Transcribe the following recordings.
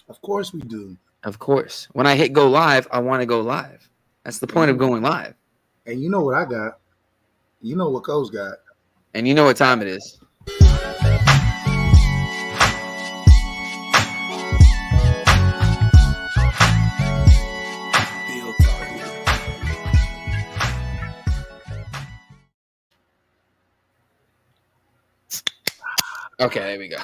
Of course we do. Of course. When I hit go live, I want to go live. That's the point of going live. And you know what I got? You know what Cole's got? And you know what time it is. Okay, there we go.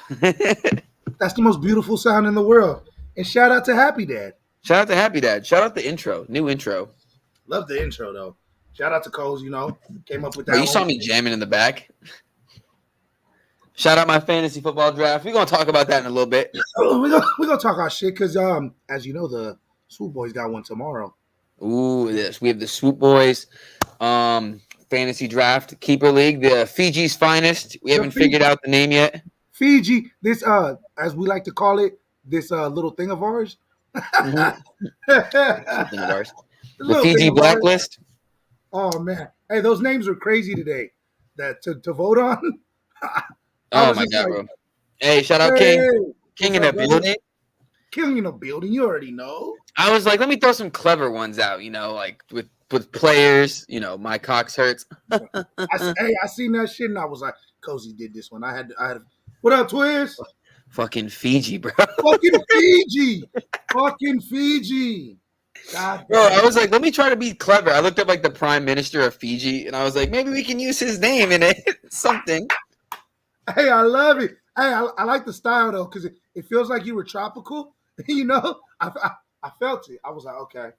That's the most beautiful sound in the world. And shout out to Happy Dad. Shout out to Happy Dad. Shout out the intro. New intro. Love the intro, though. Shout out to Coles, came up with that. You saw me jamming in the back. Shout out my fantasy football draft. We're going to talk about that in a little bit. We're gonna talk our shit because, as you know, the Swoop Boys got one tomorrow. Ooh, yes. We have the Swoop Boys fantasy draft keeper league, the Fiji's finest. We haven't figured out the name yet. Fiji, this as we like to call it, this little thing of ours. Mm-hmm. Something of ours. The Fiji blacklist. Oh man, hey, those names are crazy today. That to vote on. Oh my god, bro! Hey, shout out King. King in the building. King in the building. You already know. I was like, let me throw some clever ones out. Like with players. My cocks hurts. I seen that shit and I was like, Cozy did this one. I had. What up, Twiz? Fucking Fiji, bro. Fucking Fiji. Fucking Fiji. God, bro, I was like, let me try to be clever. I looked up like the Prime Minister of Fiji, and I was like, maybe we can use his name in it. Something. Hey, I love it. Hey, I like the style though, because it feels like you were tropical. I felt it. I was like, okay.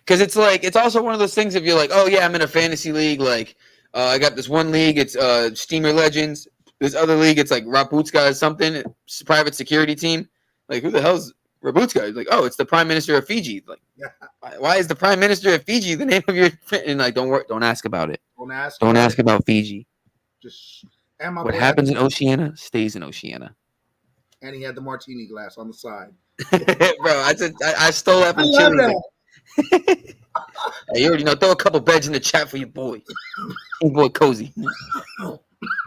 Because it's also one of those things if you're like, oh yeah, I'm in a fantasy league. Like, I got this one league. It's Steamer Legends. This other league, it's like Raputska or something. It's a private security team. Like, who the hell's Raputska? He's like, oh, it's the Prime Minister of Fiji. Like, why is the Prime Minister of Fiji the name of your? And like, don't ask about it. Don't ask about Fiji. Just what happens in Oceania stays in Oceania. And he had the martini glass on the side. Bro, I stole that from Chili. You already know. Throw a couple beds in the chat for your boy. Your boy Cozy.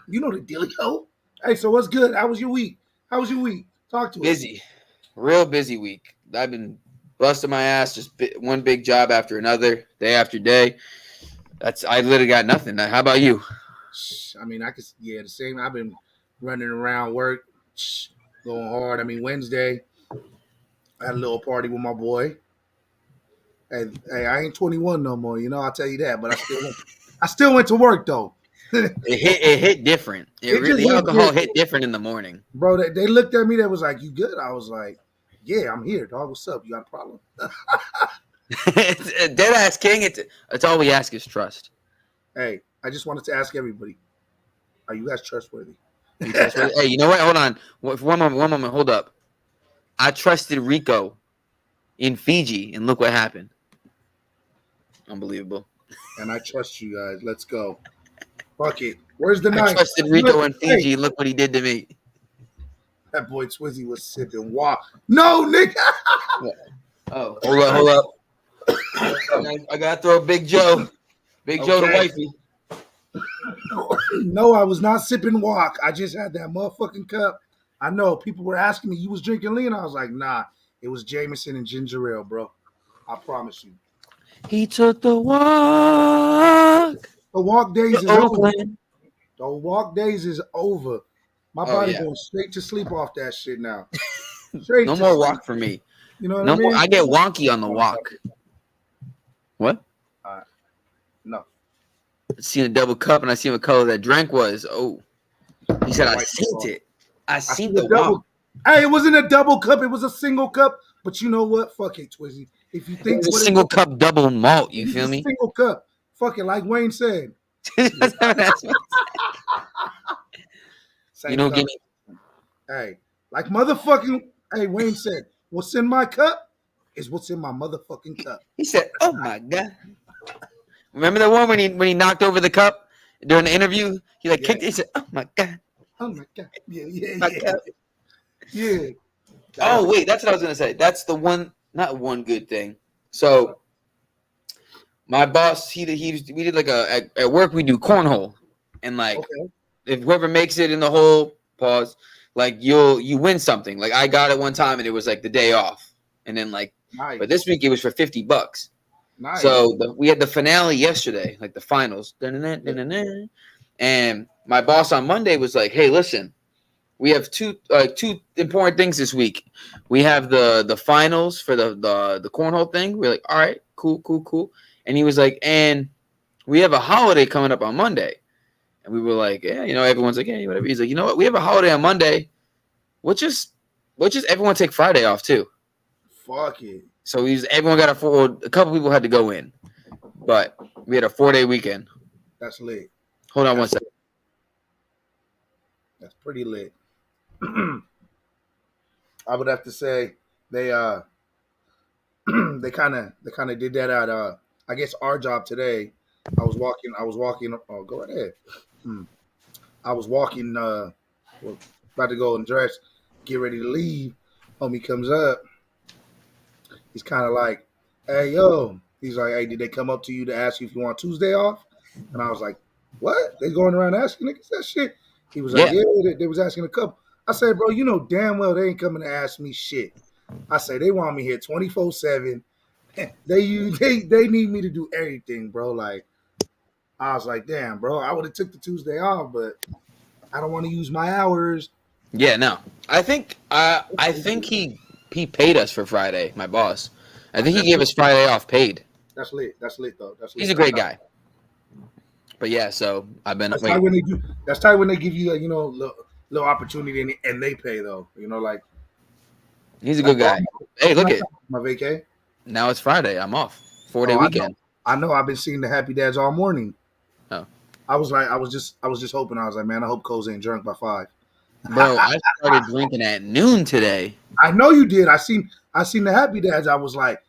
You know the dealio. Hey, so what's good? How was your week? Talk to us. Busy. Real busy week. I've been busting my ass, just one big job after another, day after day. I literally got nothing. How about you? I mean, the same. I've been running around work, going hard. I mean, Wednesday, I had a little party with my boy. Hey, I ain't 21 no more, I'll tell you that. But I still went to work though. It hit different. The alcohol hit different in the morning, bro. They looked at me. They was like, "You good?" I was like, "Yeah, I'm here, dog. What's up? You got a problem?" Dead ass King. It's all we ask is trust. Hey, I just wanted to ask everybody: are you guys trustworthy? Hey, you know what? Hold on. One moment. Hold up. I trusted Rico in Fiji, and look what happened. Unbelievable. And I trust you guys. Let's go. Fuck it. Where's the knife? I trusted Rico in Fiji, and look what he did to me. That boy Twizzy was sipping water. No, nigga. Oh, hold up. I gotta throw Big Joe. Joe to wifey. No, I was not sipping walk. I just had that motherfucking cup. I know people were asking me, you was drinking lean? I was like, nah. It was Jameson and ginger ale, bro. I promise you. He took the walk. The walk days is over. The walk days is over. My body going straight to sleep off that shit now. No more walk for me. You know what I mean? I get wonky on the walk. What? No. I seen a double cup and I seen what color that drink was. Oh. He said I seen it. I seen the walk. Hey, it wasn't a double cup. It was a single cup. But you know what? Fuck it, Twizzy. If you think it's a single cup double malt, you feel me? Single cup. Fuck it, like Wayne said. You don't get me. Hey, like motherfucking. Hey, Wayne said, "What's in my cup is what's in my motherfucking cup." He said, "Oh my god." Remember the one when he knocked over the cup during the interview? He kicked it. He said, "Oh my god." Oh my god. Yeah. Yeah. Oh wait, that's what I was gonna say. That's the one. Not one good thing. So my boss, we did like at work we do cornhole, and if whoever makes it in the hole, pause, like you win something. Like I got it one time and it was like the day off, and then like, but this Nice. week it was for $50. Nice. So we had the finale yesterday, like the finals, Yeah. and my boss on Monday was like, "Hey, listen, we have two important things this week. We have the finals for the cornhole thing." We're like, "All right, cool," and he was like, "And we have a holiday coming up on Monday." And we were like, "Yeah, everyone's like, yeah, whatever." He's like, "You know what? We have a holiday on Monday. We'll just everyone take Friday off too." Fuck it. So everyone got a couple people had to go in, but we had a 4-day weekend. That's lit. Hold on one That's second. that's pretty lit. I would have to say they they kind of did that at I guess our job today. I was walking. Oh, go right ahead. Hmm. I was walking. Well, about to go and dress, get ready to leave. Homie comes up. He's kind of like, "Hey, yo." He's like, "Hey, did they come up to you to ask you if you want Tuesday off?" And I was like, "What? They going around asking niggas that shit?" He was like, Yeah, "Yeah, they was asking a couple." I said, "Bro, you know damn well they ain't coming to ask me shit." I say they want me here 24/7. They need me to do everything, bro. Like I was like, damn, bro, I would have took the Tuesday off, but I don't want to use my hours. yeah. No, I think he paid us for Friday. My boss, I think he That's gave lit. us Friday off paid. That's lit. That's lit though. That's He's lit. a great guy. But yeah, so I've been That's tight wait. when they do. That's tight when they give you, little opportunity and they pay though. Like He's a like good bro, guy. Hey, I'm look not it. talking about my vacay. Now it's Friday. I'm off. 4-day Oh, I know. weekend. I know. I've been seeing the happy dads all morning. Oh, I was just hoping. I was like, man, I hope Cole's ain't drunk by 5. bro, I started drinking at noon today. I know you did. I seen the happy dads. I was like,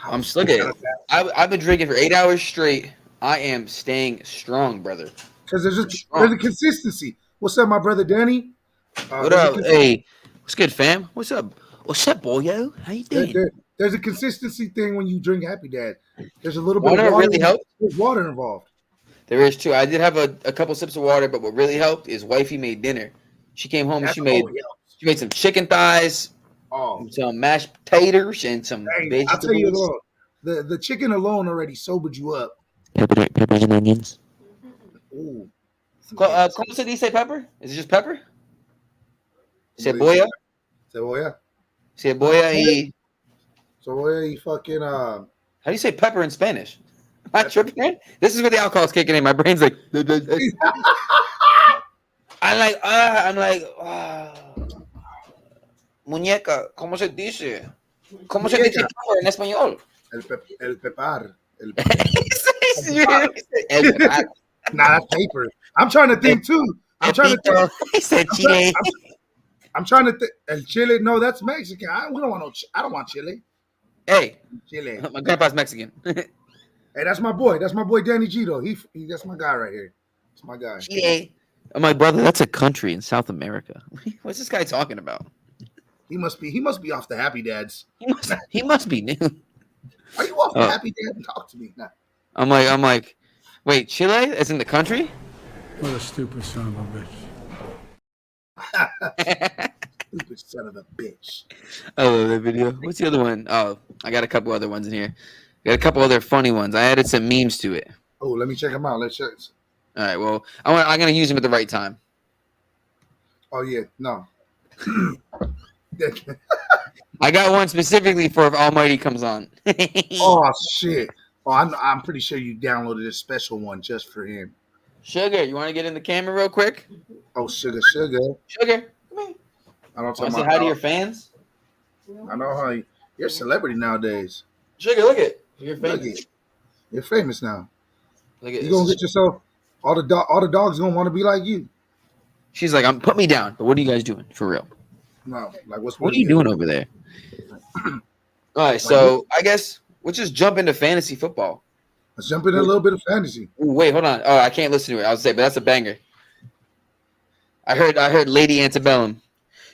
I I'm was still thinking getting. of that I've been drinking for 8 hours straight. I am staying strong, brother. because there's a Strong. consistency. What's up, my brother Danny? What There's a up? Hey, what's good, fam? What's up? What's up, boyo? How you there, doing? there, there's a consistency thing when you drink happy dad. There's a little bit of Wanna water. really help? There's water involved. There is too. I did have a couple sips of water, but what really helped is wifey made dinner. She came home and That's she all made it helps. she made some chicken thighs, Oh, some mashed potatoes, and some dang! I'll tell you vegetables. alone. The chicken alone already sobered you up. Peppers and onions. Ooh, some good. ¿Cómo se dice pepper? Is it just pepper? Como dice? Cebolla, Cebolla. cebolla y. Cebolla y fucking How do you say pepper in Spanish? Am I tripping, man? This is where the alcohol's kicking in. My brain's like. I'm like, muñeca, ¿cómo se dice? ¿Cómo se dice Muñeca. pepper en español? El pepar. El El pepper. Nah, that's paper. I'm trying to think too. I'm trying to think. Pepito. He said I'm, try, chile. I'm trying to think. El chile. No, that's Mexican. We don't want no. I don't want chile. Hey, Chile. my grandpa's Mexican. Hey, that's my boy. That's my boy Danny G though. That's my guy right here. That's my guy. Chile. I'm like, brother, that's a country in South America. What's this guy talking about? He must be off the Happy Dads. He must be new. Are you off the Happy Dad? Talk to me. Nah. I'm like, wait, Chile is in the country? What a stupid son of a bitch. Stupid son of a bitch. I love that video. What's the other one? Oh, I got a couple other ones in here. I got a couple other funny ones. I added some memes to it. Oh, let me check him out. Let's check. All right, well, I'm gonna use them at the right time. Oh yeah, no. I got one specifically for if Almighty comes on. Oh shit. Oh, I'm pretty sure you downloaded a special one just for him. Sugar, you want to get in the camera real quick? Oh, sugar. Sugar, come here. I don't Want talk to say about. hi to your fans? I know how you're a celebrity nowadays. Sugar, look at you're Look famous. it. You're famous now. Look at You gonna get yourself all the dogs gonna want to be like you. She's like, put me down. But what are you guys doing for real? No, like what's What are you doing over there? All right, so I guess we'll just jump into fantasy football. Let's jump in a little bit of fantasy. Ooh, wait, hold on. Oh, I can't listen to it. I was say, but that's a banger. I heard Lady Antebellum.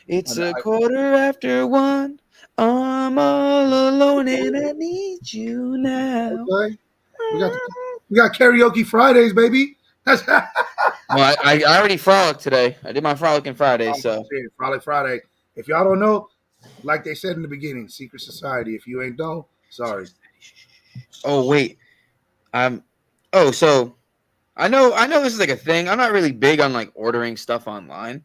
It's a 1:15. I'm all alone and I need you now. Okay. We got karaoke Fridays, baby. That's Well, I already frolicked today. I did my frolicking Friday, Oh, so shit, Friday. If y'all don't know, like they said in the beginning, secret society. If you ain't know, sorry. oh wait. I'm oh so I know this is like a thing. I'm not really big on like ordering stuff online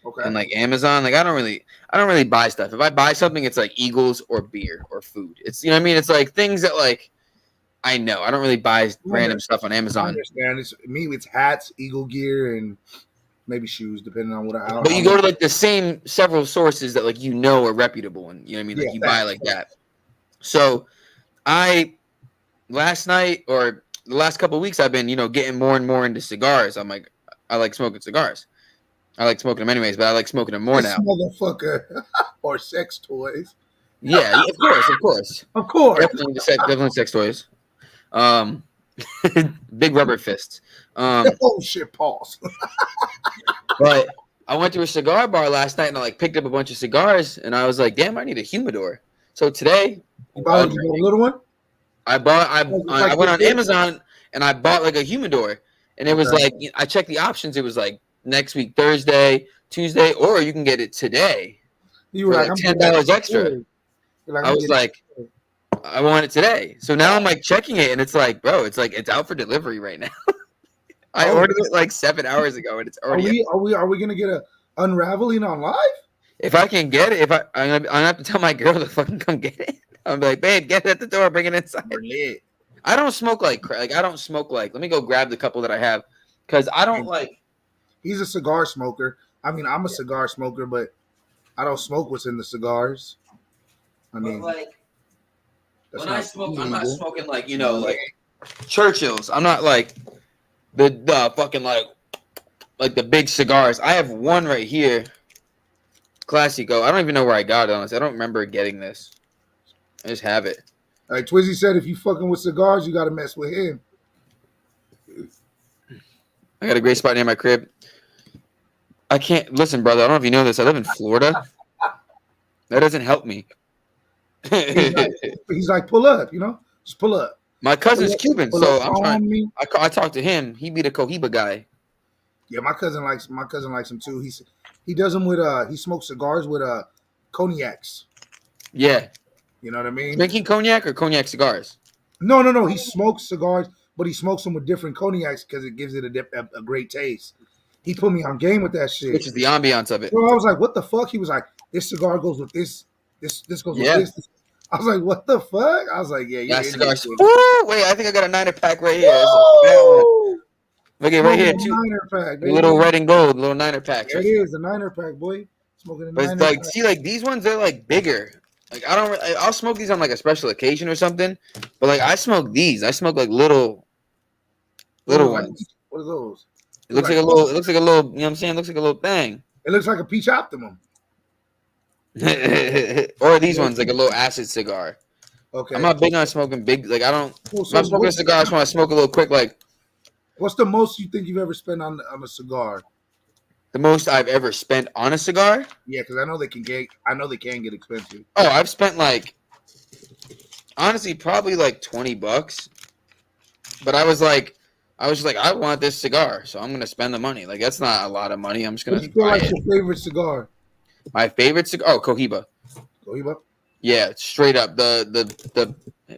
Okay. and like Amazon. Like I don't really buy stuff. If I buy something, it's like Eagles or beer or food. It's you know what I mean? It's like things that like I know. I don't really buy random stuff on I Amazon. understand. It's me. It's hats, eagle gear, and maybe shoes, depending on what I. But How you go much. to like the same several sources that like are reputable and you know what I mean? Yeah, Like you buy facts. like that. So I last night or the last couple of weeks I've been, getting more and more into cigars. I'm like I like smoking cigars. I like smoking them anyways, but I like smoking them more This now. motherfucker or sex toys. Yeah, of course, of course. Of course. Definitely sex toys. Um big rubber fists. Oh shit, pause. But I went to a cigar bar last night and I like picked up a bunch of cigars and I was like, damn, I need a humidor. So today, while You bought a little one? I bought It's I like went this on big? Amazon and I bought like a humidor, and it was Okay. like I checked the options. It was like next week Thursday, Tuesday, or you can get it today You were for like, like I'm $10 getting it extra. today. You're like, I I'm was getting like, it I want it today. So now I'm like checking it, and it's like, bro, it's out for delivery right now. I oh, ordered it like 7 hours ago, and it's are already out. we gonna get a unraveling on live? If I can get it, I'm gonna have to tell my girl to fucking come get it. I'm like, babe, get it at the door, bring it inside. We're lit. I don't smoke like I don't smoke like. Let me go grab the couple that I have, because I don't like. He's a cigar smoker. I mean, I'm a cigar smoker, but I don't smoke what's in the cigars. I But mean, like that's when I not smoke, I'm not illegal. smoking like like Churchills. I'm not like the fucking like the big cigars. I have one right here, Classico. I don't even know where I got it. Honestly, I don't remember getting this. I just have it. Like Twizzy said, if you fucking with cigars, you got to mess with him. I got a great spot near my crib. I can't listen, brother. I don't know if you know this. I live in Florida. That doesn't help me. He's like, pull up, just pull up. My cousin's Cuban, Pull so up I'm trying. on me. I talked to him. He be the Cohiba guy. Yeah, my cousin likes him too. He does them with he smokes cigars with cognacs. Yeah. You know what I mean? Drinking cognac or cognac cigars? No. He smokes cigars, but he smokes them with different cognacs because it gives it a great taste. He put me on game with that shit. Which is the ambiance of it. Bro, I was like, what the fuck? He was like, this cigar goes with this. This goes with this. I was like, what the fuck? I was like, yeah, you're cigars. Woo! Wait, I think I got a 9er pack right here. Look at right here, too. Niner pack, baby. Little red and gold, little 9er pack. There it is, the 9er pack, boy. Smoking a But 9er it's like, pack. see, like these ones, they're like bigger. Like I'll smoke these on like a special occasion or something. But like I smoke these. I smoke like little ones. What are those? It looks like a little. It looks like a little. You know what I'm saying? It looks like a little thing. It looks like a peach optimum. Or these ones, like a little acid cigar. Okay. I'm not big on smoking big. Like I don't. Well, If I'm smoking a cigar, I just want to smoke a little quick. Like what's the most you think you've ever spent on a cigar? the most I've ever spent on a cigar. Yeah, because I know they can get expensive. Oh, I've spent like honestly probably like $20. But I was just like, I want this cigar, so I'm gonna spend the money. Like that's not a lot of money. I'm just gonna What do you feel buy like it. your favorite cigar? My favorite cigar. Oh, Cohiba. Cohiba? Yeah, straight up. The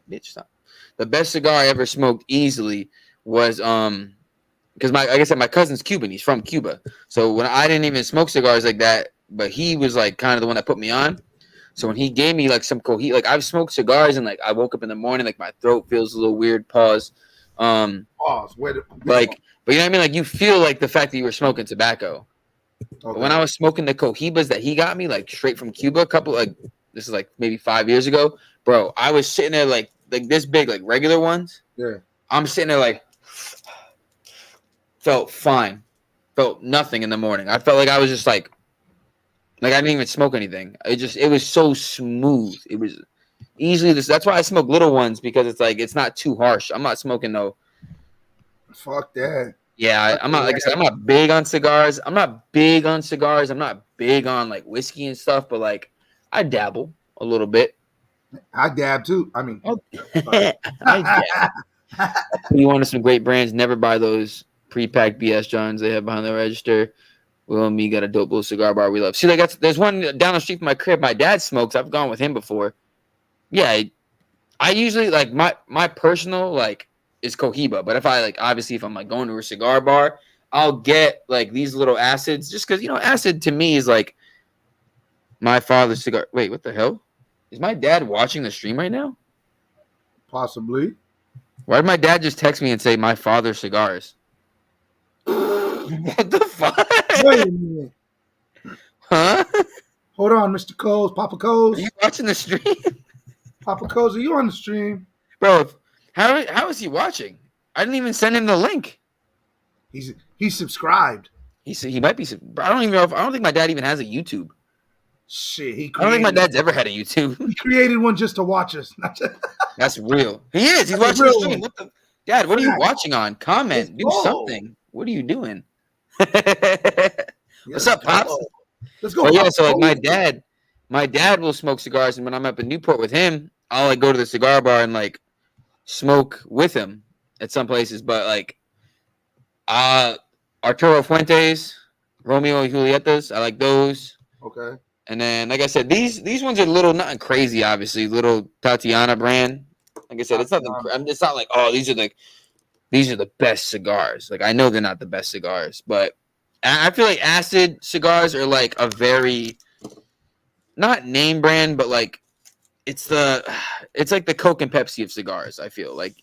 bitch stop. The best cigar I ever smoked easily was because like I said, my cousin's Cuban. He's from Cuba. So when I didn't even smoke cigars like that, but he was like kind of the one that put me on. So when he gave me like some Cohiba, like I've smoked cigars and like I woke up in the morning like my throat feels a little weird. Pause. Pause. But you know what I mean? Like you feel like the fact that you were smoking tobacco. Okay. When I was smoking the Cohibas that he got me, like straight from Cuba, this is like maybe 5 years ago, bro. I was sitting there like this big, like regular ones. Yeah. I'm sitting there like felt fine, felt nothing in the morning. I felt like I was just like I didn't even smoke anything. It was so smooth. It was easily this. That's why I smoke little ones because it's like it's not too harsh. I'm not smoking no. Fuck that. Yeah, I'm not like I said. I'm not big on cigars. I'm not big on like whiskey and stuff. But like, I dabble a little bit. I dab too. I mean, I dab. You wanted some great brands. Never buy those Pre-packed BS Johns they have behind the register. Will and me got a dope little cigar bar we love. See, like there's one down the street from my crib. My dad smokes. I've gone with him before. Yeah, I usually like my personal like is Cohiba, but if I like obviously if I'm like going to a cigar bar, I'll get like these little acids just because acid to me is like my father's cigar. Wait, what the hell? Is my dad watching the stream right now? Possibly. Why did my dad just text me and say my father's cigars? What the fuck? Wait a minute. Huh? Hold on, Mr. Coles, Papa Coles. Are you watching the stream? Papa Coles, are you on the stream? Bro, how is he watching? I didn't even send him the link. He's subscribed. He might be. I don't even know. I don't think my dad even has a YouTube. Shit, I don't think my dad's ever had a YouTube. He created one just to watch us. That's real. He is. He's That's watching the real stream. one. What the? Dad, what are you Fact. watching on? Comment. Let's Do go. something. What are you doing? Let's What's up, Pops? go. Let's go. But yeah, Papa so like Coles. my dad will smoke cigars, and when I'm up in Newport with him, I'll like go to the cigar bar and like smoke with him at some places. But like, Arturo Fuentes, Romeo y Julietas, I like those. Okay. And then, like I said, these ones are little, nothing crazy, obviously. Little Tatiana brand. Like I said, it's nothing. It's not like, oh, these are the best cigars. Like I know they're not the best cigars, but I feel like acid cigars are like a very not name brand, but like it's like the Coke and Pepsi of cigars. I feel like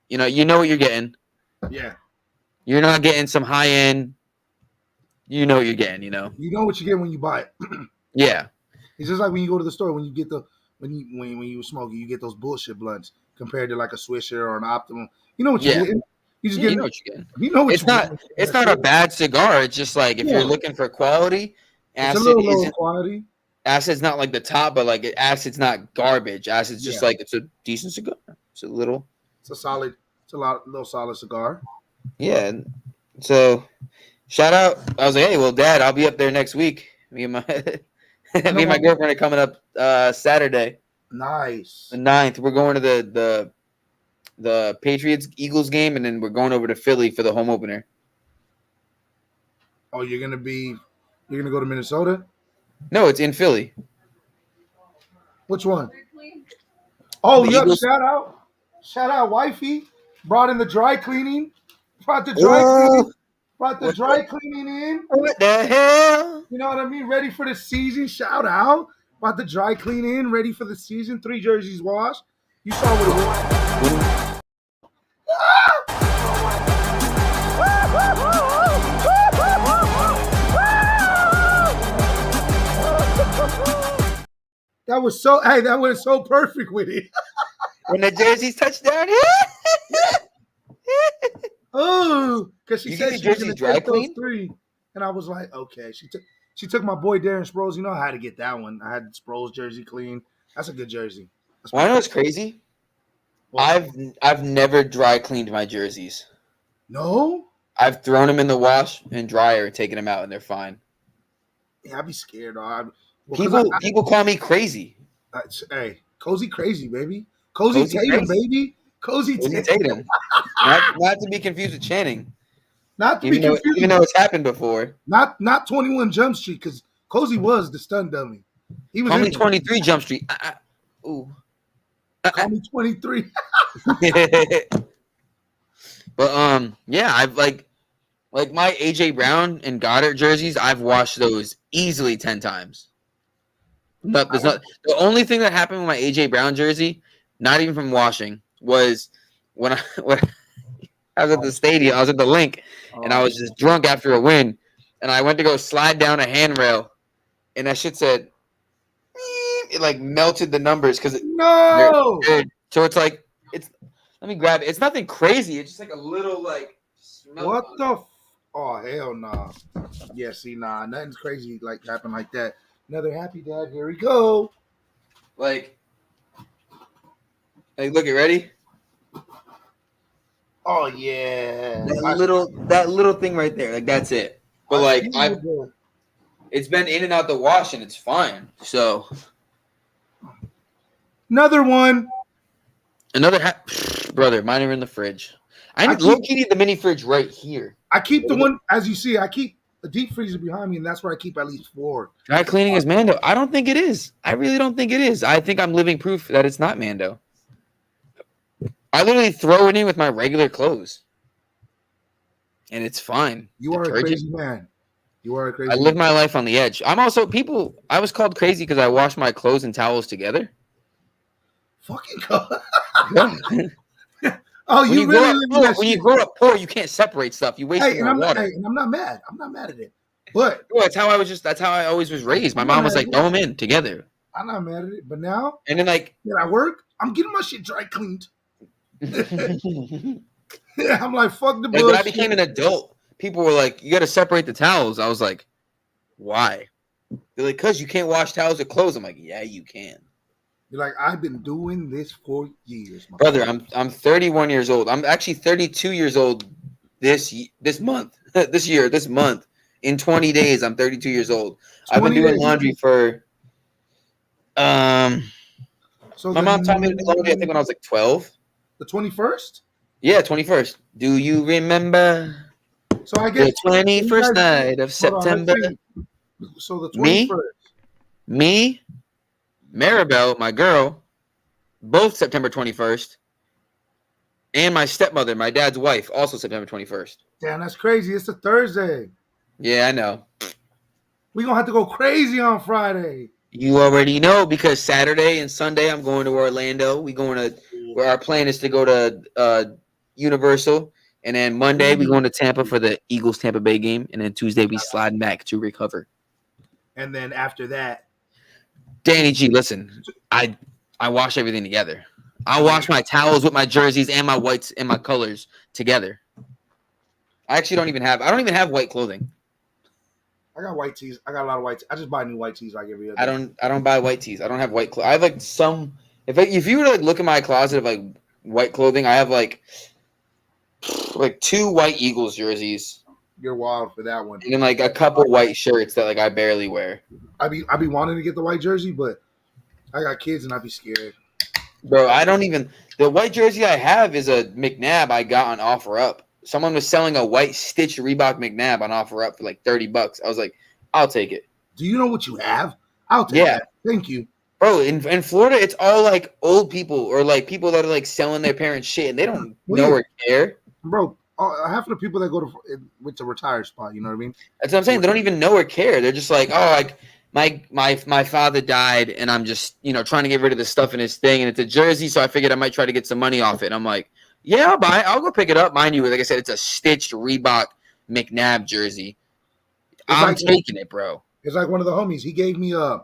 you know what you're getting. Yeah. You're not getting some high end. You know what you're getting. You know what you get when you buy it. Yeah. It's just like when you go to the store when you get when you smoke you get those bullshit blunts compared to like a Swisher or an Optimum. You know what you're getting. You just you know what you're getting. You know what it's not a bad cigar. It's just like if you're looking for quality, it's a little lower quality. Acid's not like the top, but like acid's not garbage. Acid's just like it's a decent cigar. It's a little solid cigar. Yeah. So shout out. I was like, hey, well, Dad, I'll be up there next week. Me and my girlfriend are coming up Saturday. Nice. The 9th. We're going to the Patriots Eagles game, and then we're going over to Philly for the home opener. Oh, you're gonna go to Minnesota? No, it's in Philly. Which one? Oh, The yep. Eagles. Shout out, wifey. Brought in the dry cleaning. Brought the dry cleaning in. What the hell? You know what I mean? Ready for the season. Shout out. Brought the dry clean in. Ready for the season. 3 jerseys washed. You saw what it was. That was so perfect with it. When the jerseys touch down, Oh, because she You said get she the was jerseys gonna dry take those cleaned? 3, and I was like, okay. She took my boy Darren Sproles. You know I had to get that one. I had Sproles jersey clean. That's a good jersey. well, I know it's crazy. Well, I've never dry cleaned my jerseys. No. I've thrown them in the wash and dryer and taken them out, and they're fine. Yeah, I'd be scared. People call me crazy. Hey, Cozy crazy, baby. Cozy Tatum, crazy. baby. Cozy Tatum. Tatum. Not to be confused with Channing. Not to be confused. Even though it's happened before. Not 21 Jump Street, because Cozy was the stun dummy. He was Call me 23 Jump Street. Ooh. Call me 23. But yeah, I've like my AJ Brown and Goddard jerseys. I've washed those easily 10 times. But the only thing that happened with my AJ Brown jersey, not even from washing, was when I was at the stadium. I was at the link, and I was just drunk after a win, and I went to go slide down a handrail, and that shit said, it like melted the numbers because No. so it's like let me grab it. It's nothing crazy. It's just like a little like smell. What the? Oh hell no. Yeah, see, nothing's crazy like happened like that. Another happy dad. Here we go. Like look, it ready? Oh yeah. That little thing right there. Like that's it. But like it's been in and out the wash and it's fine. So another one. Brother, mine are in the fridge. I need low key need the mini fridge right here. I keep the one, as you see, I keep the deep freezer behind me, and that's where I keep at least 4. Dry cleaning is Mando. I don't think it is. I really don't think it is. I think I'm living proof that it's not Mando. I literally throw it in with my regular clothes, and it's fine. You are a crazy man. You are a crazy. I live my life on the edge. I'm also people. I was called crazy because I wash my clothes and towels together. Fucking go. Yeah. Oh, you really live poor, that when shit. you grow up poor, you can't separate stuff. You waste more water. And I'm not mad. I'm not mad at it. But That's how I was. That's how I always was raised. My mom was like, "Throw them in together." I'm not mad at it. But now, and then like when I work, I'm getting my shit dry cleaned. I'm like, fuck the bullshit. When I became an adult, people were like, "You got to separate the towels." I was like, "Why?" They're like, "Cause you can't wash towels with clothes." I'm like, "Yeah, you can." You're like, I've been doing this for years, brother. I'm 31 years old. I'm actually 32 years old this month. this month. In 20 days, I'm 32 years old. I've been doing laundry for. So my mom taught me to do laundry. I think when I was like 12. The 21st. Yeah, 21st. Do you remember? So I guess the 21st night of September. So the 21st. Me, Maribel, my girl, both September 21st, and my stepmother, my dad's wife, also September 21st. Damn, that's crazy. It's a Thursday. Yeah, I know. We're going to have to go crazy on Friday. You already know because Saturday and Sunday I'm going to Orlando. Where our plan is to go to Universal. And then Monday we're going to Tampa for the Eagles-Tampa Bay game. And then Tuesday we slide back to recover. And then after that. Danny G, listen, I wash everything together. I wash my towels with my jerseys and my whites and my colors together. I don't even have white clothing. I got white tees. I got a lot of white tees. I just buy new white tees like every other day. I don't buy white tees. I don't have white clothes. I have like some if you were to like look in my closet of like white clothing, I have like 2 white Eagles jerseys. You're wild for that one. And then like a couple white shirts that like I barely wear. I be wanting to get the white jersey, but I got kids and I'd be scared. Bro, the white jersey I have is a McNabb I got on OfferUp. Someone was selling a white stitch Reebok McNabb on OfferUp for like $30. I was like, I'll take it. Do you know what you have? I'll take it. Thank you. Bro, in Florida, it's all like old people or like people that are like selling their parents shit and they don't know or care. Bro, half of the people that go with the retired spot, you know what I mean? That's what I'm saying. They don't even know or care. They're just like, oh, like my father died and I'm just, trying to get rid of the stuff in his thing and it's a jersey, so I figured I might try to get some money off it. And I'm like, yeah, I'll buy it. I'll go pick it up. Mind you, like I said, it's a stitched Reebok McNabb jersey. I'm taking it, bro. It's like one of the homies. He gave me an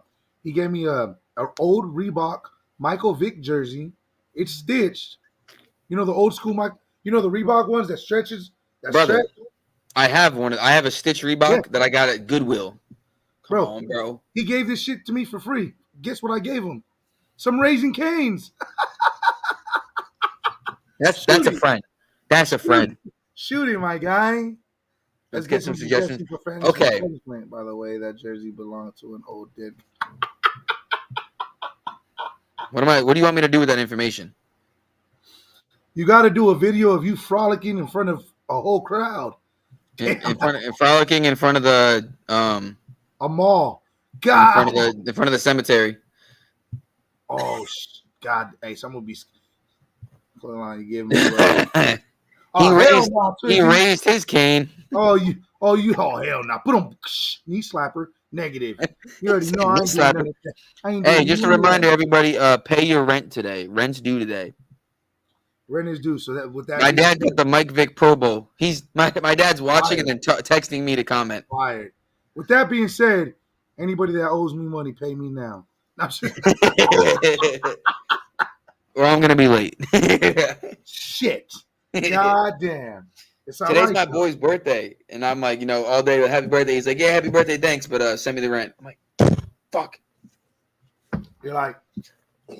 old Reebok Michael Vick jersey. It's stitched. You know the old school the Reebok ones that stretches. Brother, I have one. I have a stitch Reebok that I got at Goodwill. Come on, bro. He gave this shit to me for free. Guess what I gave him? Some Raising Cane's. That's a friend. That's a friend. Shoot him, my guy. Let's get some suggestions. Okay. By the way, that jersey belonged to an old dick. What do you want me to do with that information? You got to do a video of you frolicking in front of a whole crowd. Frolicking in front of the a mall. God. In front of the cemetery. Oh God! Hey, someone be. You give me. He raised his cane. Oh hell no! Put him knee slapper. Negative. You already know I ain't hey, just a reminder, everybody. Pay your rent today. Rent's due today. Rent is due. So that with that. My dad got the Mike Vick Pro Bowl. My dad's watching and then texting me to comment. Fired. With that being said, anybody that owes me money, pay me now. Or I'm gonna be late. Shit. God damn. Today's my boy's birthday, and I'm like, all day, happy birthday. He's like, yeah, happy birthday, thanks, but send me the rent. I'm like, fuck. You're like,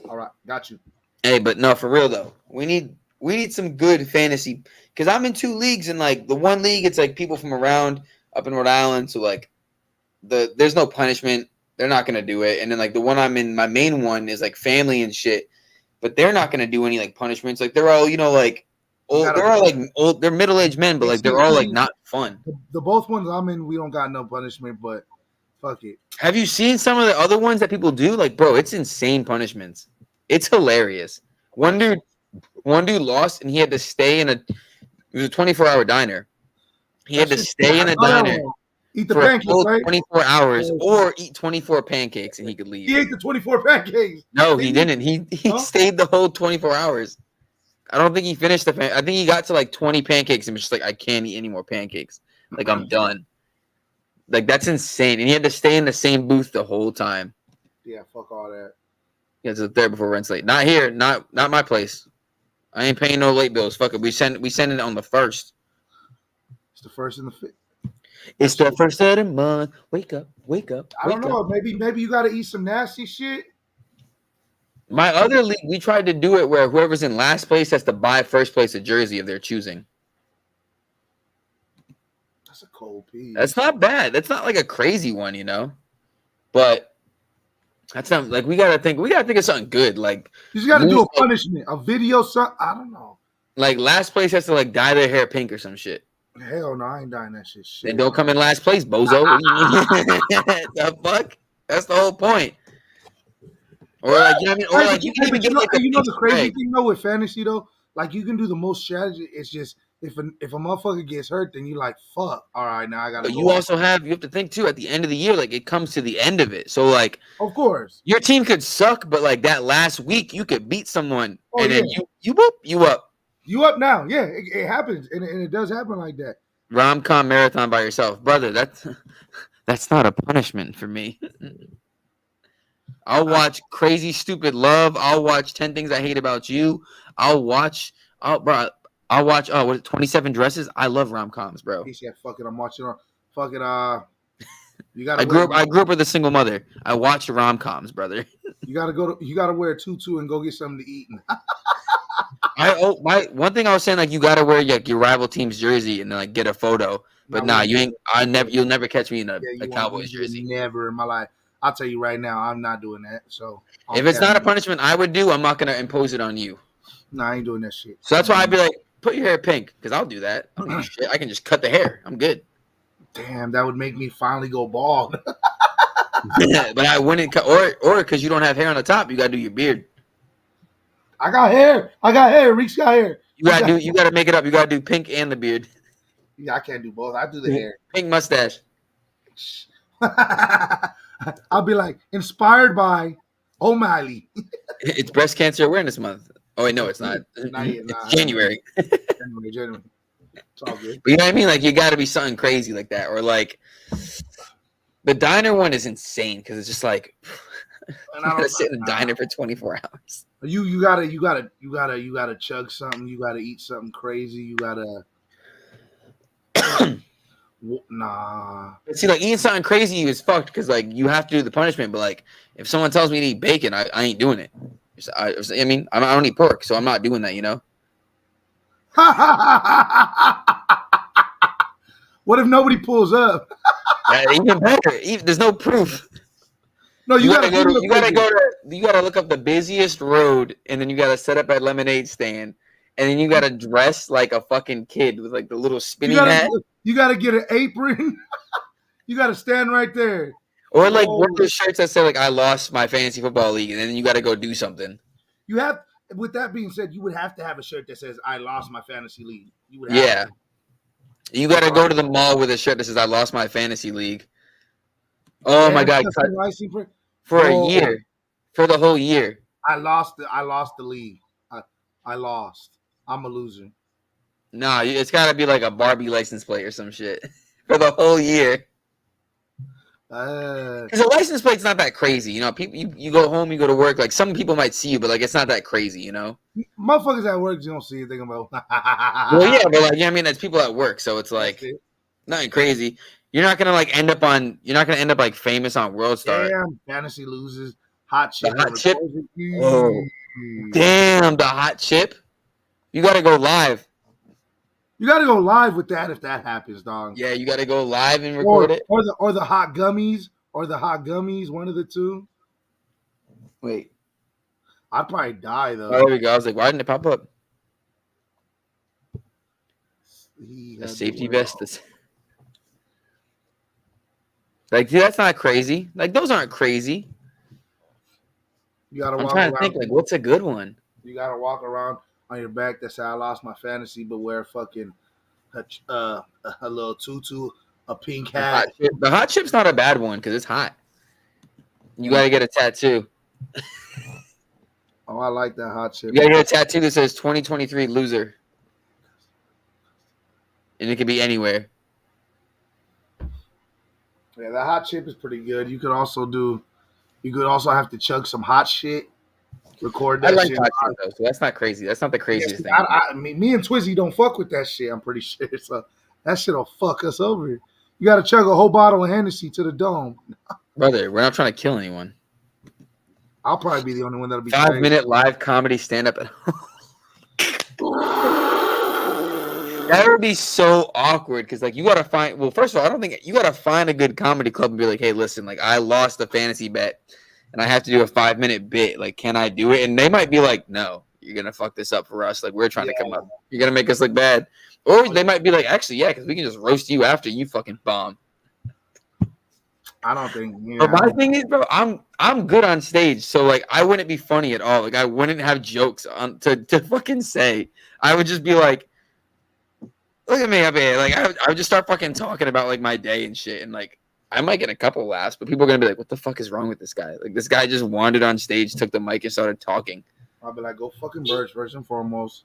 all right, got you. Hey, but no, for real though, we need some good fantasy because I'm in 2 leagues, and like the one league, it's like people from around up in Rhode Island, so like there's no punishment. They're not gonna do it, and then like the one I'm in, my main one is like family and shit, but they're not gonna do any like punishments. Like they're all like old. They're all like old. They're middle-aged men, but like they're all like not fun. The both ones I'm in, we don't got no punishment, but fuck it. Have you seen some of the other ones that people do? Like, bro, it's insane punishments. It's hilarious. One dude lost and he had to stay in it was a 24-hour diner. He had to stay in a diner Eat the for pancakes, a full right? 24 hours or eat 24 pancakes and he could leave. He ate the 24 pancakes. No, he didn't. He Huh? stayed the whole 24 hours. I don't think he finished I think he got to like 20 pancakes and was just like, I can't eat any more pancakes. Like, I'm done. Like, that's insane. And he had to stay in the same booth the whole time. Yeah, fuck all that. He had to sit there before rent's late. Not here. Not my place. I ain't paying no late bills. Fuck it. We send it on the 1st. It's the first and the fifth. It's the first of the month. Wake up. I don't know. Maybe you got to eat some nasty shit. My other league, we tried to do it where whoever's in last place has to buy first place a jersey of their choosing. That's a cold piece. That's not bad. That's not like a crazy one, you know. But that's not like we gotta think of something good. Like you just got to do a punishment, a video. Something I don't know. Like last place has to like dye their hair pink or some shit. Hell no, I ain't dying that shit. Then don't come in last place, bozo. The fuck? That's the whole point. Or like, you know what I mean? Or like, you can even get like the crazy thing though with fantasy though, like you can do the most strategy. It's just if a motherfucker gets hurt, then you like fuck. All right, now I gotta. But you have to think too. At the end of the year, like it comes to the end of it. So like, of course, your team could suck, but like that last week, you could beat someone, and then you up. You up now? Yeah, it happens, and it does happen like that. Rom-com marathon by yourself, brother. That's not a punishment for me. I'll watch Crazy Stupid Love. I'll watch 10 Things I Hate About You. I'll watch 27 Dresses. I love rom-coms, bro. He said, "Fuck it, I'm watching fucking you got I grew up with a single mother. I watched rom-coms, brother. You gotta wear a tutu and go get something to eat. One thing I was saying, like you gotta wear your rival team's jersey and like get a photo. But you'll never catch me in a Cowboys jersey. Never in my life. I'll tell you right now, I'm not doing that. So if it's not a punishment I would do, I'm not gonna impose it on you. No, I ain't doing that shit. So that's why I'd be like, put your hair pink, because I'll do that. I don't give a shit. I can just cut the hair. I'm good. Damn, that would make me finally go bald. But I wouldn't cut, or because you don't have hair on the top, you gotta do your beard. I got hair. Reek's got hair. You gotta make it up. You gotta do pink and the beard. Yeah, I can't do both. I do the hair. Pink mustache. I'll be like, inspired by O'Malley. It's Breast Cancer Awareness Month. Oh wait, no, it's not. It's January. January. It's all good. But you know what I mean? Like you gotta be something crazy like that, or like the diner one is insane because it's just like you gotta sit in a diner for 24 hours. You gotta chug something. You gotta eat something crazy. You gotta. Nah. See, like eating something crazy is fucked because like you have to do the punishment. But like if someone tells me to eat bacon, I ain't doing it. I mean, I don't eat pork, so I'm not doing that. You know. What if nobody pulls up? Even better. There's no proof. No, you gotta look up the busiest road, and then you gotta set up at lemonade stand, and then you gotta dress like a fucking kid with like the little spinning hat. You gotta get an apron. You gotta stand right there. Or like one of those shirts that say like I lost my fantasy football league, and then you gotta go do something. You have. With that being said, you would have to have a shirt that says I lost my fantasy league. You would have to. You gotta go to the mall with a shirt that says I lost my fantasy league. Oh my god! For a year, for the whole year. I lost the league. I lost. I'm a loser. Nah, it's gotta be like a Barbie license plate or some shit for the whole year. Because a license plate's not that crazy, you know. People, you go home, you go to work. Like some people might see you, but like it's not that crazy, you know. Motherfuckers at work, you don't see anything about. Well, yeah, but like I mean, that's people at work, so it's like nothing crazy. You're not gonna end up like famous on World Star. Damn, fantasy loses. Hot chip. The hot chip. Whoa. Damn, the hot chip. You gotta go live. You gotta go live with that if that happens, dog. Yeah, you gotta go live and record it. Or the hot gummies. One of the two. Wait. I'd probably die though. Oh, there we go. I was like, why didn't it pop up? he A had to safety wear vest. Like, dude, that's not crazy. Like, those aren't crazy. You gotta I'm walk trying to think, around. like, what's a good one? You gotta walk around on your back. That's how I lost my fantasy. But wear fucking a little tutu, a pink The hot hat. chip. The hot chip's not a bad one because it's hot. You And gotta get a tattoo. oh, I like that hot You chip. gotta get a tattoo that says 2023 loser, and it could be anywhere. Yeah, the hot chip is pretty good. You could also do. You could also have to chug some hot shit. Record I that like shit. hot chip though, so that's not crazy. That's not the Yes, craziest thing. I mean, me and Twizzy don't fuck with that shit. I'm pretty sure. So that shit'll fuck us over. You got to chug a whole bottle of Hennessy to the dome. Brother, we're not trying to kill anyone. I'll probably be the only one that'll be 5 crazy. minute live comedy stand up at home. That would be so awkward because, like, you gotta find. Well, first of all, I don't think you gotta find a good comedy club and be like, "Hey, listen, like, I lost a fantasy bet, and I have to do a 5 minute bit. Like, can I do it?" And they might be like, "No, you're gonna fuck this up for us. Like, we're trying to come up. You're gonna make us look bad." Or they might be like, "Actually, yeah, because we can just roast you after you fucking bomb." I don't think. Yeah, But my thing is, bro, I'm good on stage, so like, I wouldn't be funny at all. Like, I wouldn't have jokes on to fucking say. I would just be like. Look at me up here. Like, I would just start fucking talking about, like, my day and shit. And, like, I might get a couple laughs, but people are going to be like, what the fuck is wrong with this guy? Like, this guy just wandered on stage, took the mic, and started talking. I'll be like, go fucking birds first and foremost.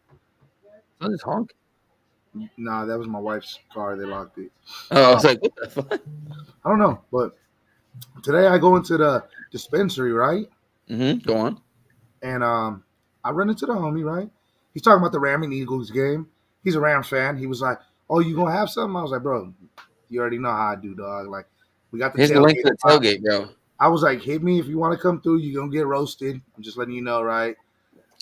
What is honk? Nah, that was my wife's car. They locked it. Oh, I was like, what the fuck? I don't know, but today I go into the dispensary, right? Go on. And I run into the homie, right? He's talking about the Ram and Eagles game. He's a Ram fan. He was like, "Oh, you gonna have something?" I was like, "Bro, you already know how I do, dog. Like, we got the Here's the link to tailgate. the tailgate, bro. I was like, hit me if you want to come through. You're gonna get roasted. I'm just letting you know, right?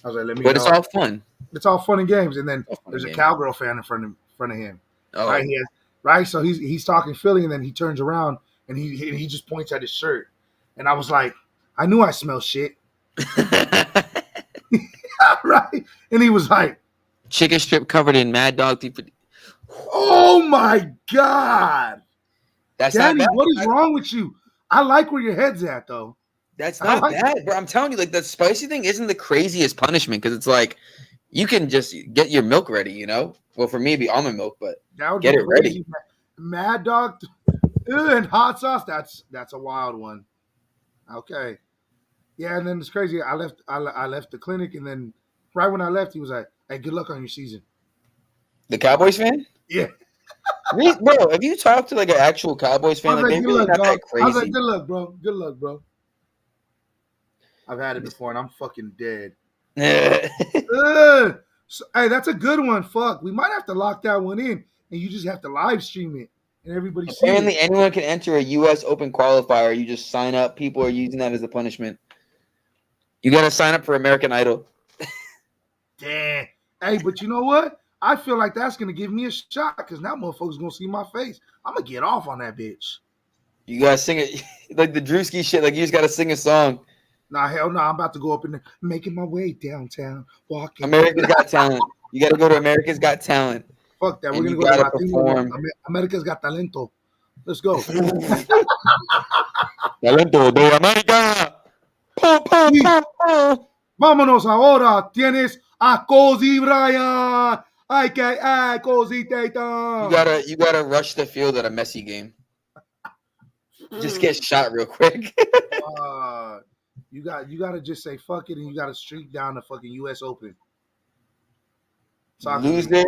I was like, let me But know. it's all fun. It's all fun and games. And then All fun there's a and games. cowgirl fan in front of him. Oh, Right? Right? So he's talking Philly, and then he turns around and he just points at his shirt. And I was like, I knew I smell shit. Right? And he was like, chicken strip covered in Mad Dog. oh my God. That's Daddy, not bad. what is wrong with you? I like where your head's at, though. That's I not like bad, bro. I'm telling you, like, the spicy thing isn't the craziest punishment because it's like you can just get your milk ready, you know? Well, for me, it'd be almond milk, but That would get be it ready. crazy. Mad Dog and hot sauce. That's a wild one. Okay. Yeah, and then it's crazy. I left the clinic, and then right when I left, he was like, "Hey, good luck on your season." The Cowboys fan? Yeah. Bro, have you talked to like an actual Cowboys I fan? was Like, like, they good really luck, not dog. that I was like, crazy. good luck, bro. Good luck, bro. I've had it before, and I'm fucking dead. So, hey, that's a good one. Fuck, we might have to lock that one in, and you just have to live stream it, and everybody see Apparently, it. anyone can enter a U.S. Open qualifier. You just sign up. People are using that as a punishment. You got to sign up for American Idol. Damn. Hey, but you know what? I feel like that's gonna give me a shot because now motherfuckers gonna see my face. I'm gonna get off on that bitch. You got to sing it like the Drewski shit. Like, you just got to sing a song. Nah, hell no. I'm about to go up in there, making my way downtown, walking. America's Got Talent. You got to go to America's Got Talent. Fuck that. And We're you gonna go to gotta Latino. perform. America's Got Talento. Let's go. Talento de América. Pum, pum, Sí. pum, pum. Vámonos ahora. Tienes a Cozy Bryan. Ay, que ay, Cozy Tatum. You gotta rush the field at a Messi game. Just get shot real quick. You gotta just say fuck it, and you gotta streak down the fucking U.S. Open. Soccer Loser. league.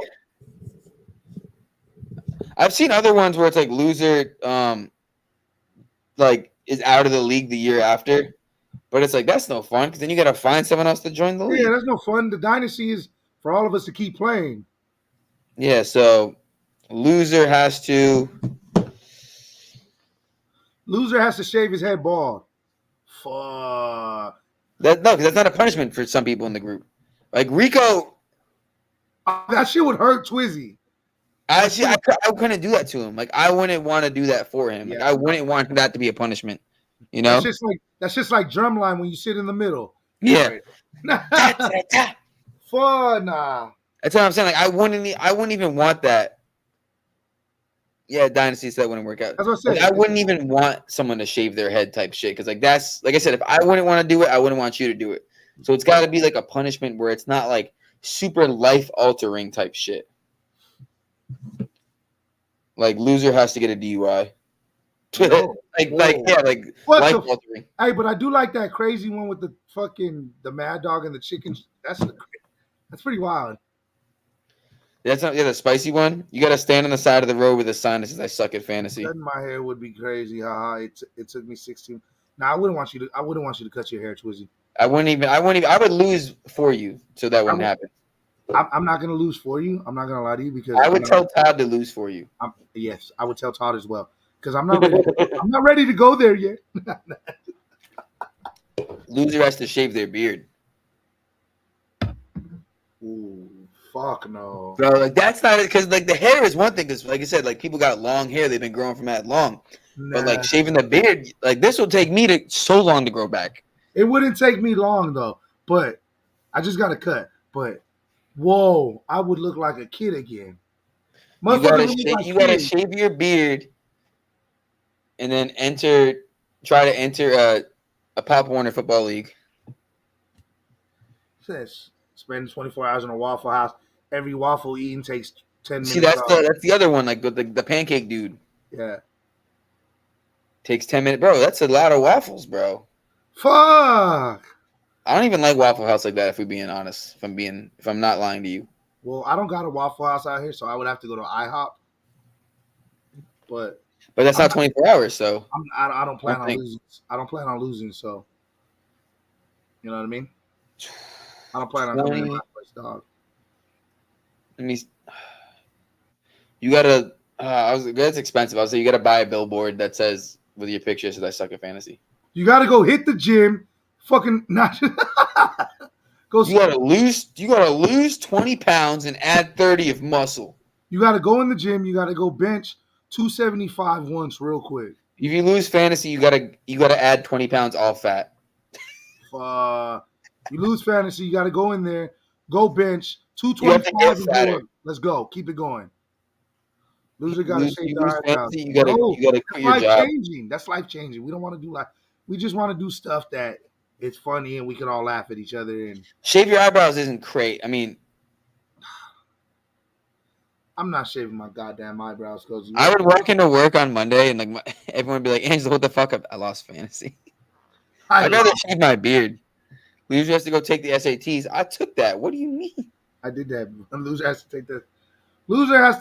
I've seen other ones where it's like loser, like is out of the league the year after, but it's like that's no fun because then you gotta find someone else to join the league. Yeah, that's no fun. The dynasty is for all of us to keep playing. Yeah, so loser has to. Loser has to shave his head bald. Fuck. Because that's not a punishment for some people in the group. Like Rico, That shit would hurt Twizzy. I couldn't do that to him. Like I wouldn't want to do that for him. Like Yeah. I wouldn't want that to be a punishment. You know? That's just like drumline when you sit in the middle. Yeah. Fun, nah. That's what I'm saying. Like I wouldn't even want that. Yeah, dynasty, so that wouldn't work out. That's what I Like, said. I wouldn't even want someone to shave their head type shit because like that's like I said, if I wouldn't want to do it, I wouldn't want you to do it. So it's got to be like a punishment where it's not like super life altering type shit. Like loser has to get a DUI. No. like yeah, like What life the? altering. Hey, but I do like that crazy one with the Mad Dog and the chicken. That's pretty wild. That's not the spicy one. You got to stand on the side of the road with a sign that says "I suck at fantasy." Cutting my hair would be crazy. Haha. It took me 16. Now I wouldn't want you to cut your hair, Twizzy. I wouldn't even. I would lose for you, so that wouldn't happen. I'm not gonna lose for you. I'm not gonna lie to you because I would tell Todd to lose for you. Yes, I would tell Todd as well because I'm not ready. I'm not ready to go there yet. Loser has to shave their beard. Ooh, fuck no. Bro, like that's not it because like the hair is one thing because like I said, like people got long hair, they've been growing from that long. But like shaving the beard, like this will take me so long to grow back. It wouldn't take me long though, but I just got to cut. But whoa, I would look like a kid again. You gotta shave your beard, and then try to enter a Pop Warner football league. Says spend 24 hours in a Waffle House. Every waffle eating takes 10 minutes. See, that's the other one, like with the pancake dude. Yeah. Takes 10 minutes, bro. That's a lot of waffles, bro. Fuck. I don't even like Waffle House like that. If we're being honest, if I'm not lying to you. Well, I don't got a Waffle House out here, so I would have to go to IHOP. But that's not 24 hours, so I don't plan on losing. I don't plan on losing, so you know what I mean. I don't plan on coming in last place, dog. You gotta. That's expensive. I was saying you gotta buy a billboard that says with your picture says "I suck at fantasy." You gotta go hit the gym, fucking not. Go. You gotta lose 20 pounds and add 30 of muscle. You gotta go in the gym. You gotta go bench 275 once, real quick. If you lose fantasy, you gotta add 20 pounds all fat. You lose fantasy, you gotta go in there, go bench 225. Let's go. Keep it going. Loser gotta shave their eyebrows. You gotta quit your job. That's life changing. We don't want to do we just want to do stuff that it's funny and we can all laugh at each other. And shave your eyebrows isn't great. I mean, I'm not shaving my goddamn eyebrows because I would walk into work on Monday and like everyone would be like, "Angela, what the fuck up? I lost fantasy." I'd rather shave my beard. Loser has to go take the SATs. I took that. What do you mean? I did that. Loser has to take the. Loser has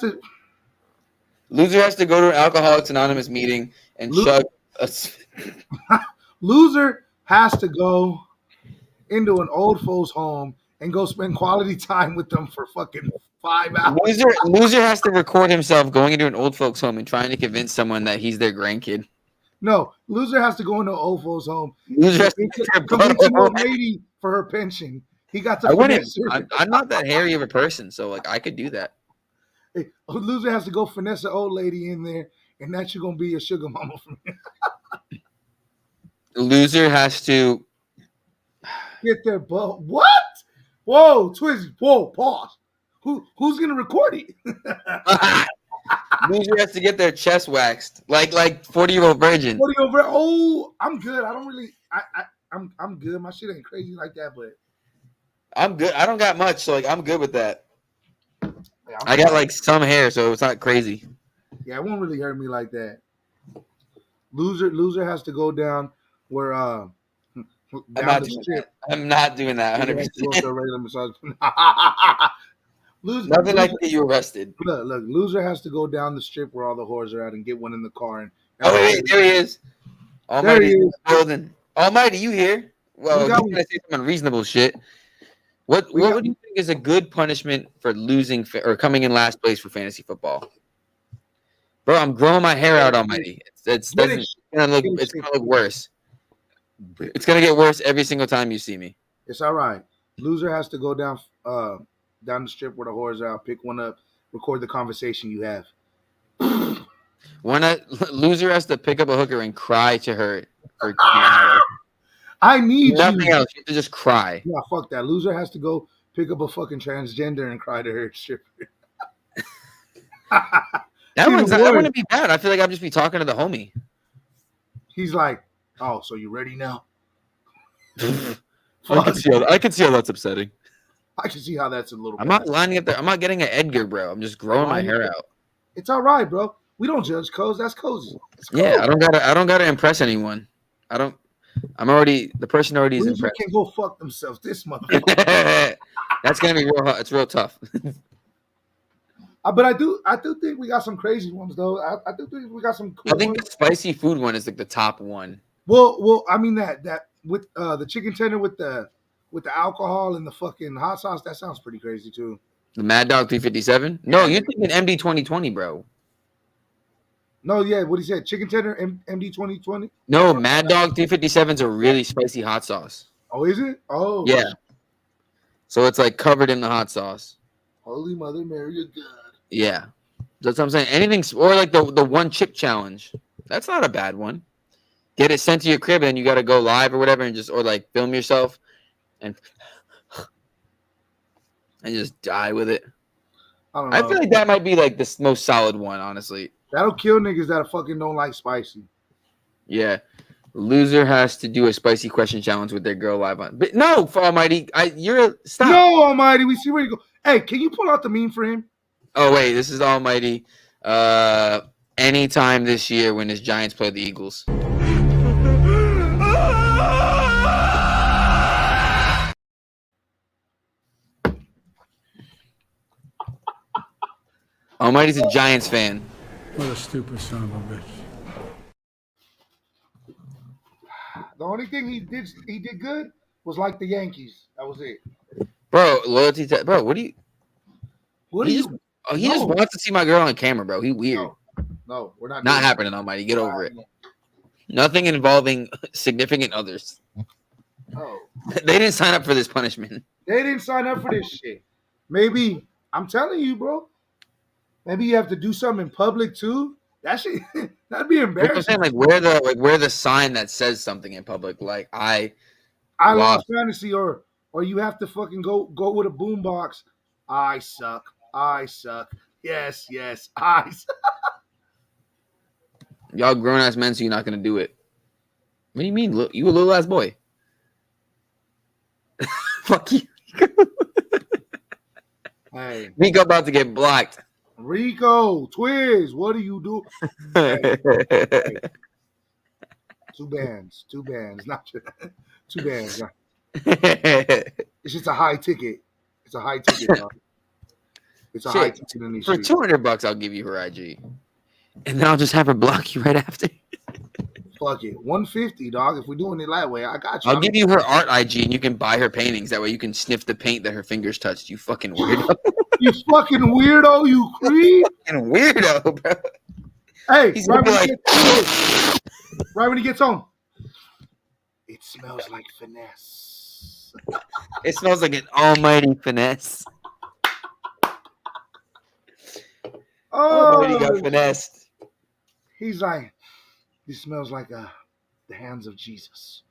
to go to an Alcoholics Anonymous meeting and chug a. Loser has to go into an old folks' home and go spend quality time with them for fucking 5 hours. Loser has to record himself going into an old folks' home and trying to convince someone that he's their grandkid. No, loser has to go into an old folks' home. Loser has to convince an old lady for her pension. He got to. I'm not that hairy of a person, so like I could do that. Hey, loser has to go finesse an old lady in there, and that's you gonna be a sugar mama from here. Loser has to get their butt. What? Whoa, Twizzy. Whoa, pause. Who's gonna record it? Loser has to get their chest waxed, like 40-year-old virgin. 40-year-old virgin. Oh, I'm good. I don't really. I'm good. My shit ain't crazy like that, but I'm good. I don't got much, so like I'm good with that. Yeah, I got like some hair, so it's not crazy. Yeah, it won't really hurt me like that. Loser has to go down where I'm not doing that 100%. Nothing like to get you arrested. Look, loser has to go down the strip where all the whores are at and get one in the car. And wait, there he is. Almighty in the building. Almighty, you here? Well, you're gonna say some unreasonable shit. What do you think is a good punishment for losing or coming in last place for fantasy football? Bro, I'm growing my hair out, Almighty. It's gonna look worse. It's gonna get worse every single time you see me. It's all right. Loser has to go down the strip where the whores are out, pick one up, record the conversation you have. Loser has to pick up a hooker and cry to her. I need nothing else. You have to just cry. Yeah, fuck that. Loser has to go pick up a fucking transgender and cry to her stripper. That See, one's the that boy, wouldn't be bad. I feel like I'd just be talking to the homie. he's like, "Oh, so you ready now?" I Fuck. could see how that's upsetting. I can see how that's a little I'm bad. not lining up there. I'm not getting an Edgar, bro. I'm just growing my hair out. It's all right, bro. We don't judge codes. That's cozy. It's cool. Yeah, I don't gotta impress anyone. The person already is Loser impressed. can go fuck themselves. This motherfucker. That's gonna be real hard. It's real tough. But I do think we got some crazy ones though. I do think we got some cool I think ones. the spicy food one is like the top one. Well, I mean that with the chicken tender with the alcohol and the fucking hot sauce, that sounds pretty crazy too. The Mad Dog 357? No, you're thinking MD 2020, bro. No, yeah, what he said, chicken tender, MD 2020. No, Mad Dog 357 is a really spicy hot sauce. Oh, is it? Oh, Yeah. So it's like covered in the hot sauce. Holy Mother Mary, you're good. Yeah. That's what I'm saying. Anything, or like the one chip challenge. That's not a bad one. Get it sent to your crib, and then you got to go live or whatever, and just or like film yourself, and just die with it. I don't know. I feel like that might be like the most solid one, honestly. That'll kill niggas that fucking don't like spicy. Yeah. Loser has to do a spicy question challenge with their girl live on. But no, for Almighty, stop. No, Almighty, we see where you go. Hey, can you pull out the meme for him? Oh wait, this is Almighty. Anytime this year when his Giants play the Eagles. Almighty's a Giants fan. What a stupid son of a bitch. The only thing he did good was like the Yankees. That was it. Bro, loyalty to bro, what do you What he do just, you? he just wants to see my girl on camera, bro. He weird. No, we're not. Not doing happening, Almighty. Get over it. that. Nothing involving significant others. No, They didn't sign up for this punishment. they didn't sign up for this shit. Maybe I'm telling you, bro. Maybe you have to do something in public too. That shit, that'd be That's what I'm embarrassing. saying, like where the sign that says something in public, like I Wow. lost fantasy, or you have to fucking go with a boombox. I suck. I suck. Yes, I suck. y'all grown ass men, so you're not gonna do it. What do you mean? Look, you a little ass boy. Fuck you. Hey, Nico about to get blocked. Rico, Twiz, what do you do? Two bands, not two bands. It's just a high ticket. It's a high ticket, dog. It's a high Shit, ticket in these for streets. $200, I'll give you her IG, and then I'll just have her block you right after. Fuck it, 150, dog. If we're doing it that way, I got you. I'll give you her art IG, and you can buy her paintings. That way, you can sniff the paint that her fingers touched. You fucking weirdo. You fucking weirdo, you creep. Fucking weirdo, bro. Hey, He's right gonna when, be right when he gets home, it smells like finesse. It smells like an almighty finesse. Almighty got finessed. He's like, this smells like the hands of Jesus.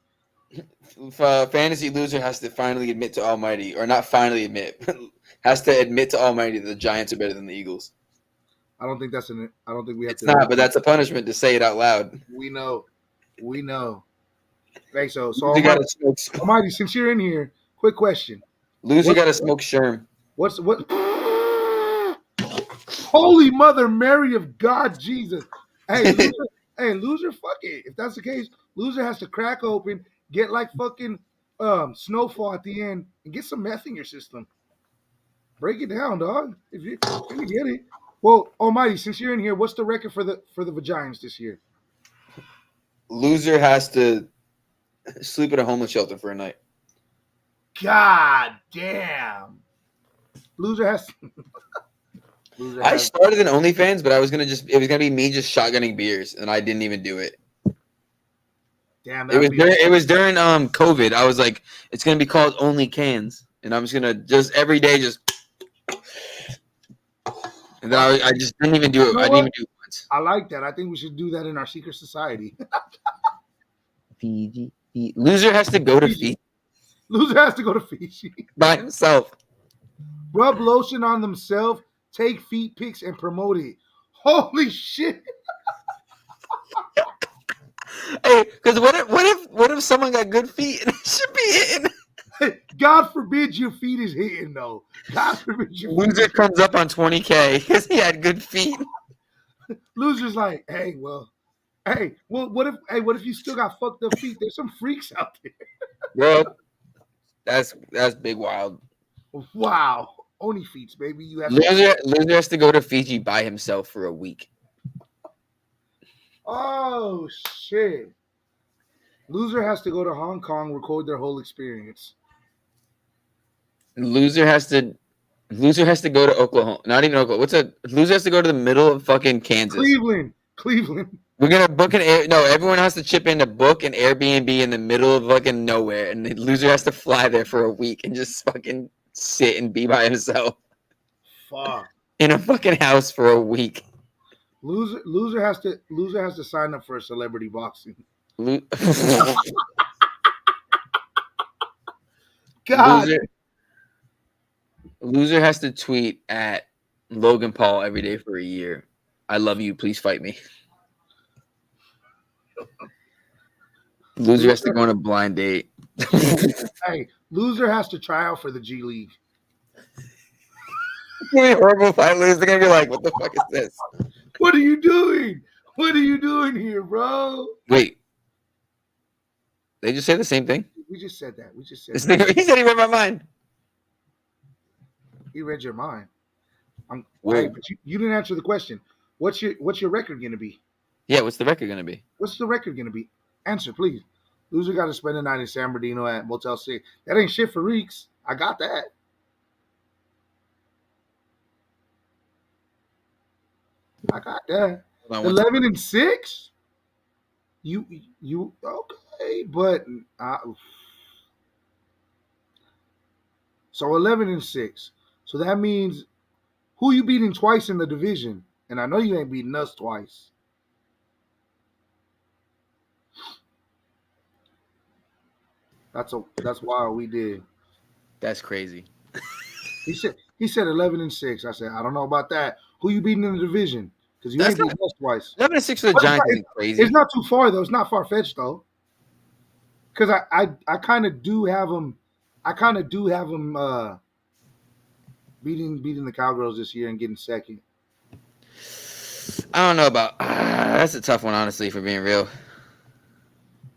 Fantasy loser has to finally admit to Almighty, or not finally admit, has to admit to Almighty that the Giants are better than the Eagles. I don't think we have It's to. not, but that's a punishment to say it out loud. We know. Okay, so You gotta smoke. Almighty, since you're in here, quick question. Loser got to smoke Sherm. What? Holy Mother Mary of God, Jesus! Hey, loser, fuck it. If that's the case, loser has to crack open, get like fucking snowfall at the end, and get some meth in your system. Break it down, dog. If you get it. Well, Almighty, since you're in here, what's the record for the Vaginas this year? Loser has to sleep at a homeless shelter for a night. God damn. Loser has. I started an OnlyFans, but it was gonna be me just shotgunning beers, and I didn't even do it. Damn. It was during COVID. I was like, it's gonna be called Only Cans, and I'm just gonna every day just. And then I just didn't even do it. You know I didn't even do it once. I like that. I think we should do that in our secret society. Fiji. Loser has to go to Fiji Loser has to go to Fiji. by himself. Rub lotion on themselves, take feet pics, and promote it. Holy shit! Hey, because what if someone got good feet and it should be hitting? God forbid your feet is hitting though. God forbid your feet. Loser comes up on 20K because he had good feet. Loser's like, hey, well, what if you still got fucked up feet? There's some freaks out there. Well, that's big wild. Wow, only feet, baby. You have Loser has to go to Fiji by himself for a week. Oh shit! Loser has to go to Hong Kong, record their whole experience. Loser has to go to Oklahoma. Not even Oklahoma. Loser has to go to the middle of fucking Kansas. Cleveland. We're gonna book everyone has to chip in to book an Airbnb in the middle of fucking nowhere, and the loser has to fly there for a week and just fucking sit and be by himself. Fuck. In a fucking house for a week. Loser has to sign up for a celebrity boxing. God. Loser has to tweet at Logan Paul every day for a year. I love you. Please fight me. Loser has to go on a blind date. Hey, loser has to try out for the G League. It's gonna be horrible if I lose. They're gonna be like, "What the fuck is this? What are you doing? What are you doing here, bro?" Wait, they just say the same thing. We just said that. He said he read my mind. He read your mind. Hey, but you didn't answer the question. What's your record gonna be? Yeah, what's the record gonna be? What's the record gonna be? Answer, please. Loser got to spend the night in San Bernardino at Motel 6. That ain't shit for Reeks. I got that. I got that. 11-6. You okay? But so 11-6. So that means who you beating twice in the division, and I know you ain't beating us twice. That's why we did. That's crazy. He said 11-6. I said I don't know about that. Who you beating in the division? Because you ain't beating us twice. 11-6 for the Giants isn't crazy. It's not too far though. It's not far fetched though. Because I kind of do have them. Beating the Cowgirls this year and getting second. I don't know about. That's a tough one, honestly, for being real.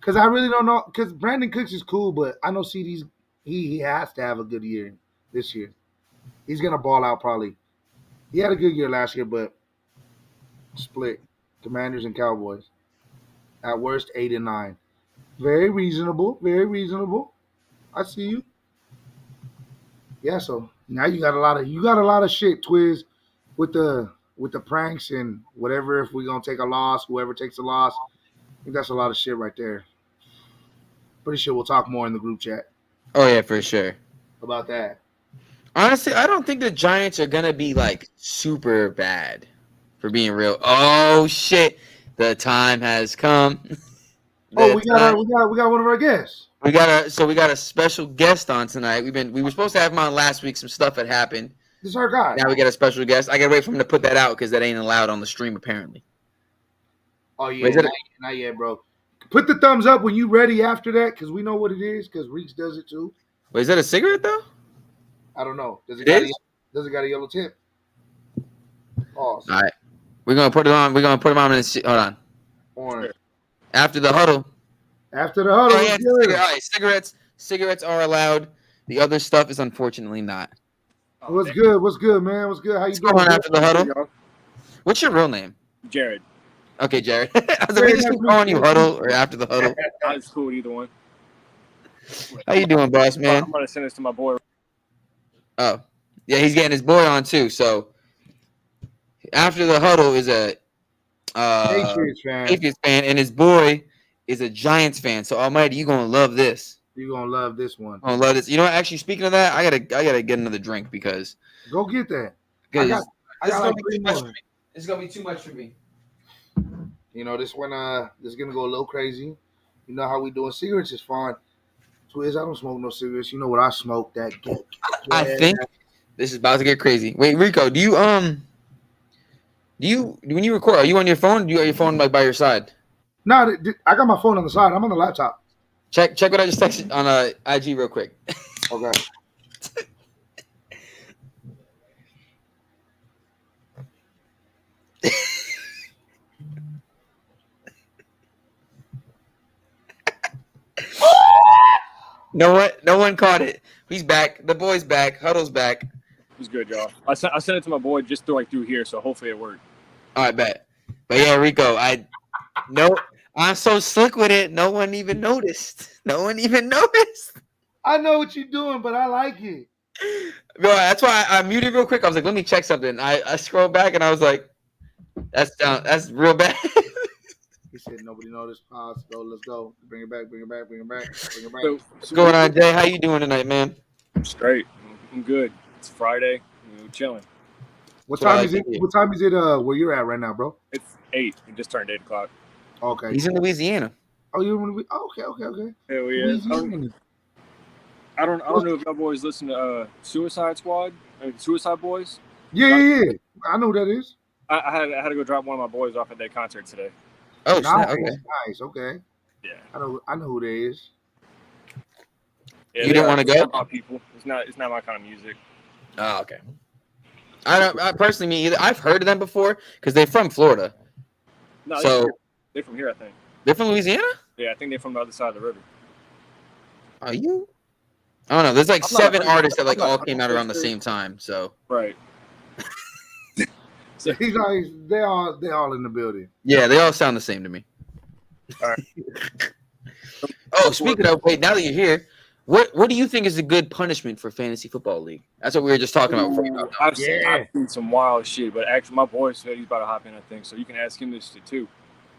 Because I really don't know. Because Brandon Cooks is cool, but I know CD's he has to have a good year this year. He's gonna ball out probably. He had a good year last year, but split Commanders and Cowboys. At worst, 8-9. Very reasonable. Very reasonable. I see you. Yeah, so now you got a lot of shit, Twiz, with the pranks and whatever. If we're gonna take a loss, whoever takes a loss, I think that's a lot of shit right there. Pretty sure we'll talk more in the group chat. Oh yeah, for sure. About that. Honestly, I don't think the Giants are gonna be like super bad, for being real. Oh shit, the time has come. We got one of our guests. We got a special guest on tonight. We were supposed to have him on last week. Some stuff had happened. This is our guy. Now we got a special guest. I gotta wait for him to put that out because that ain't allowed on the stream apparently. Oh yeah, not yet, bro. Put the thumbs up when you ready after that, because we know what it is. Because Reeks does it too. Wait, is that a cigarette though? I don't know. Does it got a yellow tip? Oh, all right. We're gonna put it on. We're gonna put him on. Hold on. Orange. After the huddle. After the huddle. Oh, yeah, all right. Cigarettes are allowed. The other stuff is unfortunately not. What's good? What's good, man? What's good? How you doing? Going after the huddle? What's your real name? Jared. Okay, Jared. I was like, just keep calling you huddle or after the huddle. It's cool, either one. How you doing, boss man? I'm gonna send this to my boy. Oh, yeah, he's getting his boy on too. So after the huddle is a Patriots fan, and his boy is a Giants fan. So Almighty, you gonna love this. You're gonna love this one. Gonna love this. You know what? Actually, speaking of that, I gotta get another drink because go get that. I got like it's gonna be too much for me. You know, this one this is gonna go a little crazy. You know how we doing? Cigarettes is fine. Twiz, I don't smoke no cigarettes. You know what I smoke? That I think this is about to get crazy. Wait, Rico, do you When you record, are you on your phone? Do you have your phone like by your side? No, I got my phone on the side. I'm on the laptop. Check what I just texted on IG real quick. Okay. No one caught it. He's back. The boy's back. Huddle's back. It was good, y'all. I sent it to my boy just through here, so hopefully it worked. All right, bet. But yeah, Rico, I'm so slick with it. No one even noticed. I know what you're doing, but I like it. Bro, that's why I muted real quick. I was like, let me check something. I scrolled back and I was like, that's real bad. He said nobody noticed. Pause. Go. Let's go. Bring it back. What's going on, Jay? How you doing tonight, man? I'm straight. I'm good. It's Friday. We're chilling. What time is it? What time is it? Where you're at right now, bro? It's 8. It just turned 8 o'clock. Okay. He's in Louisiana. Oh, you're in? Okay. Hell yeah. I don't know if y'all boys listen to Suicide Squad. Suicide Boys. Yeah. I know who that is. I had to go drop one of my boys off at their concert today. Oh, nice. Okay. Yeah. I know who that is. Yeah, you didn't want to go? My people. It's not my kind of music. Oh, okay. I personally, me either. I've heard of them before because they're from Florida. No, so they're from here, I think. They're from Louisiana? Yeah, I think they're from the other side of the river. Are you? I don't know. There's like 7 artists that like all came out around the same time. So right. So they're all in the building. Yeah, they all sound the same to me. All right. Oh, speaking of, wait, now that you're here, what do you think is a good punishment for fantasy football league? That's what we were just talking about before you got I've seen some wild shit, but actually my boy said he's about to hop in, I think, so you can ask him this shit too.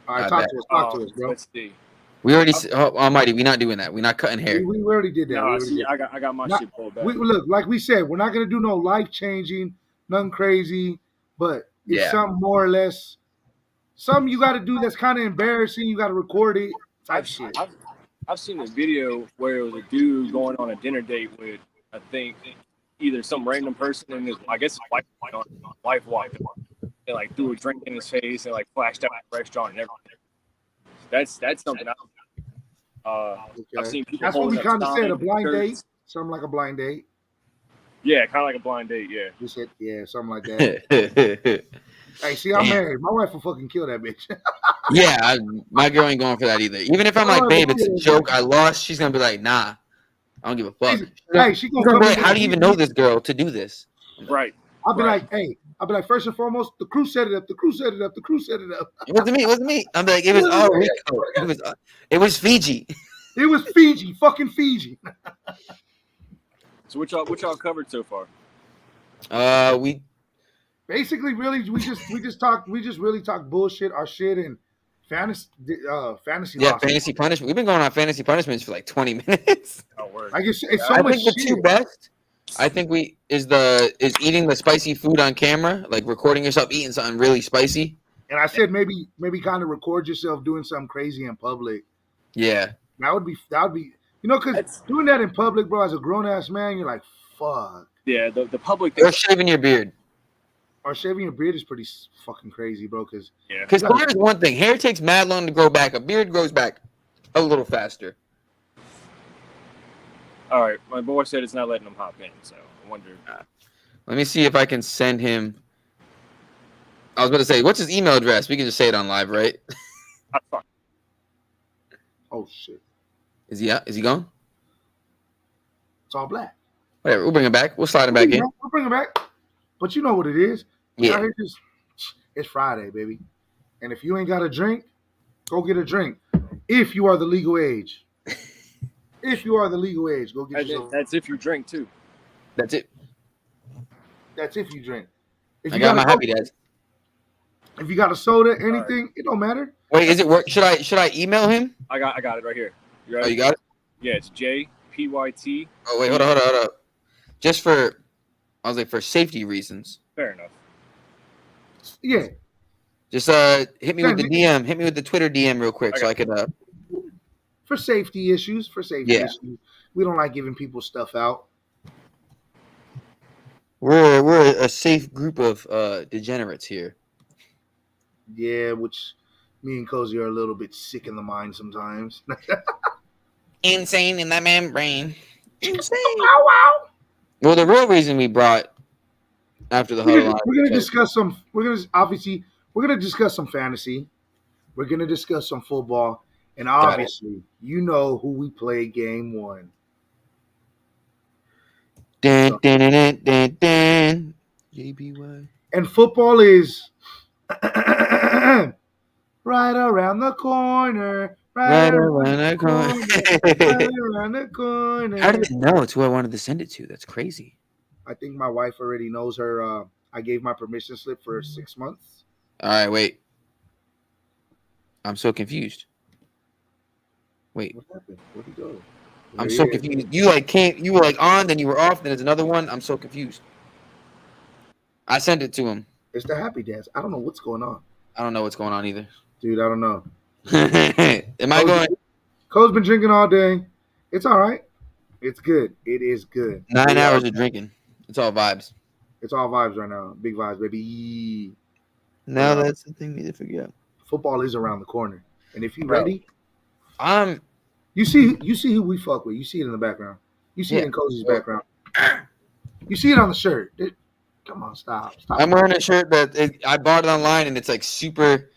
All right, talk to us, bro. Let's see. We already, Almighty, we're not doing that. We're not cutting hair. We already did that. No, I got my shit pulled back. Look, like we said, we're not gonna do no life changing, nothing crazy, but it's something more or less, something you got to do that's kind of embarrassing. You got to record it. Type shit. I've seen a video where it was a dude going on a dinner date with, I think, either some random person and his, I guess his wife walked in, and like threw a drink in his face and like flashed out the restaurant and everything. That's something I've seen people. That's what we kind of said, a blind date. Something like a blind date. Yeah, kind of like a blind date. Yeah. We said, yeah, something like that. Hey, see, I'm married. My wife will fucking kill that bitch. Yeah, my girl ain't going for that either. Even if I'm like, babe, it's a joke, I lost, she's gonna be like, nah, I don't give a fuck. She's gonna be like, how do you even know this girl to do this? Right. I'll be like, first and foremost, the crew set it up. It wasn't me. I'm like, it was all Rico. It was Fiji. It was Fiji, fucking Fiji. So what y'all covered so far? We basically really we just really talk bullshit, our shit, and fantasy. Yeah, losses. fantasy punishment. We've been going on fantasy punishments for like 20 minutes. Oh, word. I guess it's so I much think the shit. two best. I think is eating the spicy food on camera, like recording yourself eating something really spicy. And I said maybe kind of record yourself doing something crazy in public. Yeah, that would be because doing that in public, bro, as a grown ass man, you're like, fuck. Yeah, the public. Or shaving your beard. Or shaving your beard is pretty fucking crazy, bro. Because hair is one thing. Hair takes mad long to grow back. A beard grows back a little faster. All right, my boy said it's not letting him hop in, so I wonder. Let me see if I can send him. I was about to say, what's his email address? We can just say it on live, right? Oh shit! Is he out? Is he gone? It's all black. Whatever. We'll bring him back. We'll slide him back in. We'll bring him back. But you know what it is? Yeah. It's Friday, baby. And if you ain't got a drink, go get a drink. If you are the legal age. Go get yourself. That's if you drink too. That's it. That's if you drink. If I got my happy dads. If you got a soda, anything, it don't matter. Wait, is it work? Should I email him? I got it right here. You ready? Oh, you got it? Yeah, it's JPYT. Oh wait, hold on. Just for safety reasons. Fair enough. Yeah. Just hit me with the DM. Hit me with the Twitter DM real quick so I could for safety issues. We don't like giving people stuff out. We're a safe group of degenerates here. Yeah, which me and Cozy are a little bit sick in the mind sometimes. Insane in that man brain. Insane. Wow, wow. Well, the real reason we brought after the huddle on. We're gonna discuss some. We're gonna discuss some fantasy. We're gonna discuss some football, and obviously, you know who we play game one. Dun, dun, dun, dun, dun, dun. JBY. And football is right around the corner. Right Right around around the that corner. corner. Right around the corner. How did they know it's who I wanted to send it to? That's crazy. I think my wife already knows her. I gave my permission slip for 6 months. All right, wait. I'm so confused. Wait, What happened? Where'd he go? I'm There so he is. confused. You like can't. You were like on, then you were off. Then there's another one. I'm so confused. I sent it to him. It's the happy dance. I don't know what's going on, I don't know what's going on either. dude. I don't know. Am I going Cole's been drinking all day. It's all right. It's good. It is good. 9 hours of drinking? It's all vibes. It's all vibes right now. Big vibes, baby. Now that's the thing we need to figure out. Football is around the corner, and if you're Bro. ready, I'm. you see who we fuck with. You see it in the background. You see it in Cozy's background. You see it on the shirt. Come on, stop. I'm wearing a shirt that I bought it online, and it's like super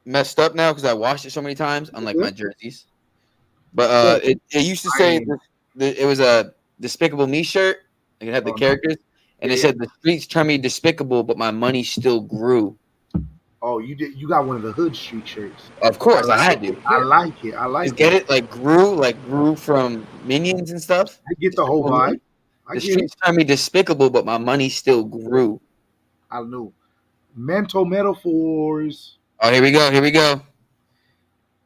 messed up now because I washed it so many times, unlike my jerseys. But it used to say it was a Despicable Me shirt. Like it had the characters, and it said the streets turn me despicable, but my money still grew. Oh, you did. You got one of the hood street shirts. Of course, I had to. I like it. I like Just it. get it, like grew from Minions and stuff. I get the whole vibe. The streets turn me despicable, but my money still grew. I knew. Mental metaphors. Oh, here we go. Here we go.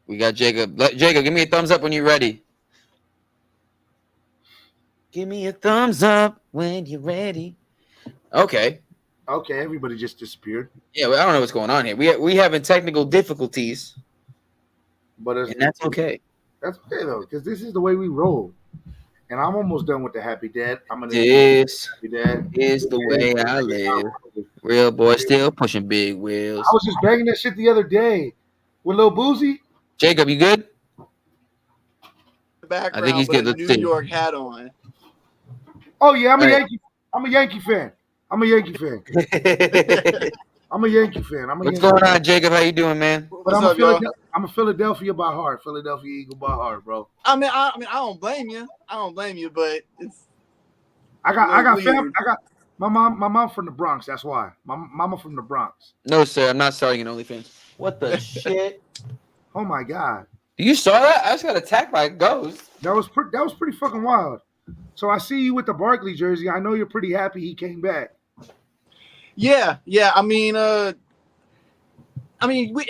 We got Jacob. Jacob, give me a thumbs up when you're ready. Give me a thumbs up when you're ready. Okay. Okay, everybody just disappeared. Yeah, well, I don't know what's going on here. We having technical difficulties, But and that's okay. That's okay though, because this is the way we roll. And I'm almost done with the happy dad. I'm gonna. This happy dad. is the way I live. Real boy still pushing big wheels. I was just banging that shit the other day with Lil Boozy. Jacob, you good? Background, I think he's good. with a Let's New see. York hat on. Oh yeah, I'm a Right. Yankee. I'm a Yankee fan. I'm a Yankee fan. I'm a Yankee fan. What's going on, Jacob? How you doing, man? But What's up, y'all? I'm a Philadelphia by heart. Philadelphia Eagle by heart, bro. I mean, I don't blame you. I don't blame you, but it's I got weird. family. I got my mom from the Bronx. That's why. My mama from the Bronx. No, sir. I'm not starting an OnlyFans. What the shit? Oh my god, You saw that? I just got attacked by a ghost. that was pretty fucking wild. So I see you with the Barkley jersey. I know you're pretty happy he came back. yeah.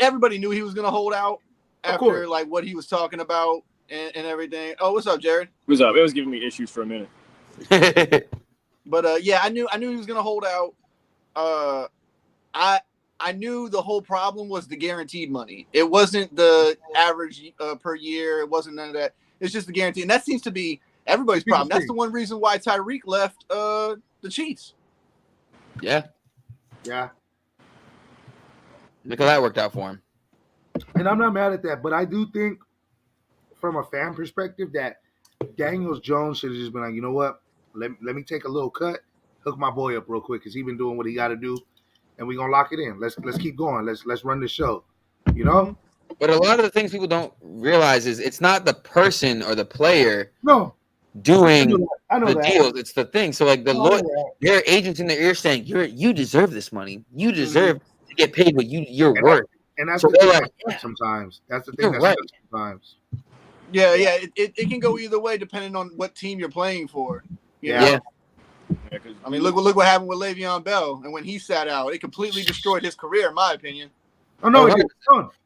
Everybody knew he was gonna hold out Of after course. like what he was talking about and everything. Oh, what's up, Jared? What's up? It was giving me issues for a minute. But yeah, I knew he was gonna hold out. I knew the whole problem was the guaranteed money. It wasn't the average per year. It wasn't none of that. It's just the guarantee, and that seems to be everybody's problem. That's the one reason why Tyreek left the Chiefs. Yeah. Yeah, Look how that worked out for him. and I'm not mad at that, but I do think, from a fan perspective, that Daniels Jones should have just been like, you know what? Let me take a little cut, hook my boy up real quick because he's been doing what he got to do, and we're gonna lock it in. Let's keep going. Let's run the show. You know? But a lot of the things people don't realize is it's not the person or the player No, doing I know the that. deals. It's the thing. So like the I know lawyer, that. there are agents in their ear saying you deserve this money. You deserve to get paid what you're And worth. And that's So the thing they're that like, sucks sometimes. That's the thing You're that right. sucks sometimes. Yeah. It can go either way depending on what team you're playing for. You know? Yeah. Yeah, 'cause I mean, look what happened with Le'Veon Bell, and when he sat out, it completely destroyed his career, in my opinion. Oh no, Oh, it didn't.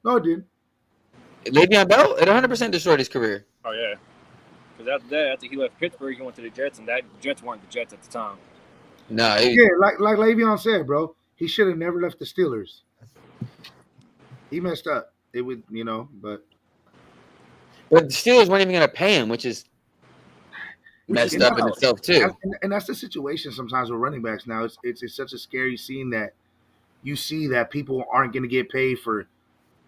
No, it didn't. Le'Veon Bell, it 100% destroyed his career. Oh yeah. Because after that, after he left Pittsburgh, he went to the Jets, and that Jets weren't the Jets at the time. No, Yeah, like Le'Veon said, bro, he should have never left the Steelers. He messed up. It would, but but the Steelers weren't even going to pay him, which is messed up in itself too. and that's the situation sometimes with running backs now. It's such a scary scene that you see that people aren't going to get paid for,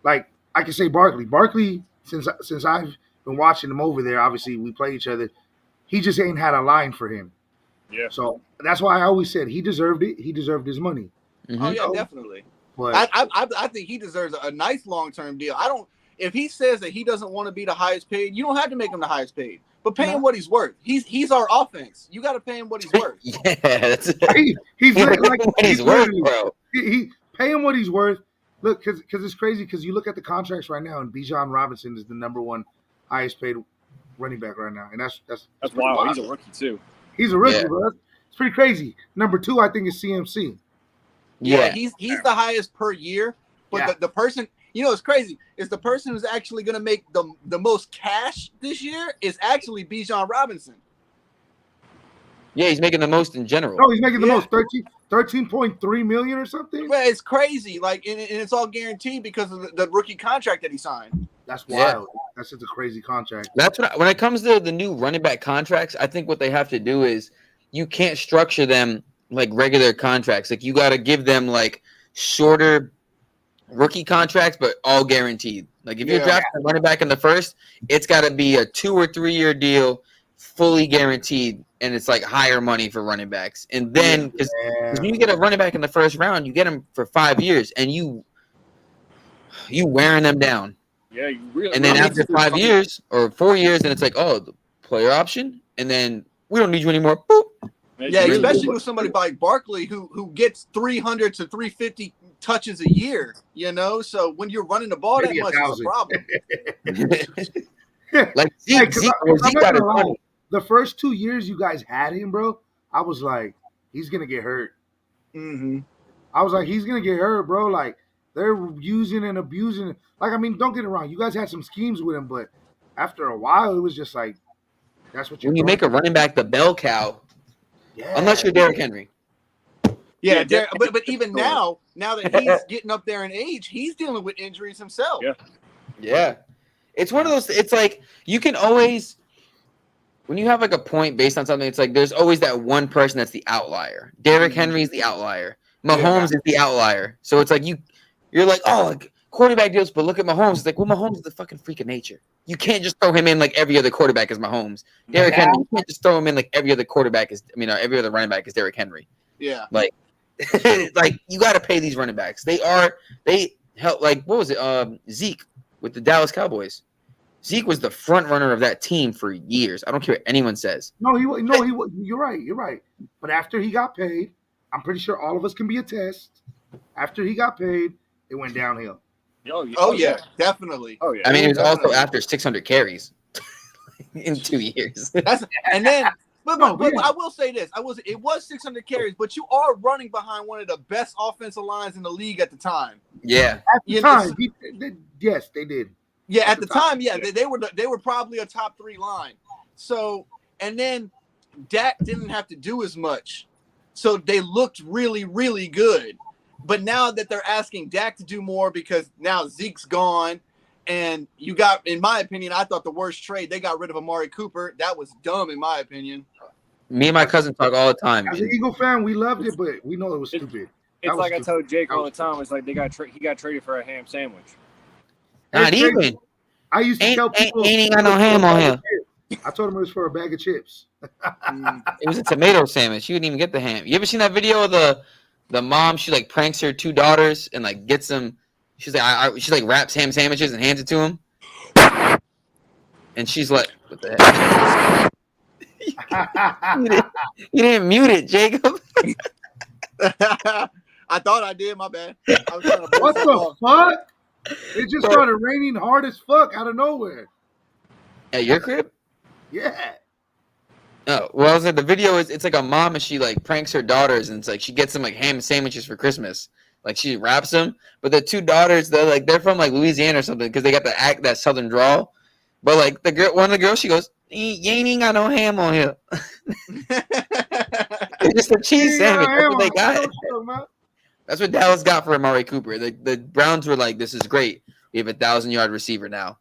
like, I can say Barkley. Barkley, since I've been watching him over there, obviously we play each other. He just ain't had a line for him. Yeah. So that's why I always said he deserved it. He deserved his money. Oh yeah, So, definitely. but I think he deserves a nice long-term deal. I don't. If he says that he doesn't want to be the highest paid, you don't have to make him the highest paid, but pay him what he's worth. He's our offense. You got to pay him what he's worth. Yeah, that's he's like what he's worth, bro. He pay him what he's worth. Look, because it's crazy. Because you look at the contracts right now, and Bijan Robinson is the number one highest paid running back right now, and that's wild. He's a rookie too. He's a rookie, bro. It's pretty crazy. Number 2, I think, is CMC. Yeah, he's the highest per year, but the person, it's crazy, is the person who's actually going to make the most cash this year is actually Bijan Robinson. Yeah, he's making the most in general. No, he's making the most, 13.3 million or something. Well, it's crazy, and it's all guaranteed because of the rookie contract that he signed. That's wild. Yeah. That's just a crazy contract. That's when it comes to the new running back contracts, I think what they have to do is you can't structure them like regular contracts. Like you got to give them like shorter rookie contracts, but all guaranteed. Like if you're drafting a running back in the first, it's got to be a 2 or 3 year deal, fully guaranteed, and it's like higher money for running backs. And then because when you get a running back in the first round, you get him for 5 years, and you wearing them down. Yeah, you really. And then after 5 years or 4 years, then it's like, oh, the player option, and then we don't need you anymore. Boop. Yeah, especially with somebody like Barkley who gets 300 to 350 touches a year, So when you're running the ball that much, it's a problem. Like Zeke got his money. The first 2 years you guys had him, bro, I was like, he's gonna get hurt. Mm-hmm. I was like, he's gonna get hurt, bro. Like they're using and abusing. Like, I mean, don't get it wrong. You guys had some schemes with him, but after a while, it was just like, that's what when you make a running back the bell cow. Yeah. Unless you're Derrick Henry. Yeah, but even now that he's getting up there in age, he's dealing with injuries himself. Yeah. It's one of those. It's like you can always, when you have like a point based on something, it's like there's always that one person that's the outlier. Derrick Henry is the outlier. Mahomes is the outlier. So it's like you're like, oh, like quarterback deals, but look at Mahomes. It's like, well, Mahomes is the fucking freak of nature. You can't just throw him in like every other quarterback is Mahomes. Derrick Henry, you can't just throw him in like every other quarterback is. I mean, every other running back is Derrick Henry. Yeah, like, like you got to pay these running backs. They help. Like, what was it? Zeke with the Dallas Cowboys. Zeke was the front runner of that team for years. I don't care what anyone says. No, you're right. But after he got paid, I'm pretty sure all of us can be attest. After he got paid, it went downhill. Oh yeah, definitely. Oh yeah. I mean, it was also after 600 carries in 2 years. But I will say this: it was 600 carries, but you are running behind one of the best offensive lines in the league at the time. Yeah, at the time, yes, they did. Yeah, at the time, they were probably a top 3 line. So, and then Dak didn't have to do as much, so they looked really, really good. But now that they're asking Dak to do more because now Zeke's gone, and you got, in my opinion, I thought the worst trade, they got rid of Amari Cooper. That was dumb, in my opinion. Me and my cousin talk all the time. As an Eagle fan, we loved it, but we know it was stupid. It's like I told Jake all the time. It's like he got traded for a ham sandwich. Not even. I used to tell people ain't got no ham on here. I told him it was for a bag of chips. It was a tomato sandwich. You didn't even get the ham. You ever seen that video of the mom? She like pranks her 2 daughters and like gets them. She's like, she like wraps ham sandwiches and hands it to him. And she's like, what the heck? you didn't mute it, Jacob. I thought I did. My bad. I was trying to what the fuck? It just started raining hard as fuck out of nowhere. At your crib? Yeah. Oh, well, I was like, the video it's like a mom and she like pranks her daughters and it's like she gets them like ham sandwiches for Christmas. Like she wraps them, but the 2 daughters they're from like Louisiana or something because they got that southern drawl. But like one of the girls, she goes, "You ain't got no ham on here." It's just a cheese sandwich. That's what they got. That's what Dallas got for Amari Cooper. The Browns were like, "This is great. We have a 1,000-yard receiver now."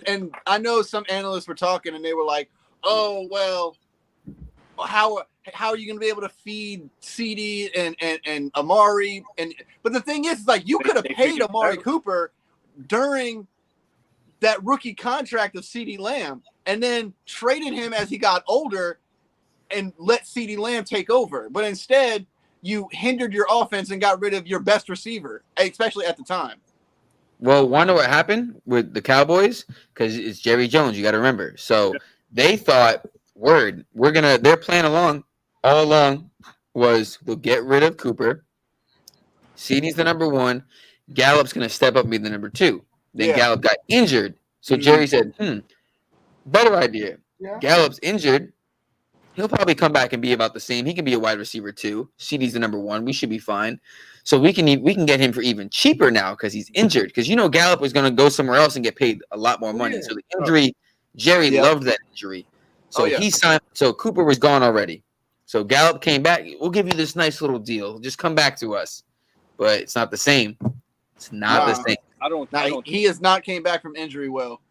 And I know some analysts were talking and they were like, "Oh well, how are you going to be able to feed CD and Amari? But the thing is, like, you could have paid Amari Cooper during that rookie contract of CD Lamb and then traded him as he got older and let CD Lamb take over. But instead, you hindered your offense and got rid of your best receiver, especially at the time. Well, wonder what happened with the Cowboys because it's Jerry Jones. You got to remember. So they thought, their plan all along was we'll get rid of Cooper. CD's the number 1. Gallup's going to step up and be the number 2. Then Gallup got injured. So Jerry said, better idea. Yeah. Gallup's injured. He'll probably come back and be about the same. He can be a wide receiver too. CD's the number 1. We should be fine. So we can get him for even cheaper now because he's injured. Because Gallup was going to go somewhere else and get paid a lot more money. So the injury, Jerry loved that injury. So he signed. So Cooper was gone already. So Gallup came back. We'll give you this nice little deal. Just come back to us. But it's not the same. It's not the same. He has not came back from injury well.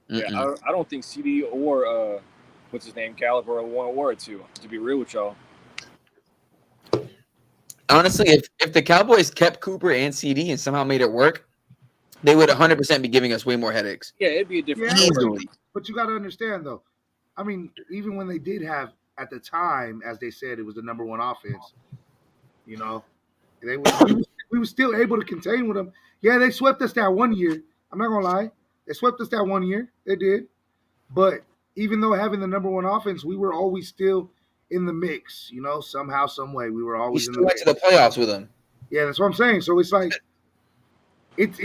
Yeah, I don't think CD or what's his name, Gallup, or 1 or 2. To be real with y'all. Honestly, if the Cowboys kept Cooper and CD and somehow made it work, they would 100% be giving us way more headaches. Yeah, it'd be a different easily. But you got to understand, though. I mean, even when they did have, at the time, as they said, it was the number 1 offense. We were still able to contain with them. Yeah, they swept us that 1 year. I'm not going to lie. They swept us that 1 year. They did. But even though having the number 1 offense, we were always still in the mix, somehow, some way. We were always in the mix. We still went to the playoffs with them. Yeah, that's what I'm saying. So it's like, it's.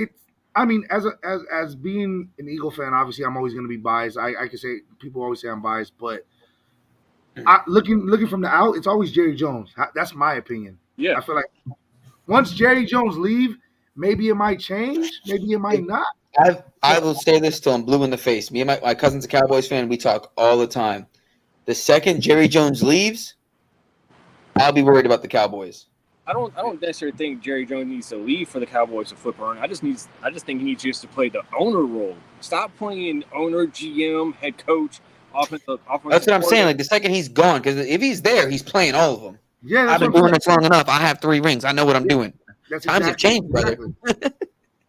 I mean, as being an Eagle fan, obviously I'm always going to be biased. I can say, people always say I'm biased, but looking from the out, it's always Jerry Jones. That's my opinion. Yeah. I feel like once Jerry Jones leave, maybe it might change, maybe it might not. I will say this till I'm blue in the face. Me and my cousin's a Cowboys fan. We talk all the time. The second Jerry Jones leaves, I'll be worried about the Cowboys. I don't necessarily think Jerry Jones needs to leave for the Cowboys to flip around. I just think he needs just to play the owner role. Stop playing owner, GM, head coach, offensive. That's what I'm saying. Like the second he's gone, because if he's there, he's playing all of them. Yeah, I've been doing this long enough. I have 3 rings. I know what I'm doing. Times have changed, brother.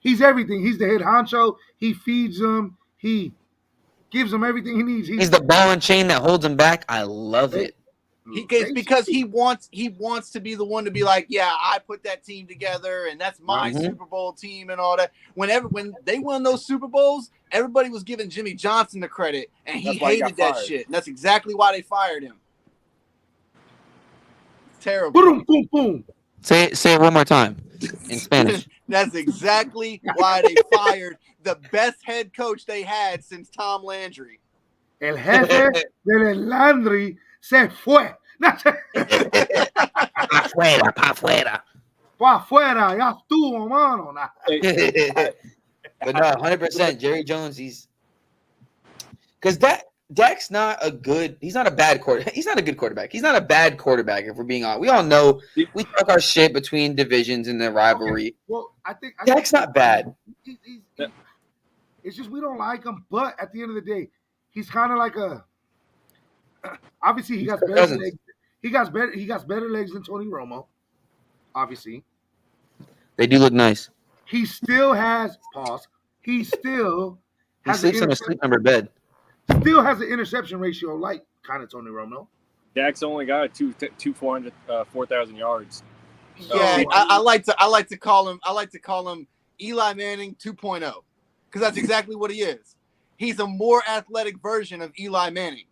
He's everything. He's the head honcho. He feeds them. He gives them everything he needs. He's the ball and chain that holds him back. I love it. Because he wants to be the one to be like, yeah, I put that team together and that's my Super Bowl team and all that. When they won those Super Bowls, everybody was giving Jimmy Johnson the credit and he hated that shit. And that's exactly why they fired him. It's terrible. Boom, boom, boom. Say it one more time in Spanish. That's exactly why they fired the best head coach they had since Tom Landry. El jefe del Landry se fue. Pa' afuera, pa' afuera. Pa' afuera, ya estuvo, mano. But no, 100%. Jerry Jones, because Dak's not a good. He's not a bad quarterback. He's not a good quarterback. He's not a bad quarterback. If we're being honest, we all know we talk our shit between divisions and the rivalry. Okay. Well, I think Dak's not bad. It's just we don't like him. But at the end of the day, he's kind of like a. Obviously, he got better legs. He got better legs than Tony Romo. Obviously, they do look nice. He still has pause. He still he sleeps in a sleep number bed. Still has an interception ratio like kind of Tony Romo. Dak's only got 4,000 yards. Yeah, I like to call him Eli Manning 2.0 because that's exactly what he is. He's a more athletic version of Eli Manning.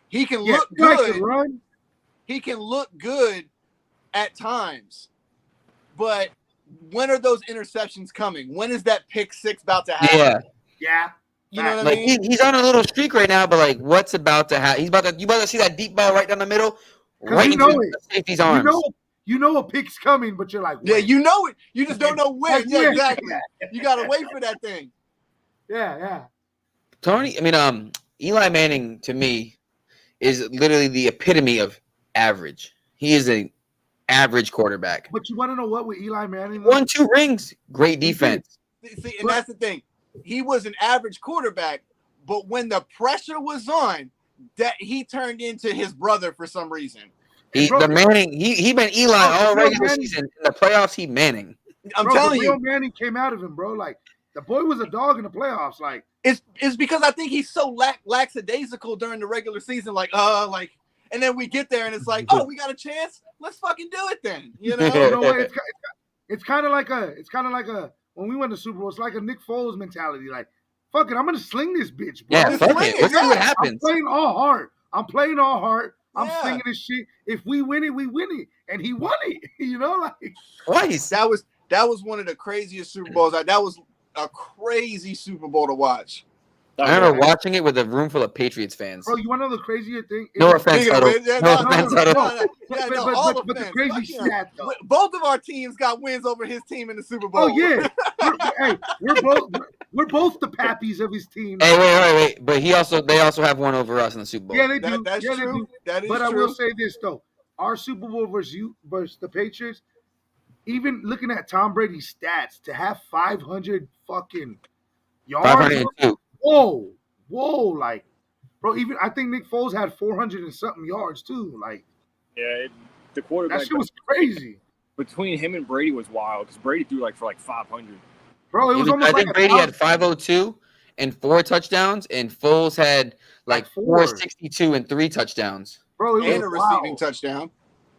He can look good. He can look good at times, but when are those interceptions coming? When is that pick 6 about to happen? Yeah. You know what I mean? He's on a little streak right now, but like, what's about to happen? You about to see that deep ball right down the middle, right into the safety's arms. You know a pick's coming, but you're like, yeah, you know it. You just don't know when. Yeah, exactly. You gotta wait for that thing. Yeah. Eli Manning to me is literally the epitome of average. He is an average quarterback. But you want to know what with Eli Manning? Won 2 rings, great defense. See, and that's the thing. He was an average quarterback, but when the pressure was on, that he turned into his brother for some reason. The Manning, he been Eli all regular Manning. season. In the playoffs, he Manning. I'm bro, telling the you, real Manning came out of him, bro. Like the boy was a dog in the playoffs. Like it's because I think he's so lackadaisical during the regular season. And then we get there and it's like, oh, we got a chance. Let's fucking do it then. You know. you know what? It's kind of like a when we win the Super Bowl. It's like a Nick Foles mentality. Like, fuck it, I'm gonna sling this bitch, bro. Yeah, fuck it. Let's see what I'm happens. playing all hard. I'm Yeah. slinging this shit. If we win it, we win it, and he won it. You know, like Twice. That was one of the craziest Super Bowls. That was a crazy Super Bowl to watch. I remember watching it with a room full of Patriots fans. bro. You want to know the crazier thing? No offense, Speaking of Huddle. which, yeah, No no, offense, no, Huddle. But the crazy stat, though. Both of our teams got wins over his team in the Super Bowl. Oh yeah, we're both the pappies of his team. Hey, wait. But they also have one over us in the Super Bowl. Yeah, they do. That's yeah, true. That is but true. I will say this though: our Super Bowl versus the Patriots. Even looking at Tom Brady's stats, to have 500 fucking yards, 502. Whoa, like, bro. Even I think Nick Foles had 400 and something yards too. Like, Yeah, the quarterback that shit was crazy, between him and Brady was wild because Brady threw for 500. bro. It was almost I like think Brady had 502 and 4 touchdowns, and Foles had like 462 and 3 touchdowns. Bro, it was and a receiving touchdown.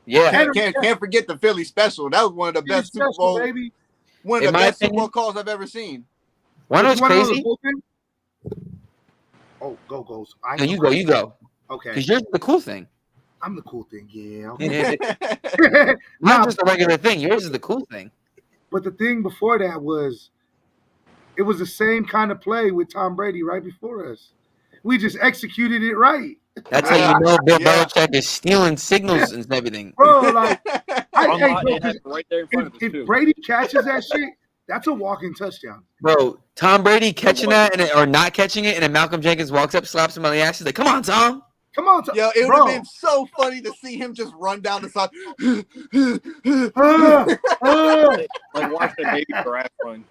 Yeah, Can't forget the Philly special. That was one of the best Super Bowl, baby. one of the best Super Bowl calls I've ever seen. One was crazy. Oh, go. No, you go. Okay. Because you're the cool thing. I'm the cool thing, yeah. Okay. Not just a regular thing. Yours is the cool thing. But the thing before that was, it was the same kind of play with Tom Brady right before us. We just executed it right. That's how you know Bill Belichick is stealing signals and everything. Bro, like, Right there in front of us, if too. Brady catches that shit, that's a walking touchdown. Bro, Tom Brady catching that or not catching it, and then Malcolm Jenkins walks up, slaps him on the ass, he's like, "Come on, Tom." Come on, Tom. Yo, it would have been so funny to see him just run down the side. Like watch the baby giraffe run.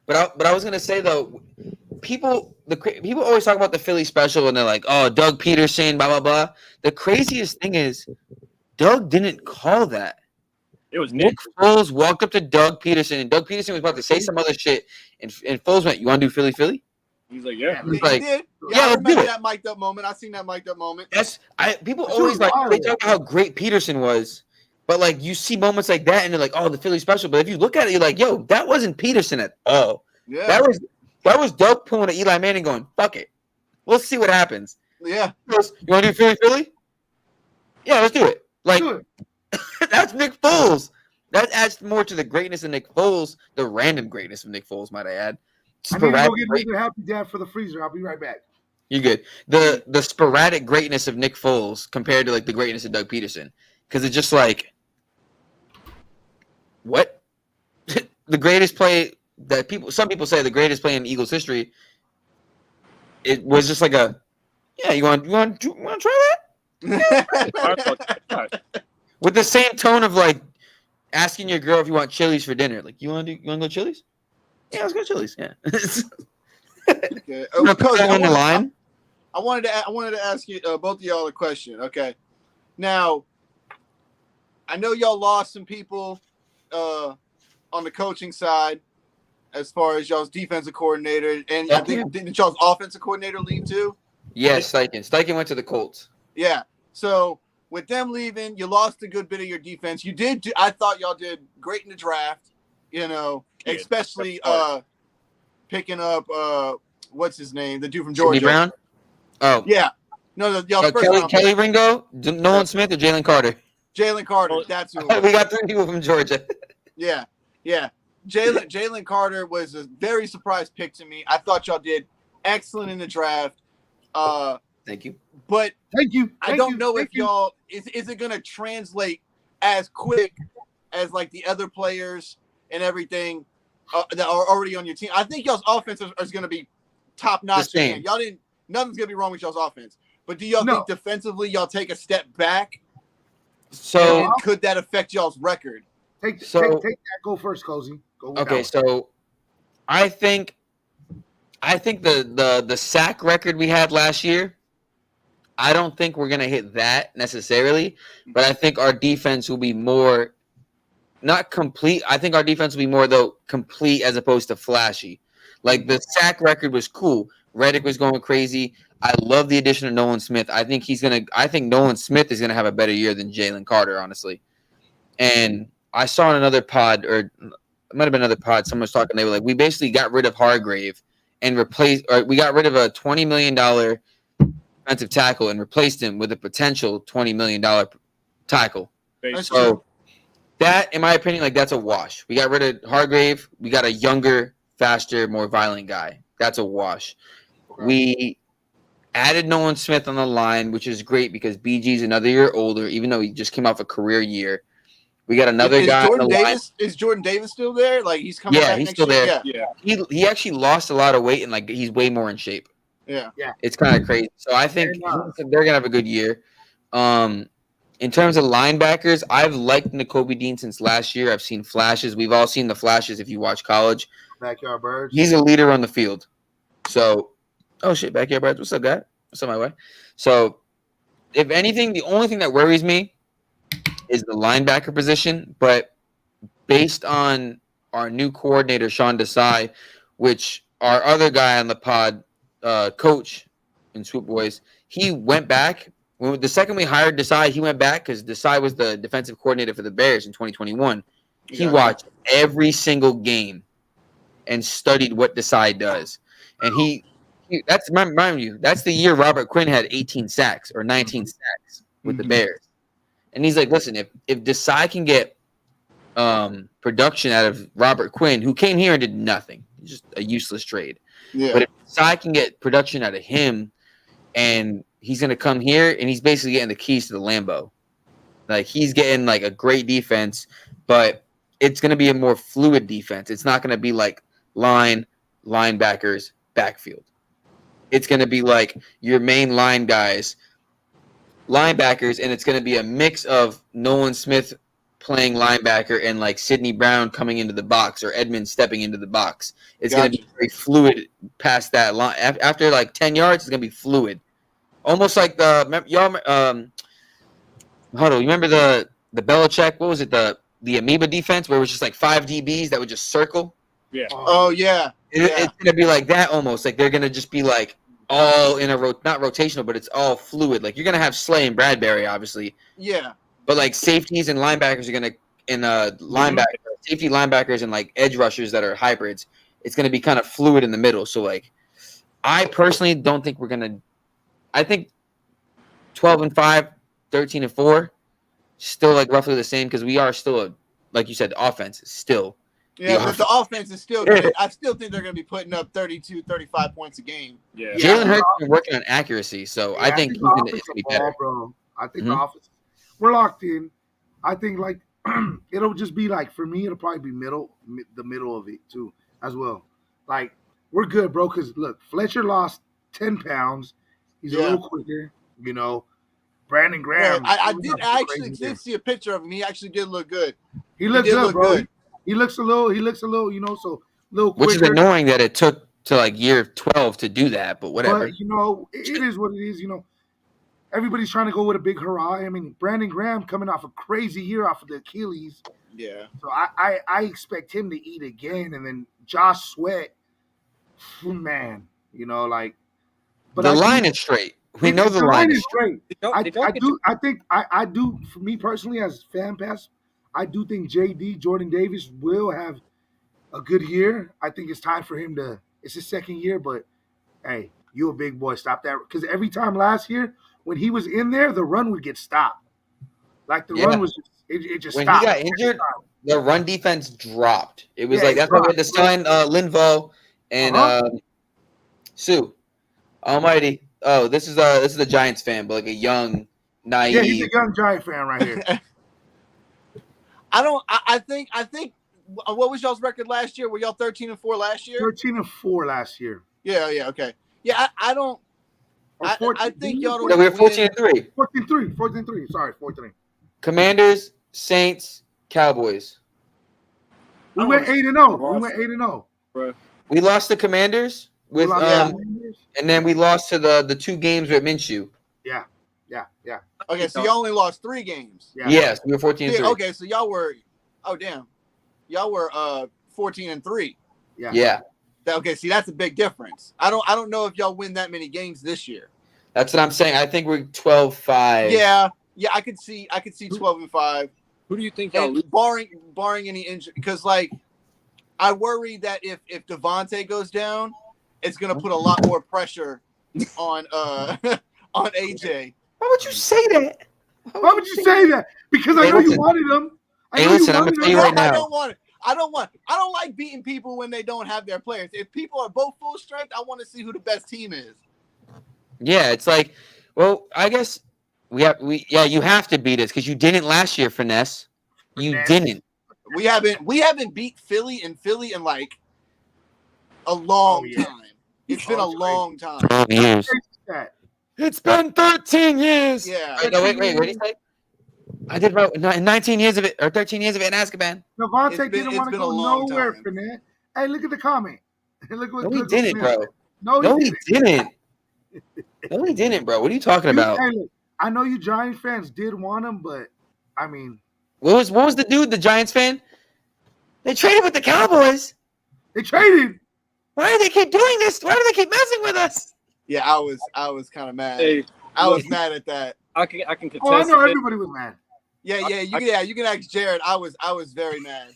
But I was gonna say though, people always talk about the Philly special and they're like, "Oh, Doug Peterson, blah blah blah." The craziest thing is, Doug didn't call that. It was Nick. Nick Foles walked up to Doug Peterson, and Doug Peterson was about to say some other shit, and Foles went, "You want to do Philly?" He's like, "Yeah." He's He like, did. "Yeah, I let's do remember it." that mic'd up moment. I seen that mic'd up moment. People always like they talk about how great Peterson was, but like you see moments like that, and they're like, "Oh, the Philly special." But if you look at it, you're like, "Yo, that wasn't Peterson at all. Yeah. That was Doug pulling an Eli Manning, going, fuck it, we'll see what happens." Yeah. He goes, "You want to do Philly? Yeah, let's do it." Like that's Nick Foles. That adds more to the greatness of Nick Foles, the random greatness of Nick Foles, might I add. I need to go get another Happy Dad for the freezer. I'll be right back. You good? The sporadic greatness of Nick Foles compared to like the greatness of Doug Peterson, because it's just like, what? The greatest play that some people say the greatest play in Eagles history. It was just like a, yeah. You want to try that? With the same tone of like asking your girl if you want Chili's for dinner. Like, you want to go Chili's? Yeah, let's go Chili's. Yeah. Okay. Coach, on the line. I wanted to ask you both of y'all a question. Okay. Now, I know y'all lost some people on the coaching side as far as y'all's defensive coordinator, and I think didn't y'all's offensive coordinator leave too? Yes, Steichen. Steichen went to the Colts. Yeah. So with them leaving, you lost a good bit of your defense. You did. I thought y'all did great in the draft. You know, especially picking up what's his name, the dude from Georgia. Jimmy Brown. Oh yeah. No, y'all first Kelly Ringo, Nolan Smith, or Jalen Carter. Jalen Carter. That's who. We got 3 people from Georgia. Yeah. Jalen Carter was a very surprise pick to me. I thought y'all did excellent in the draft. Thank you. But thank you. I don't know if y'all is it going to translate as quick as like the other players and everything that are already on your team. I think y'all's offense is going to be top notch. Nothing's going to be wrong with y'all's offense. But do y'all think defensively y'all take a step back? So and could that affect y'all's record? Take that. Go first, Cozy. Okay, so I think the sack record we had last year I don't think we're gonna hit that necessarily, but I think our defense will be more not complete. I think our defense will be more though complete as opposed to flashy. Like the sack record was cool. Reddick was going crazy. I love the addition of Nolan Smith. I think Nolan Smith is gonna have a better year than Jalen Carter, honestly. And I saw in another pod, or it might have been another pod, someone was talking. They were like, we basically got rid of Hargrave and we got rid of a $20 million defensive tackle and replaced him with a potential $20 million tackle. So that, in my opinion, like that's a wash. We got rid of Hargrave. We got a younger, faster, more violent guy. That's a wash. Okay. We added Nolan Smith on the line, which is great because BG's another year older, even though he just came off a career year. We got another guy on the line. Is Jordan Davis still there? Like he's coming back he's next still year? there. Yeah. He actually lost a lot of weight and like he's way more in shape. Yeah. It's kind of crazy. So I think they're gonna have a good year. In terms of linebackers, I've liked Nakobe Dean since last year. I've seen flashes. We've all seen the flashes if you watch college. Backyard Birds. He's a leader on the field. So, oh shit, Backyard Birds. What's up, guy? What's up, my way? So, if anything, the only thing that worries me is the linebacker position. But based on our new coordinator, Sean Desai, which our other guy on the pod, coach in Swoop Boys, he went back. When the second we hired Desai, he went back because Desai was the defensive coordinator for the Bears in 2021. He watched every single game and studied what Desai does. And that's remind you, that's the year Robert Quinn had 18 sacks or 19 sacks with the Bears. And he's like, listen, if Desai can get production out of Robert Quinn, who came here and did nothing, just a useless trade. Yeah. But if Desai can get production out of him, and he's going to come here, and he's basically getting the keys to the Lambo. Like, he's getting, like, a great defense, but it's going to be a more fluid defense. It's not going to be, like, linebackers, backfield. It's going to be, like, your main line guys, linebackers, and it's going to be a mix of Nolan Smith playing linebacker and, like, Sidney Brown coming into the box or Edmonds stepping into the box. It's going to be very fluid past that line. After, like, 10 yards, it's going to be fluid. Almost like you remember the Belichick, what was it, the amoeba defense where it was just like 5 DBs that would just circle? Yeah. Oh, yeah. It's going to be like that almost. Like they're going to just be like all in a not rotational, but it's all fluid. Like you're going to have Slay and Bradbury, obviously. Yeah. But like safeties and linebackers are going to, safety linebackers and like edge rushers that are hybrids, it's going to be kind of fluid in the middle. So like I personally don't think we're going to, I think 12-5, 13-4, still like roughly the same because we are still like you said, the offense is still. Yeah, but the offense is still good. I still think they're going to be putting up 32, 35 points a game. Yeah. Jalen Hurts has been working on accuracy, so I think he's going to be better. Bro. I think the offense, we're locked in. I think like it'll just be like for me, it'll probably be the middle of it too as well. Like we're good, bro. Because look, Fletcher lost 10 pounds. He's a little quicker, you know. Brandon Graham. Yeah, I actually did see a picture of him. He actually did look good. He looks good, bro. He looks a little, you know, so a little quicker. Which is annoying that it took to like year 12 to do that, but whatever. But, you know, it is what it is, you know. Everybody's trying to go with a big hurrah. I mean, Brandon Graham coming off a crazy year off of the Achilles. Yeah. So I expect him to eat again. And then Josh Sweat, man, you know, like. But the line is straight. We know the line is straight. I do, for me personally, as fan pass, I do think Jordan Davis will have a good year. I think it's time for him it's his second year, but hey, you a big boy, stop that. Because every time last year when he was in there, the run would get stopped. Like the run was it just when stopped. When he got injured, the run defense dropped. It was like that's why we had to sign Linval and Sue. Almighty. Oh, this is a Giants fan, but like a young, naive. Yeah, he's a young Giant fan right here. I think what was y'all's record last year? Were y'all 13-4 last year? 13-4 last year. Yeah, okay. Yeah, I don't. I think y'all don't. No, we were 14-3. 14-3. Sorry, 14-3. Commanders, Saints, Cowboys. We went 8-0. We lost the Commanders with and then we lost to the 2 games with Minshew. Yeah. Yeah. Okay, so y'all only lost 3 games. Yeah. Yes, we were 14 and Yeah, 3. okay, so y'all were. Oh damn, y'all were 14 and 3. Yeah. Yeah, Okay, see that's a big difference. I don't know if y'all win that many games this year. that's what I'm saying. I think we're 12-5. Yeah, I could see 12 and 5. Who do you think y'all And lose? barring any injury, because like I worry that if Devontae goes down, it's gonna put a lot more pressure on on AJ. Why would you say that? Why would you say that? Because I Hey, know you listen. wanted him. I Hey, know listen, you I'm wanted gonna tell you him. right now. I don't want it. I don't like beating people when they don't have their players. If people are both full strength, I want to see who the best team is. Yeah, it's like, well, I guess you have to beat us because you didn't last year, Finesse. You Finesse. didn't. We haven't beat Philly in like a long yeah. time. It's been a long time. 12 years. That. It's been 13 years. Yeah. Wait, no, wait. What did he say? I did about 19 years of it, or 13 years of it in Azkaban. Devontae didn't want to been a go long nowhere, time. Finette. Hey, look at the comment. Look what. No, he look what didn't, Finesse bro. said. No, No, he he didn't. didn't. No, he didn't, bro. What are you talking about? Hey, look, I know you Giants fans did want him, but I mean, What was the dude, the Giants fan? They traded with the Cowboys. they traded. Why do they keep doing this? Why do they keep messing with us? Yeah, I was kind of mad. Hey, I look, was mad at that. I can contest. Oh, I know it. everybody was mad. Yeah, you can ask Jared. I was very mad.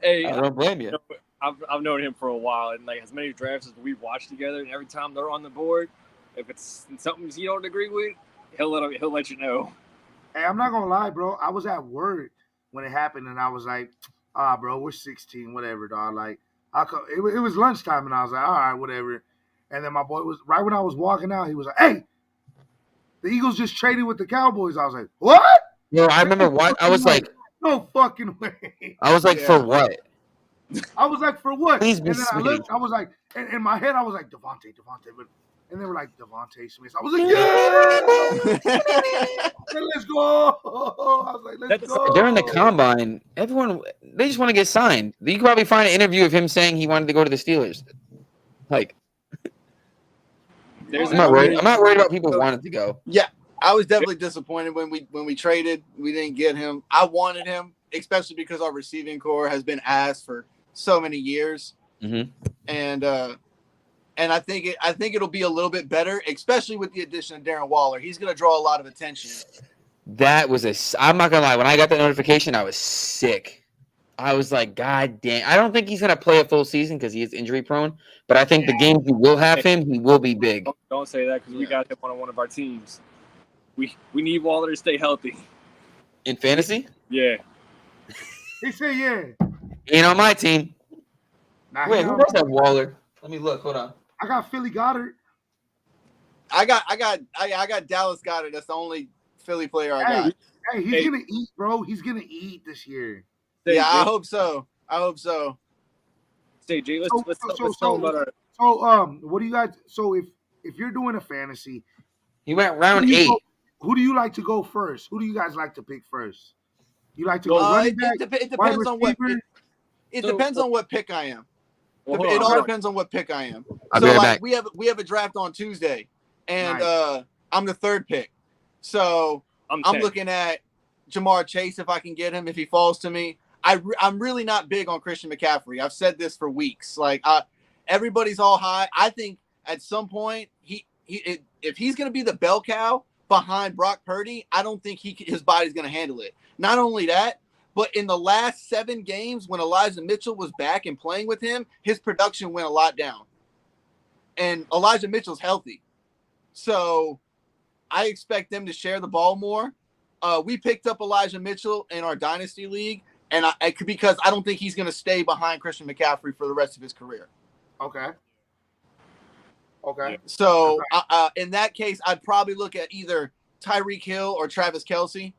Hey, I don't blame you. I've known him for a while, and like as many drafts as we've watched together, and every time they're on the board, if it's something you don't agree with, he'll let you know. Hey, I'm not gonna lie, bro. I was at work when it happened, and I was like, bro, we're 16, whatever, dog. Like, it was lunchtime, and I was like, all right, whatever. And then my boy was right when I was walking out. He was like, hey, the Eagles just traded with the Cowboys. I was like, what? No, I remember what I was like. No fucking way. I was like, for what? I was like, for what? Please And be then I Smitty. looked, I was like, in my head, I was like, Devontae, but and they were like, Devontae Smith. I was like, yeah, let's go. I was like, let's go. During the combine, everyone they just want to get signed. You can probably find an interview of him saying he wanted to go to the Steelers. Like, There's I'm not worried about people wanting to go. Yeah, I was definitely disappointed when we traded. We didn't get him. I wanted him, especially because our receiving core has been ass for so many years. Mm-hmm. And I think it'll be a little bit better, especially with the addition of Darren Waller. He's going to draw a lot of attention. That was I'm not gonna lie. When I got that notification, I was sick. I was like, God damn. I don't think he's gonna play a full season because he is injury prone. But I think the games we will have him, he will be big. Don't say that because we got him on one of our teams. We need Waller to stay healthy. In fantasy, Yeah. He said, yeah. he ain't on my team. Nah, Wait, who does have Waller? Let me look. Hold on. I got Philly Goddard. I got Dallas Goddard. That's the only Philly player I got. Hey, he's gonna eat, bro. He's gonna eat this year. Yeah, I hope so. Say, Jay, let's talk about our. So, what do you guys? So, if you're doing a fantasy, He went round 8. Who do you like to go first? Who do you guys like to pick first? You like to go running back? It depends on what. It depends on what pick I am. Well, it all depends on what pick I am. I'll So be right like back. we have a draft on Tuesday, and Nice. I'm the 3rd pick. So I'm looking at Jamar Chase if I can get him if he falls to me. I'm really not big on Christian McCaffrey. I've said this for weeks. Like everybody's all high. I think at some point if he's going to be the bell cow behind Brock Purdy, I don't think his body's going to handle it. Not only that, but in the last 7 games when Elijah Mitchell was back and playing with him, his production went a lot down. And Elijah Mitchell's healthy. So I expect them to share the ball more. We picked up Elijah Mitchell in our Dynasty League, and because I don't think he's going to stay behind Christian McCaffrey for the rest of his career. Okay. So in that case, I'd probably look at either Tyreek Hill or Travis Kelce.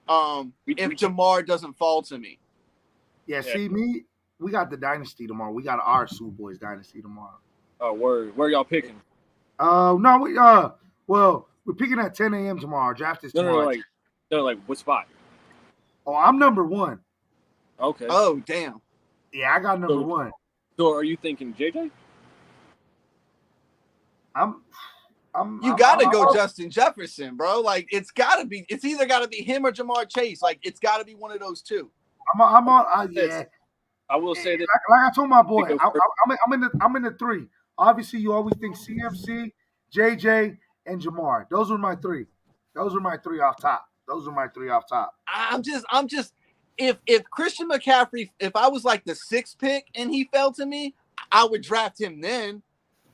If Jamar doesn't fall to me. Yeah, see me, we got the Dynasty tomorrow. We got our Sioux Boys Dynasty tomorrow. Oh, word. Where y'all picking? No, we're picking at 10 a.m. tomorrow. Our draft is tomorrow. Like what spot? Oh, I'm number 1. Okay. Oh, damn. Yeah, I got number 1. So are you thinking JJ? You gotta go Justin Jefferson, bro. Like it's either gotta be him or Jamar Chase. Like it's gotta be one of those two. I'm on. Yeah. I will say that. Like I told my boy, Go first. I'm in the three. Obviously, you always think CMC, JJ, and Jamar. Those were my three. Those were my three off top. I'm just if Christian McCaffrey, if I was like the 6th pick and he fell to me, I would draft him then.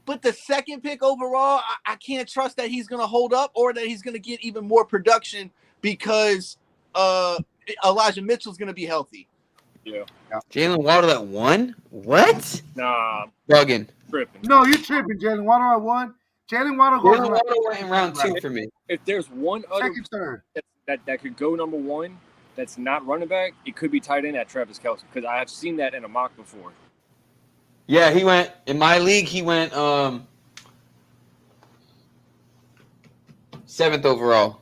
But the 2nd pick overall, I can't trust that he's going to hold up or that he's going to get even more production because Elijah Mitchell's going to be healthy. Yeah. Jalen Waddle at 1? What? Nah. Bugging. Tripping. No, you're tripping. Jalen Waddle at 1. Jalen Waddle goes Jalen Waddle went in round 2 for me. If there's one other second, third. that could go number 1, that's not running back, it could be tight end at Travis Kelce because I have seen that in a mock before. Yeah, he went in my league. He went 7th overall.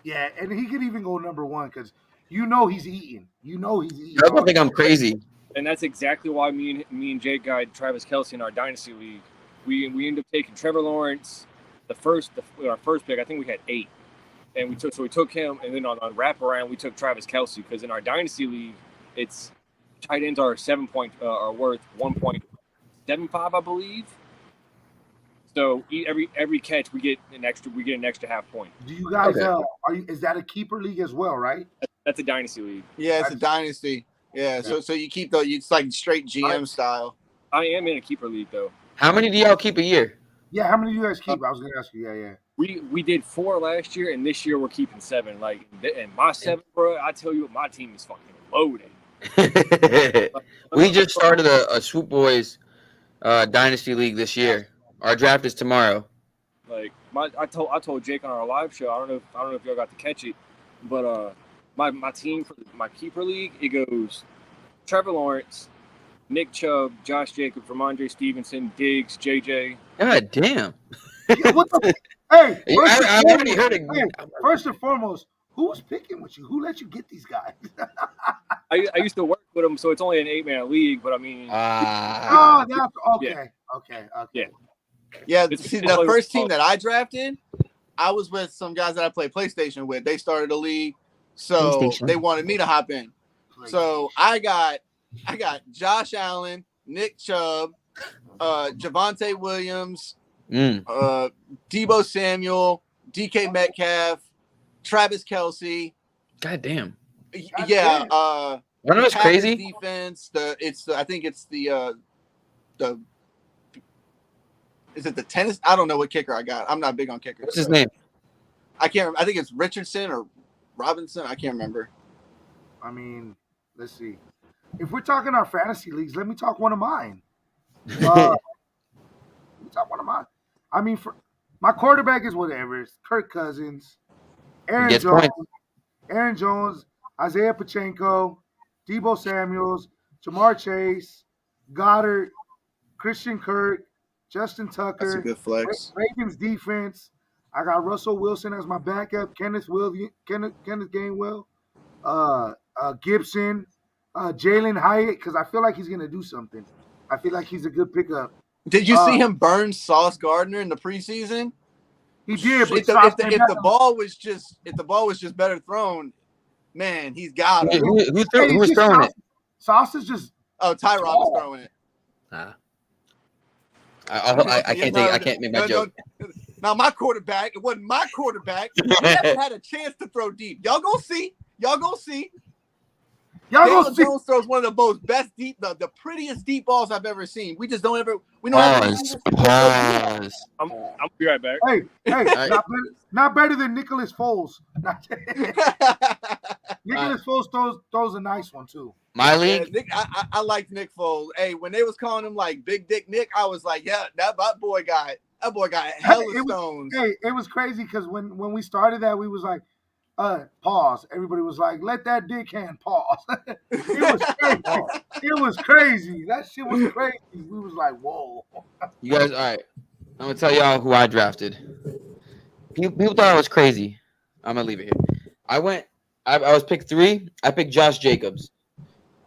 Yeah, and he could even go number 1 because he's eating. I don't think I'm crazy. And that's exactly why me and Jake got Travis Kelce in our dynasty league. We ended up taking Trevor Lawrence, our first pick. I think we had 8, and we took him, and then on wraparound we took Travis Kelce because in our dynasty league, it's tight ends are are worth 1.75, I believe. So every catch we get an extra half point. Do you guys is that a keeper league as well, right? That's a dynasty league. Yeah, it's a dynasty. Yeah, so you keep it's like straight GM style. I am in a keeper league though. How many do y'all keep a year? Yeah, how many do you guys keep? I was gonna ask you. Yeah. We did 4 last year, and this year we're keeping 7. Like, and my 7, bro, I tell you what, my team is fucking loaded. We just started a Swoop Boys Dynasty League this year. Our draft is tomorrow. Like I told Jake on our live show. I don't know if y'all got to catch it, but my team for my keeper league, it goes Trevor Lawrence, Nick Chubb, Josh Jacobs, Ramondre Stevenson, Diggs, JJ. God damn. What the? Hey, I already heard it. First and foremost, who was picking with you? Who let you get these guys? I used to work with them, so it's only an 8-man league. But I mean, that's okay. Yeah. Okay. Yeah, see, the first team that I drafted, I was with some guys that I play PlayStation with. They started a league, so they wanted me to hop in. So I got Josh Allen, Nick Chubb, Javonte Williams, Debo Samuel, DK Metcalf, Travis Kelce. God damn. Yeah. One of us crazy defense. I think it's the is it the tennis? I don't know what kicker I got. I'm not big on kickers. What's his name? I can't remember. I think it's Richardson or Robinson. I can't remember. I mean, let's see. If we're talking our fantasy leagues, let me talk one of mine. I mean, for my quarterback is whatever. It's Kirk Cousins, Aaron Jones, Isaiah Pachenko, Debo Samuels, Jamar Chase, Goddard, Christian Kirk, Justin Tucker. That's a good flex. Ravens defense. I got Russell Wilson as my backup. Kenneth Gainwell, Gibson, Jalen Hyatt, because I feel like he's gonna do something. I feel like he's a good pickup. Did you see him burn Sauce Gardner in the preseason? He did, but if the ball was just better thrown, man, he's got it. Who was throwing it? Sauce is just Tyrod was throwing it. I can't make my joke. Now my quarterback, it wasn't my quarterback. He never had a chance to throw deep. Y'all gonna see. Daniel Jones throws one of the best deep, the prettiest deep balls I've ever seen. We just don't ever. We don't ever. I'm be right back. Hey, not better than Nicholas Foles. Nicholas Foles throws a nice one too. My league. Yeah, I liked Nick Foles. Hey, when they was calling him like Big Dick Nick, I was like, yeah, that boy got hella stones. It was crazy because when we started that, we was like, pause. Everybody was like, let that dick hand pause. It was crazy. That shit was crazy. We was like, whoa. You guys, all right. I'm gonna tell y'all who I drafted. People thought I was crazy. I'm gonna leave it here. I was picked 3. I picked Josh Jacobs.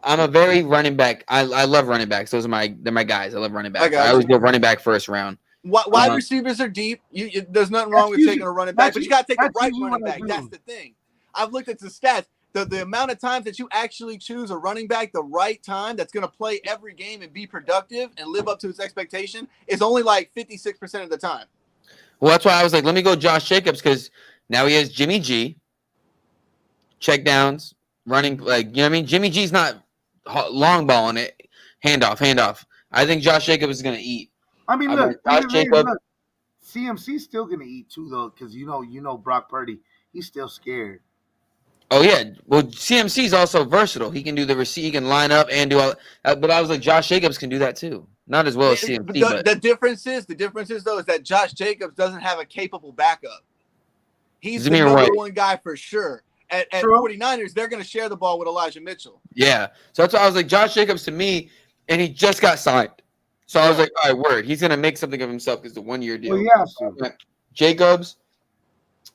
I'm a very running back. I love running backs. They're my guys. I love running backs. I always go running back first round. Wide receivers are deep. There's nothing wrong with taking a running back, but you got to take the right running back. That's the thing. I've looked at the stats. The amount of times that you actually choose a running back the right time that's going to play every game and be productive and live up to his expectation is only like 56% of the time. Well, that's why I was like, let me go Josh Jacobs, because now he has Jimmy G, check downs, running, like, you know what I mean? Jimmy G's not long balling it, handoff. I think Josh Jacobs is going to eat. I mean, look, Josh Jacobs. look, CMC's still going to eat too, though, because you know Brock Purdy, he's still scared. Oh, yeah. Well, CMC's also versatile. He can do the receive, he can line up and do all that. But I was like, Josh Jacobs can do that too. Not as well as CMC. But the difference is though, is that Josh Jacobs doesn't have a capable backup. He's the number one guy for sure. At 49ers, they're going to share the ball with Elijah Mitchell. Yeah. So that's why I was like, Josh Jacobs to me, and he just got signed. So I was like, all right, word. He's going to make something of himself because it's a 1-year deal. Well, yeah. Jacobs.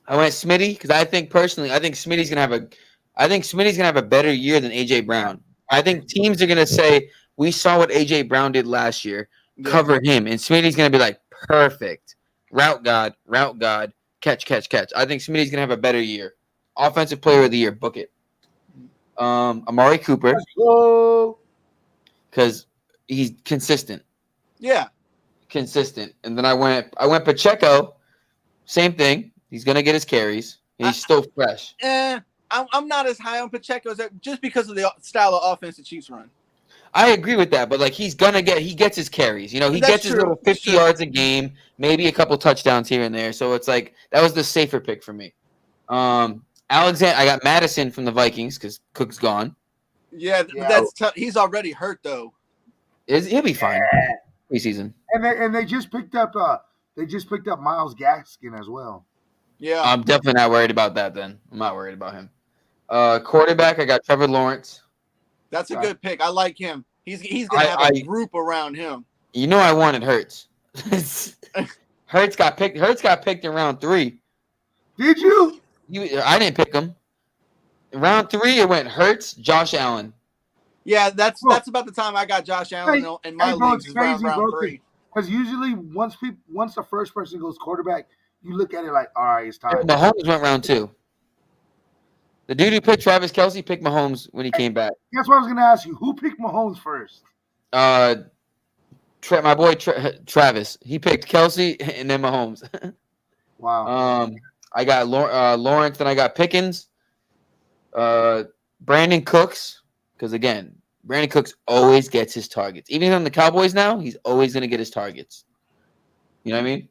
I went Smitty because I think Smitty's gonna have a better year than AJ Brown. I think teams are gonna say, we saw what AJ Brown did last year, cover him, and Smitty's gonna be like, perfect. Route God, catch. I think Smitty's gonna have a better year. Offensive player of the year, book it. Amari Cooper. Because he's consistent. Yeah. Consistent. And then I went Pacheco, same thing. He's gonna get his carries. He's still fresh. I'm not as high on Pacheco just because of the style of offense the Chiefs run. I agree with that, but like he gets his carries. You know, he gets his little 50 yards a game, maybe a couple touchdowns here and there. So it's like that was the safer pick for me. Alexander, I got Madison from the Vikings because Cook's gone. Yeah, that's tough. He's already hurt though. He'll be fine preseason. And they just picked up Myles Gaskin as well. Yeah, I'm definitely not worried about that. Then I'm not worried about him. Quarterback, I got Trevor Lawrence. That's a good pick. I like him. He's gonna have a group around him. You know, I wanted Hurts. Hurts got picked in round 3. Did you? I didn't pick him. In round 3, it went Hurts, Josh Allen. Yeah, that's about the time I got Josh Allen in my leagues. Is round 3. Because usually once the first person goes quarterback, you look at it like, all right, it's time. Mahomes went round 2. The dude who picked Travis Kelce picked Mahomes when he came back. That's what I was going to ask you. Who picked Mahomes first? My boy Travis. He picked Kelce and then Mahomes. Wow. I got Lawrence, then I got Pickens. Brandon Cooks, because again, Brandon Cooks always gets his targets. Even on the Cowboys now, he's always going to get his targets. You know what I mean?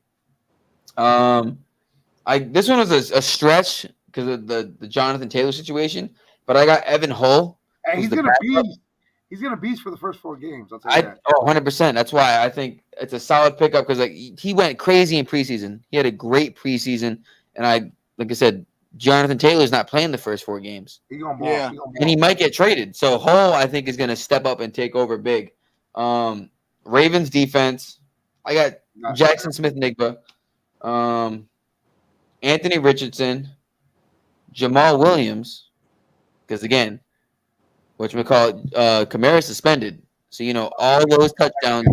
This one was a stretch because of the Jonathan Taylor situation, but I got Evan Hull. Hey, he's gonna beast for the first 4 games. I'll tell you that. 100%. That's why I think it's a solid pickup because he went crazy in preseason. He had a great preseason, and like I said, Jonathan Taylor's not playing the first 4 games. He's gonna ball. Yeah. And he might get traded. So Hull, I think, is going to step up and take over big. Ravens defense, I got Jackson Smith-Njigba, Anthony Richardson, Jamal Williams, because again, Kamara suspended. So, all those touchdowns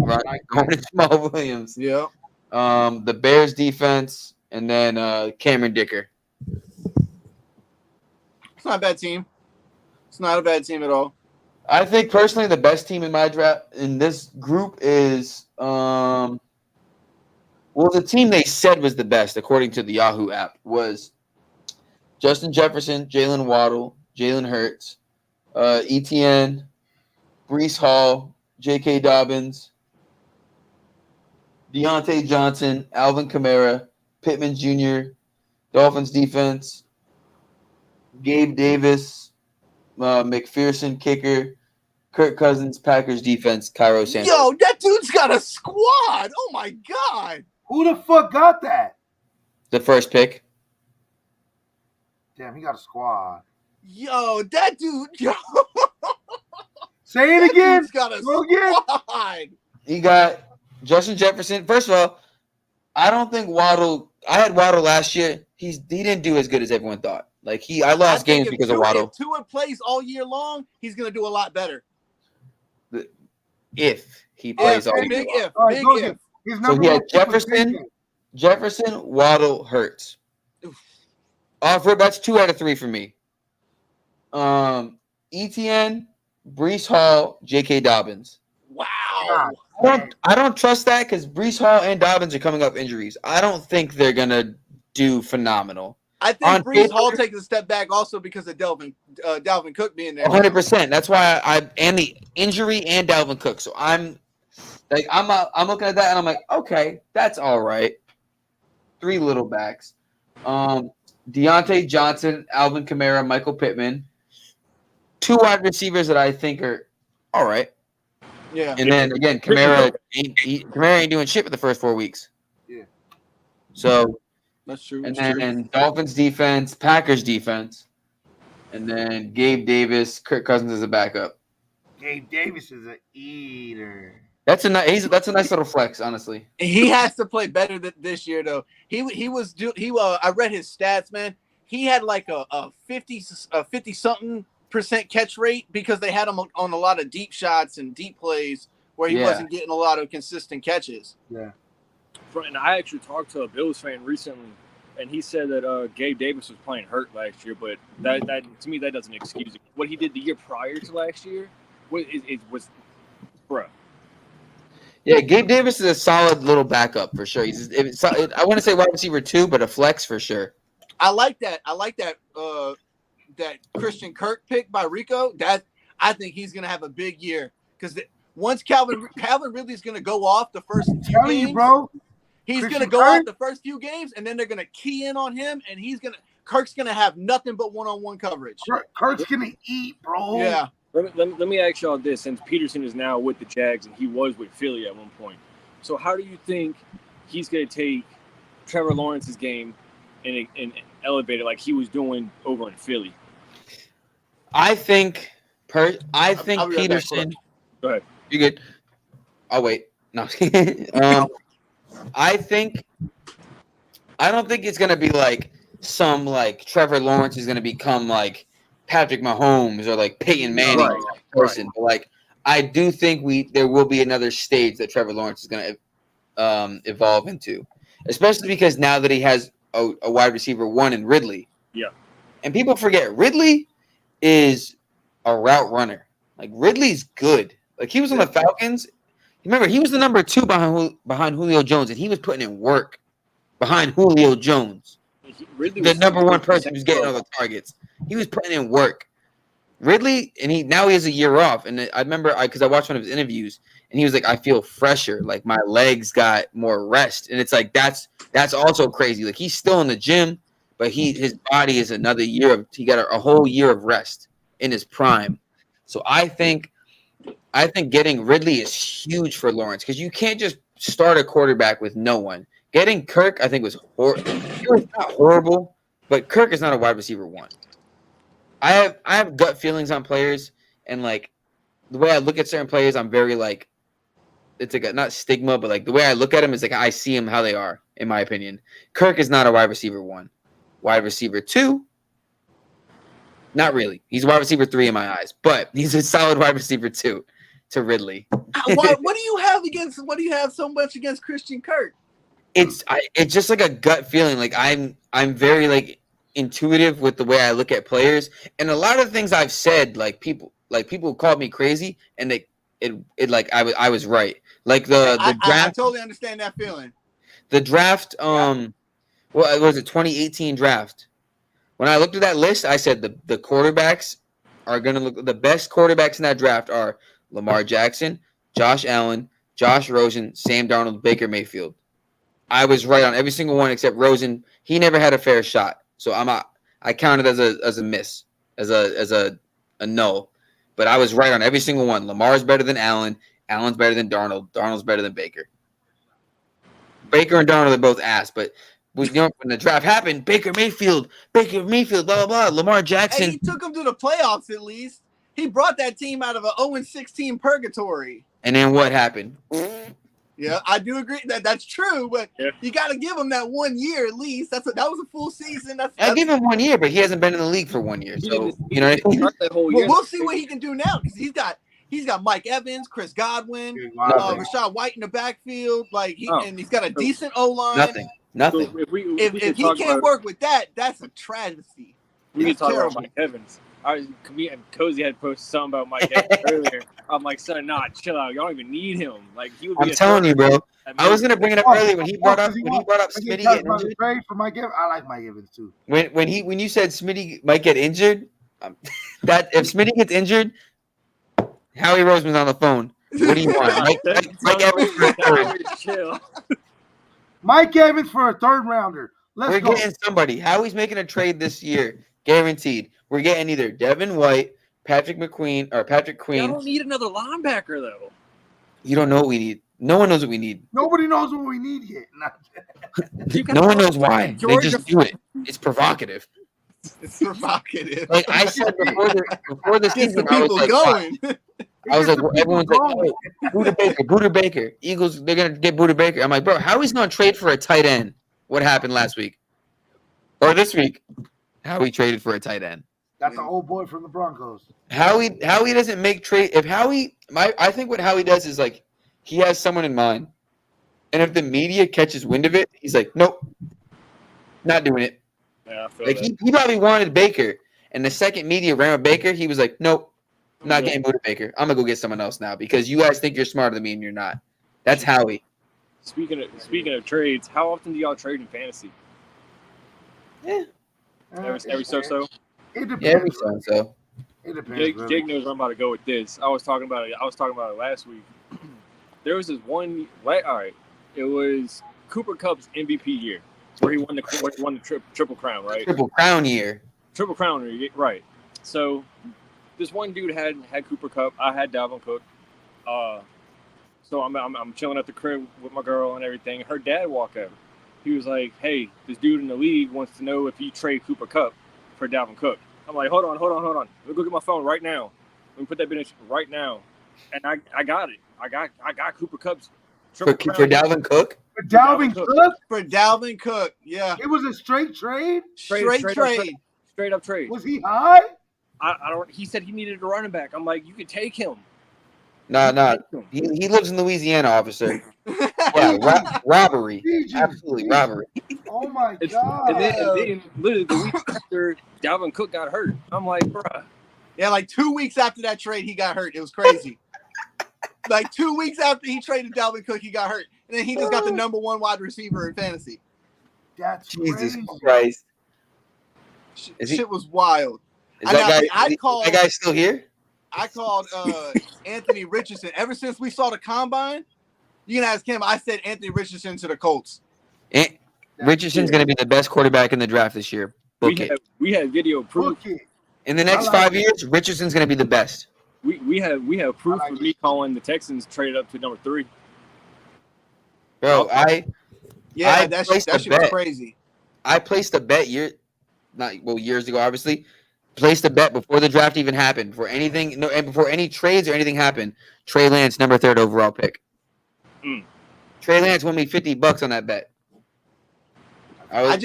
going to Jamal Williams. Yeah. The Bears defense, and then Cameron Dicker. It's not a bad team. It's not a bad team at all. I think personally the best team in my draft in this group is the team they said was the best according to the Yahoo app was Justin Jefferson, Jalen Waddle, Jalen Hurts, ETN, Breece Hall, J.K. Dobbins, Deontay Johnson, Alvin Kamara, Pittman Jr., Dolphins defense, Gabe Davis, McPherson kicker, Kirk Cousins, Packers defense, Cairo Santos. Yo, that dude's got a squad. Oh my God. Who the fuck got that? The first pick. Damn, he got a squad. Yo, that dude. Yo. Say it again. Dude's got a squad. He got Justin Jefferson. First of all, I don't think Waddle. I had Waddle last year. He didn't do as good as everyone thought. I lost games because of Waddle. If Tua plays all year long, he's gonna do a lot better. If he plays all year big long. if, All right, big go if. ahead. His So number he one had pick was JJ. Jefferson, Waddle, Hurts. That's 2 out of 3 for me. ETN, Brees Hall, J.K. Dobbins. Wow. I don't trust that because Brees Hall and Dobbins are coming off injuries. I don't think they're gonna do phenomenal. I On think Brees paper- Hall takes a step back also because of Dalvin Cook being there. 100%. That's why and the injury and Dalvin Cook. So I'm looking at that and I'm like, okay, that's all right. 3 little backs. Deontay Johnson, Alvin Kamara, Michael Pittman. 2 wide receivers that I think are all right. Yeah. And then again, Kamara ain't doing shit for the first 4 weeks. Yeah. So That's true. and then Dolphins defense, Packers defense, and then Gabe Davis, Kirk Cousins as a backup. Gabe Davis is an eater. That's a nice little flex, honestly. He has to play better this year, though. I read his stats, man. He had like a 50 something % catch rate because they had him on a lot of deep shots and deep plays where he wasn't getting a lot of consistent catches. Yeah. And I actually talked to a Bills fan recently, and he said that Gabe Davis was playing hurt last year, but that to me that doesn't excuse it. What he did the year prior to last year was bro. Yeah, Gabe Davis is a solid little backup for sure. I want to say wide receiver 2, but a flex for sure. I like that. That Christian Kirk pick by Rico. I think he's gonna have a big year because once Calvin Ridley's gonna go off the first few games, bro. He's Christian gonna go Kirk? off the first few games, and then they're gonna key in on him, and Kirk's gonna have nothing but one-on-one coverage. Kirk's gonna eat, bro. Yeah. Let me ask y'all this: since Peterson is now with the Jags and he was with Philly at one point, so how do you think he's gonna take Trevor Lawrence's game and elevate it like he was doing over in Philly? I think I'll be right back. Peterson. Go ahead. You good? I'll wait. No. I don't think it's gonna be like some like Trevor Lawrence is gonna become like Patrick Mahomes or like Peyton Manning person. But like I do think there will be another stage that Trevor Lawrence is gonna evolve into, especially because now that he has a wide receiver 1 in Ridley. Yeah. And people forget Ridley is a route runner. Like Ridley's good. Like he was on the Falcons. Remember, he was the number 2 behind Julio Jones, and he was putting in work behind Julio Jones. The number 1 person who's getting all the targets. He was putting in work. Ridley, and now he has a year off. And I remember because I watched one of his interviews, and he was like, "I feel fresher. Like my legs got more rest." And it's like that's also crazy. Like he's still in the gym, but his body is another year of he got a whole year of rest in his prime. So I think getting Ridley is huge for Lawrence because you can't just start a quarterback with no one. Getting Kirk, I think, was horrible. It was not horrible, but Kirk is not a wide receiver 1. I have gut feelings on players, and like the way I look at certain players, I'm very like it's like not stigma, but like the way I look at them is like I see them how they are. In my opinion, Kirk is not a wide receiver 1. Wide receiver 2. Not really. He's a wide receiver 3 in my eyes, but he's a solid wide receiver 2 to Ridley. What do you have so much against Christian Kirk? It's just like a gut feeling. Like I'm very like intuitive with the way I look at players, and a lot of things I've said, like people called me crazy, and I was right. Like the draft. I totally understand that feeling. The draft. What was it? 2018 draft. When I looked at that list, I said the quarterbacks are going to look the best quarterbacks in that draft are Lamar Jackson, Josh Allen, Josh Rosen, Sam Darnold, Baker Mayfield. I was right on every single one except Rosen. He never had a fair shot, so I counted as a miss, as a no. But I was right on every single one. Lamar's better than Allen. Allen's better than Darnold. Darnold's better than Baker. Baker and Darnold are both ass, but when the draft happened, Baker Mayfield, blah, blah, blah, Lamar Jackson. Hey, he took them to the playoffs at least. He brought that team out of an 0-16 purgatory. And then what happened? Yeah, I do agree that's true, but you got to give him that 1 year at least. That was a full season. I give him 1 year, but he hasn't been in the league for 1 year. So, you know what I mean? Well, we'll see what he can do now because He's got Mike Evans, Chris Godwin, Nothing. Rashad White in the backfield. Like and he's got a So- decent O line. Nothing. So if we If could he talk can't about, work with that, that's a travesty. we could That's talk terrible. about Mike Evans. Me and Cozy had posted something about Mike Evans earlier. I'm like, son, chill out. Y'all don't even need him. Like he would be. I'm telling you, bro. I was gonna bring it up earlier when he brought up Smitty getting injured. Trade for Mike Evans. I like Mike Evans too. When you said Smitty might get injured, that if Smitty gets injured, Howie Roseman's on the phone. What do you want? Mike Evans for a third. Chill. Mike Evans for a third rounder. We're Let's go. getting somebody. Howie's making a trade this year, guaranteed. We're getting either Devin White, Patrick Queen. Y'all don't need another linebacker though. You don't know what we need. No one knows what we need. Nobody knows what we need yet. No one knows why. They Georgia- just do it. It's provocative. It's provocative. Like I said before the Gets season, the people going. I was like, everyone's like, oh, Buda Baker. Eagles, they're gonna get Buda Baker. I'm like, bro, Howie's gonna trade for a tight end. What happened last week? Or this week? Howie traded for a tight end. That's the old boy from the Broncos. Howie doesn't make trade. If I think what Howie does is like he has someone in mind, and if the media catches wind of it, he's like, nope, not doing it. Yeah, I feel Like that. he probably wanted Baker, and the second media ran with Baker, he was like, nope, I'm not getting Buda Baker. I'm gonna go get someone else now because you guys think you're smarter than me and you're not. That's Howie. Speaking of trades, how often do y'all trade in fantasy? Every so. It depends. Yeah, every so. It depends. Jake, really. Jake knows where I'm about to go with this. I was talking about it last week. There was this one. All right, it was Cooper Kupp's MVP year, where he won the triple crown, right? Triple crown year. Triple crown, right? So this one dude had Cooper Kupp. I had Dalvin Cook. So I'm chilling at the crib with my girl and everything. Her dad walked over. He was like, "Hey, this dude in the league wants to know if you trade Cooper Kupp for Dalvin Cook." I'm like, hold on. Let me go get my phone right now. Let me put that bitch right now. And I got it. I got Cooper Kupp's For Dalvin Cook? For Dalvin Cook? For Dalvin Cook, yeah. It was a straight trade? Straight trade. Straight up trade. Was he high? I don't. He said he needed a running back. I'm like, you could take him. No. He lives in Louisiana, officer. Yeah, robbery. Absolutely robbery. Oh my It's, god. and then literally the week after Dalvin Cook got hurt, I'm like, bruh. Yeah, like 2 weeks after that trade, he got hurt. It was crazy. Like 2 weeks after he traded Dalvin Cook, he got hurt. And then he just got the number one wide receiver in fantasy. That's Jesus crazy. Christ. Is he- Shit was wild. Is that that guy still here? I called Anthony Richardson. Ever since we saw the combine, you can ask him. I said Anthony Richardson to the Colts. Richardson's going to be the best quarterback in the draft this year. We had video proof. Book it. In the next 5 years, Richardson's going to be the best. We have proof of me calling the Texans traded up to number 3. Bro, Yeah, I that placed a shit was bet. crazy. I placed a bet years ago, obviously. Placed a bet before the draft even happened, before any trades or anything happened. Trey Lance, number 3 overall pick. Trey Lance won me $50 on that bet. It was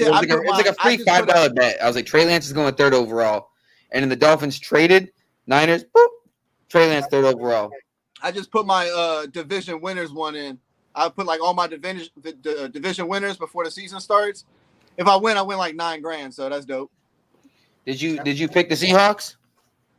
like a free $5 bet. I was like, Trey Lance is going 3rd overall. And then the Dolphins traded, Niners, boop, Trey Lance 3rd overall. I just put my division winners one in. I put like all my division winners before the season starts. If I win like $9,000, so that's dope. Did you pick the Seahawks?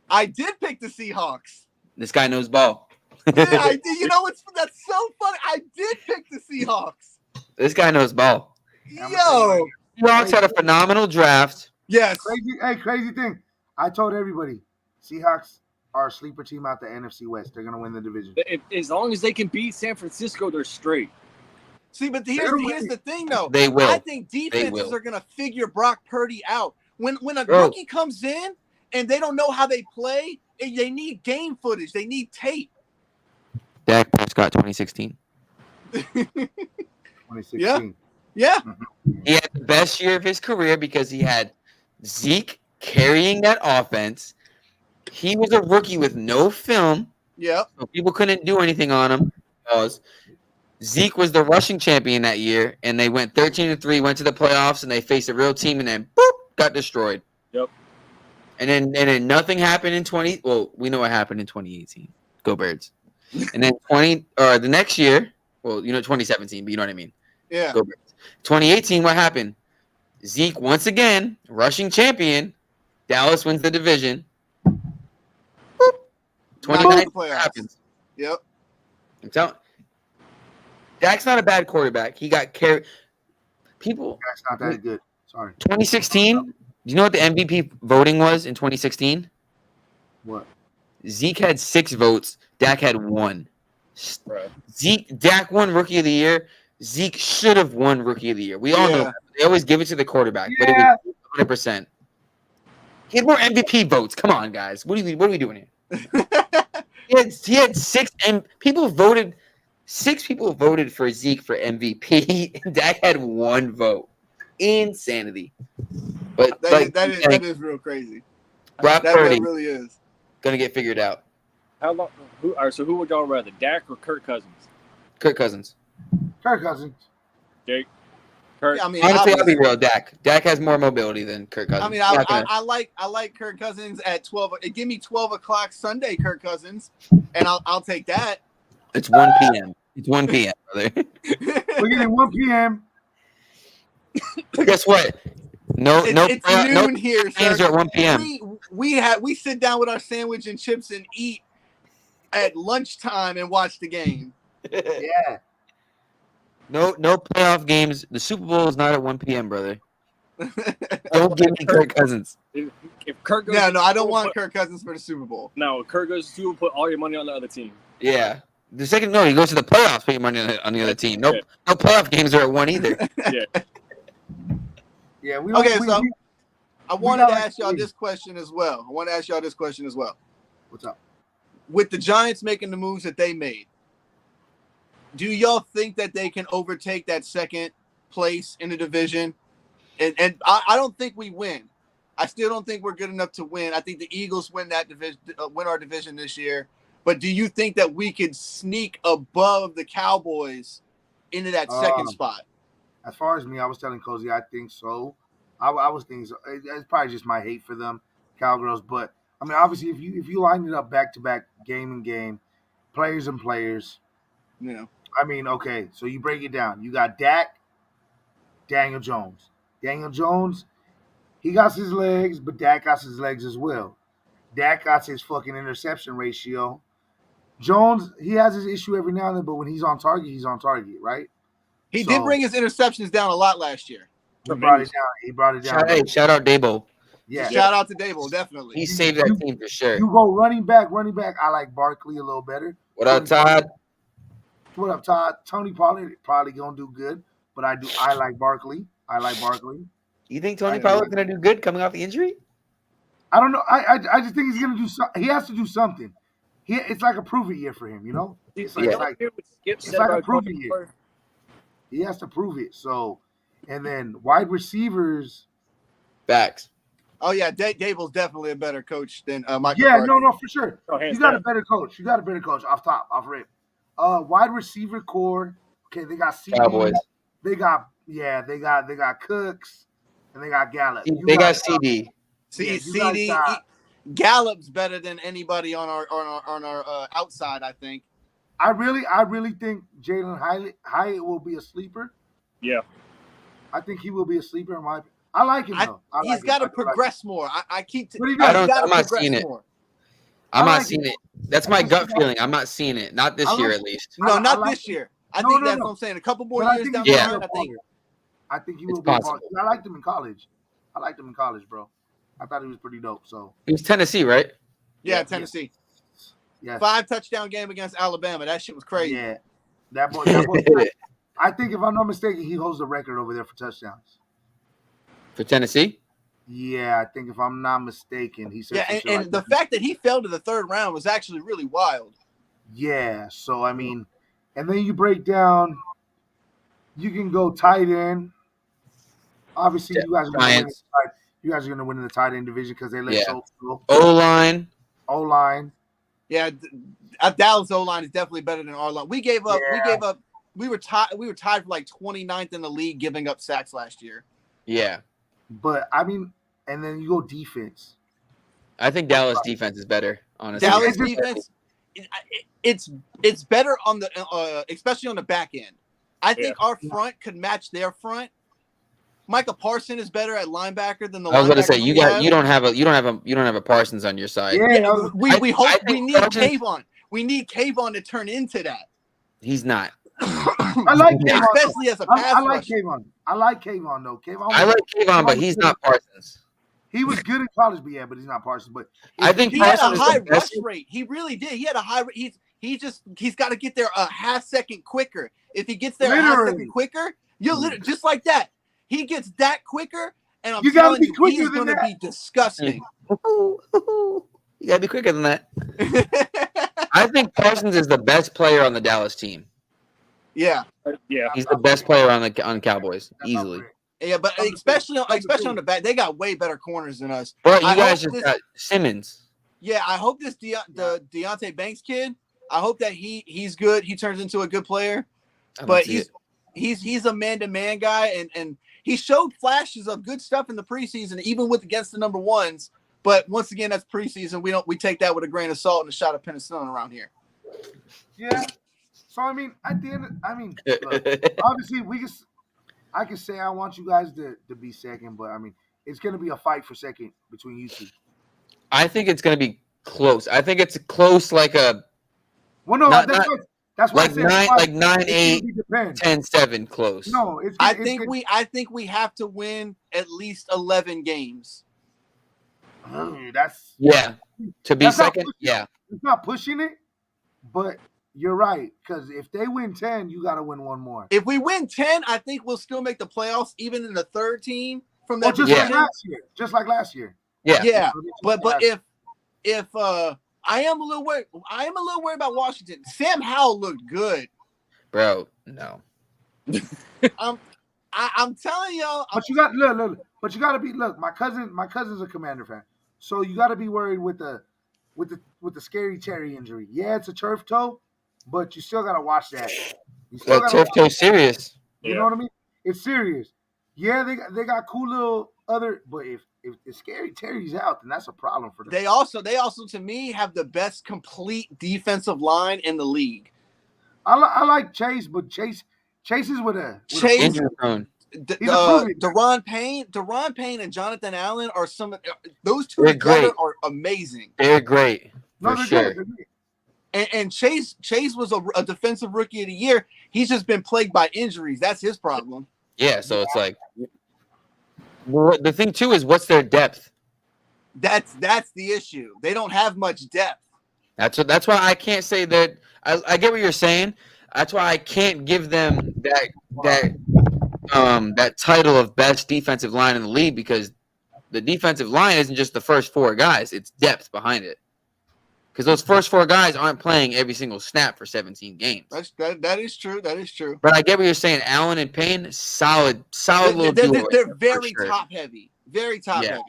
I did pick the Seahawks. This guy knows ball. Yeah, I did. You know that's so funny. I did pick the Seahawks. This guy knows ball. Yo. Seahawks had a phenomenal draft. Yes. Crazy thing. I told everybody, Seahawks are a sleeper team out the NFC West. They're gonna win the division. As long as they can beat San Francisco, they're straight. See, but here's the thing, though. They will. I think defenses are gonna figure Brock Purdy out. When a Bro. rookie comes in and they don't know how they play, they need game footage. They need tape. Dak Prescott 2016. 2016. Yeah. He had the best year of his career because he had Zeke carrying that offense. He was a rookie with no film, Yep. so people couldn't do anything on him. Zeke was the rushing champion that year, and they went 13-3, went to the playoffs, and they faced a real team, and then boop, got destroyed. Yep. And then nothing happened in 20. Well, we know what happened in 2018. Go Birds. And then the next year, well, 2017, but you know what I mean. Yeah. Go Birds. 2018, what happened? Zeke once again, rushing champion. Dallas wins the division. Boop. Not 29 in the playoffs. happens. Yep. I'm telling. Dak's not a bad quarterback. He got carried. People. That's not that good. Sorry. 2016. Do you know what the MVP voting was in 2016? What? Zeke had 6 votes. Dak had 1. Right. Dak won Rookie of the Year. Zeke should have won Rookie of the Year. We all know that. They always give it to the quarterback, but it was 100%. He had more MVP votes. Come on, guys. What are we doing here? he had 6 and people voted. 6 people voted for Zeke for MVP, and Dak had 1 vote. Insanity. But that is real crazy. Brock That Purdy really is. gonna get figured out. How long? All right, so who would y'all rather, Dak or Kirk Cousins? Kirk Cousins. Kirk Cousins. Jake? Kirk? Yeah, I mean, Honestly, I'll be obviously. real. Dak has more mobility than Kirk Cousins. I mean, I like Kirk Cousins at 12. Give me 12 o'clock Sunday, Kirk Cousins, and I'll take that. It's 1 p.m. It's 1 p.m., brother. We're getting 1 p.m. Guess what? No, It's noon here, games sir. are at 1 p.m. We sit down with our sandwich and chips and eat at lunchtime and watch the game. Yeah. No playoff games. The Super Bowl is not at 1 p.m., brother. Don't give me Kirk Cousins. If Kirk goes No, to the I Super don't Bowl, want Kirk Cousins for the Super Bowl. No, if Kirk goes to the Super Bowl, put all your money on the other team. Yeah. He goes to the playoffs, put your money on the other team. No playoff games are at 1 either. Yeah. Yeah. I wanted to got ask y'all like this question as well. What's up? With the Giants making the moves that they made, do y'all think that they can overtake that second place in the division? And I don't think we win. I still don't think we're good enough to win. I think the Eagles win that division, win our division this year. But do you think that we could sneak above the Cowboys into that second spot? As far as me, I was telling Cozy, I think so. I was thinking so. It's probably just my hate for them, Cowgirls. But I mean, obviously, if you line it up back to back, game and game, players and players. Yeah. I mean, okay, so you break it down. You got Dak, Daniel Jones. Daniel Jones, he got his legs, but Dak got his legs as well. Dak got his fucking interception ratio. Jones, he has his issue every now and then, but when he's on target, right? He did bring his interceptions down a lot last year. He brought it down. Shout out Dabo. Yeah. Shout out to Dable, definitely. He saved that team for sure. You go running back. I like Barkley a little better. What up, Todd? What up, Todd? Tony Pollard probably gonna do good, but I like Barkley. You think Tony Pollard's gonna do good coming off the injury? I don't know. I just think he's gonna do something. He has to do something. It's like a prove it year for him, you know? It's like a prove it year. He has to prove it. So, and then wide receivers. Facts. Oh yeah, Dable's definitely a better coach than Mike. Yeah, McCarthy. no, for sure. You got a better coach. Off rip. Wide receiver core. Okay, they got CD. Cowboys. They got Cooks, and they got Gallup. They got CD. CD. Gallup's better than anybody on our outside, I think. I really think Jalen Hyatt will be a sleeper. Yeah. I think he will be a sleeper in my opinion. I like him though. He's got to progress more. I'm not seeing it. I'm not seeing it. That's my gut feeling. I'm not seeing it. Not this year, at least. No, not this year. I think that's what I'm saying. A couple more years down the line, I think he will be. I liked him in college. Bro. I thought he was pretty dope. So he was Tennessee, right? Yeah, Tennessee. Yeah. 5 touchdown game against Alabama. That shit was crazy. Yeah, that boy. I think if I'm not mistaken, he holds the record over there for touchdowns. For Tennessee? Yeah, I think if I'm not mistaken, he said. Yeah, and the fact that he fell to the third round was actually really wild. Yeah, so I mean, and then you break down, you can go tight end. Obviously, you guys are going to win in the tight end division because they let Schultz go. O-line. Yeah, Dallas O-line is definitely better than our line. We gave up. We were tied for like 29th in the league, giving up sacks last year. Yeah. But I mean, and then you go defense. I think Dallas defense is better, honestly. Dallas defense. it's better on the especially on the back end. I think our front could match their front. Micah Parsons is better at linebacker than the I was going to say linebackers you we have. you don't have a Parsons on your side. Yeah, We hope I we think need Parsons- Kayvon. We need Kayvon to turn into that. He's not. I like Kayvon. Especially as a pass I like rusher. Kayvon. I like Kayvon though. Kayvon. I like Kayvon, but he's not Parsons. He was good in college, but yeah, but he's not Parsons. But I think He had a Parsons is high the rush best. rate. He really did. He had a high. He's got to get there a half second quicker. If he gets there a half second quicker, you're literally just like that. He gets that quicker, and I'm telling you, he's going to be disgusting. You gotta be quicker than that. I think Parsons is the best player on the Dallas team. Yeah, Yeah. He's the best player on Cowboys easily. yeah, but especially on the back, they got way better corners than us. But you I guys hope just this- got Simmons. Yeah, I hope the Deontay Banks kid. I hope that he's good. He turns into a good player. I don't But see it. he's a man-to-man guy, and he showed flashes of good stuff in the preseason, even with against the number ones. But once again, that's preseason. We take that with a grain of salt and a shot of penicillin around here. yeah. So I mean, at the end, look, obviously I can say I want you guys to be second, but I mean it's gonna be a fight for second between you two. I think it's gonna be close. I think it's close like a Well, no, Not- that's why like I said nine fight. like 9-8, It depends. 10-7 close. No, I think we have to win at least 11 games. That's Yeah. To be That's not second, pushing yeah. it's not pushing it, but you're right because if they win 10, you got to win one more. If we win 10, I think we'll still make the playoffs, even in the third team from Well, that just division. like last year, just like last year. Yeah. Yeah, but if I am a little worried about Washington. Sam Howell looked good. Bro, no. I'm telling y'all. But you got look. But you got to be look. My cousin's a Commander fan, so you got to be worried with the scary Terry injury. Yeah, it's a turf toe, but you still got to watch that. You still That gotta turf watch toe it. serious. You know what I mean? It's serious. Yeah, they got cool little other, but if scary Terry's out, then that's a problem for them. They also to me have the best complete defensive line in the league. I like Chase, but Chase is with a Chase- Injury prone. He's improving. Deron Payne and Jonathan Allen are those two They're together great. are amazing. They're great. no, For they're sure. good. They're good. And Chase was a defensive rookie of the year. He's just been plagued by injuries. That's his problem. Yeah, so it's like the thing too is what's their depth. That's the issue. They don't have much depth. That's why I can't say that. I get what you're saying. That's why I can't give them that title of best defensive line in the league because the defensive line isn't just the first four guys; it's depth behind it. Because those first four guys aren't playing every single snap for 17 games. That is true. That is true. But I get what you're saying. Allen and Payne, solid little duo. They're very for sure. top heavy. Very top Yeah.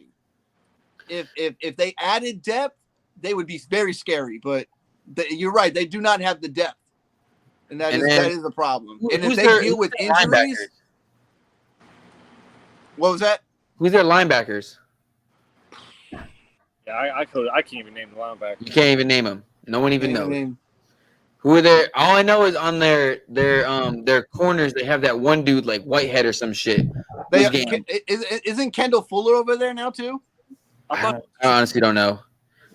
heavy. If they added depth, they would be very scary. But you're right. They do not have the depth, and that is the problem. And if they deal with injuries, linebackers? what was that? Who's their linebackers? Yeah, I can't even name the linebacker. You can't even name them. No one even I knows. mean, Who are there? All I know is on their corners they have that one dude like Whitehead or some shit. Who's game? Isn't Kendall Fuller over there now too? I honestly don't know.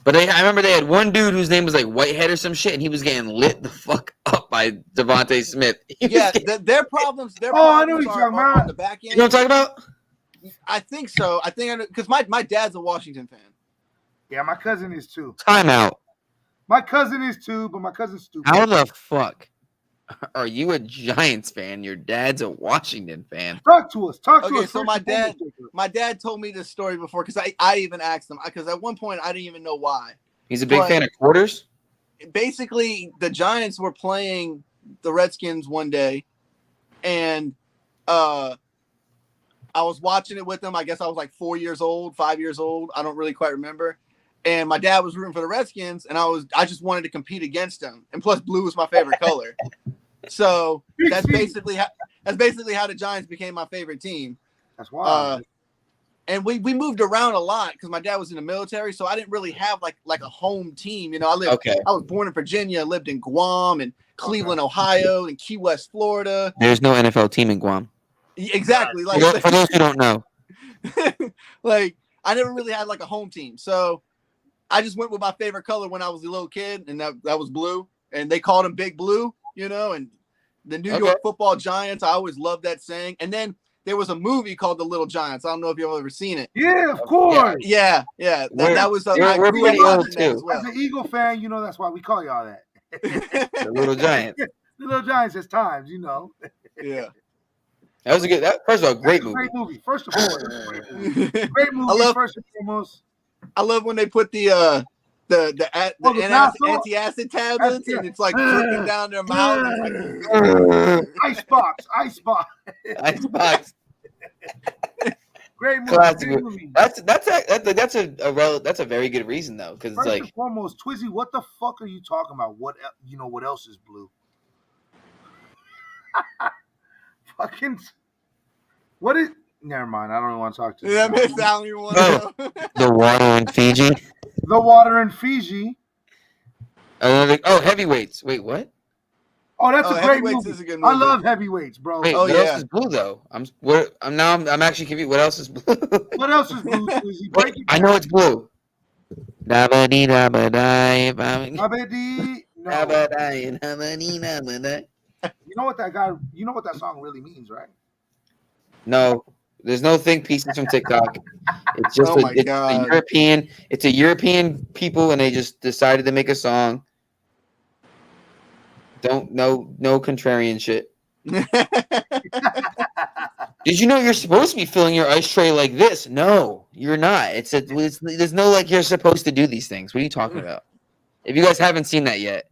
But I remember they had one dude whose name was like Whitehead or some shit, and he was getting lit the fuck up by Devontae Smith. Yeah, their problems. I know what you're are talking about. on the back end. You know what I'm talking about? I think so. I think because my dad's a Washington fan. Yeah, my cousin is too. Timeout. My cousin is too, but my cousin's stupid. How the fuck are you a Giants fan? Your dad's a Washington fan. Talk to us. Talk to Okay, us. so first and foremost. my dad told me this story before because I even asked him because at one point I didn't even know why. He's a big But- fan of quarters. Basically, the Giants were playing the Redskins one day, and I was watching it with them. I guess I was like 5 years old. I don't really quite remember. And my dad was rooting for the Redskins, and I just wanted to compete against them. And plus, blue was my favorite color. So that's basically how the Giants became my favorite team. That's wild. And we moved around a lot because my dad was in the military, so I didn't really have like a home team. I was born in Virginia, lived in Guam and Cleveland, Ohio, and Key West, Florida. There's no NFL team in Guam. Exactly. For those who don't know. Like I never really had like a home team. So I just went with my favorite color when I was a little kid, and that was blue. And they called him Big Blue, and the New York Football Giants. I always loved that saying. And then there was a movie called The Little Giants. I don't know if you've ever seen it. Yeah, of course. Yeah. That was we're pretty old too. As an Eagle fan, that's why we call y'all that. The Little Giants. The Little Giants at times, Yeah. That was a good. First of all, great movie. Great movie. First of all, great movie. First and foremost. I love when they put the anti-acid tablets and it's like dripping down their mouth. Icebox. Great movie. Classic Great movie. That's a very good reason though, because it's like first and foremost, Twizzy, what the fuck are you talking about? What else is blue? Fucking what is? Never mind. I don't even want to talk to you. Yeah, I don't even want to know. The water in Fiji. The water in Fiji. Heavyweights. Wait, what? Oh, that's a great movie. Is a good movie. I love Heavyweights, bro. Wait, what else is blue though? I'm actually confused. What else is blue? What else is blue? Wait, I know it's blue. No. You know what that song really means, right? No, there's no think pieces from TikTok. It's just a European. It's a European people, and they just decided to make a song. No contrarian shit. Did you know you're supposed to be filling your ice tray like this? No, you're not. There's no like you're supposed to do these things. What are you talking about? If you guys haven't seen that yet,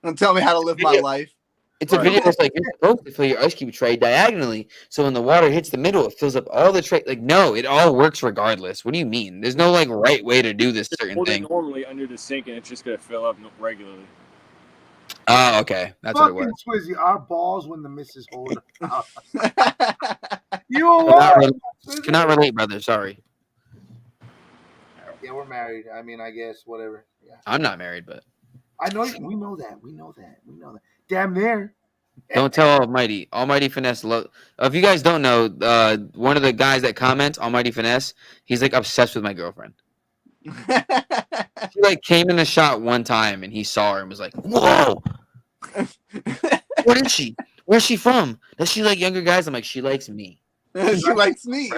don't tell me how to live my life. It's a video that's like you're supposed to fill your ice cube tray diagonally, so when the water hits the middle, it fills up all the tray. Like, no, it all works regardless. What do you mean? There's no like right way to do this certain thing. Normally under the sink, and it's just gonna fill up regularly. Oh, okay, that's what it was. Twizzy, our balls when the missus hold up. You cannot relate, brother. Sorry. Yeah, we're married. I mean, I guess whatever. Yeah. I'm not married, but I know we know that. Damn near. Don't tell Almighty Finesse. If you guys don't know, one of the guys that comments, Almighty Finesse, he's like obsessed with my girlfriend. He like came in the shot one time and he saw her and was like, "Whoa, what is she? Where's she from? Does she like younger guys?" I'm like, "She likes me." She likes me.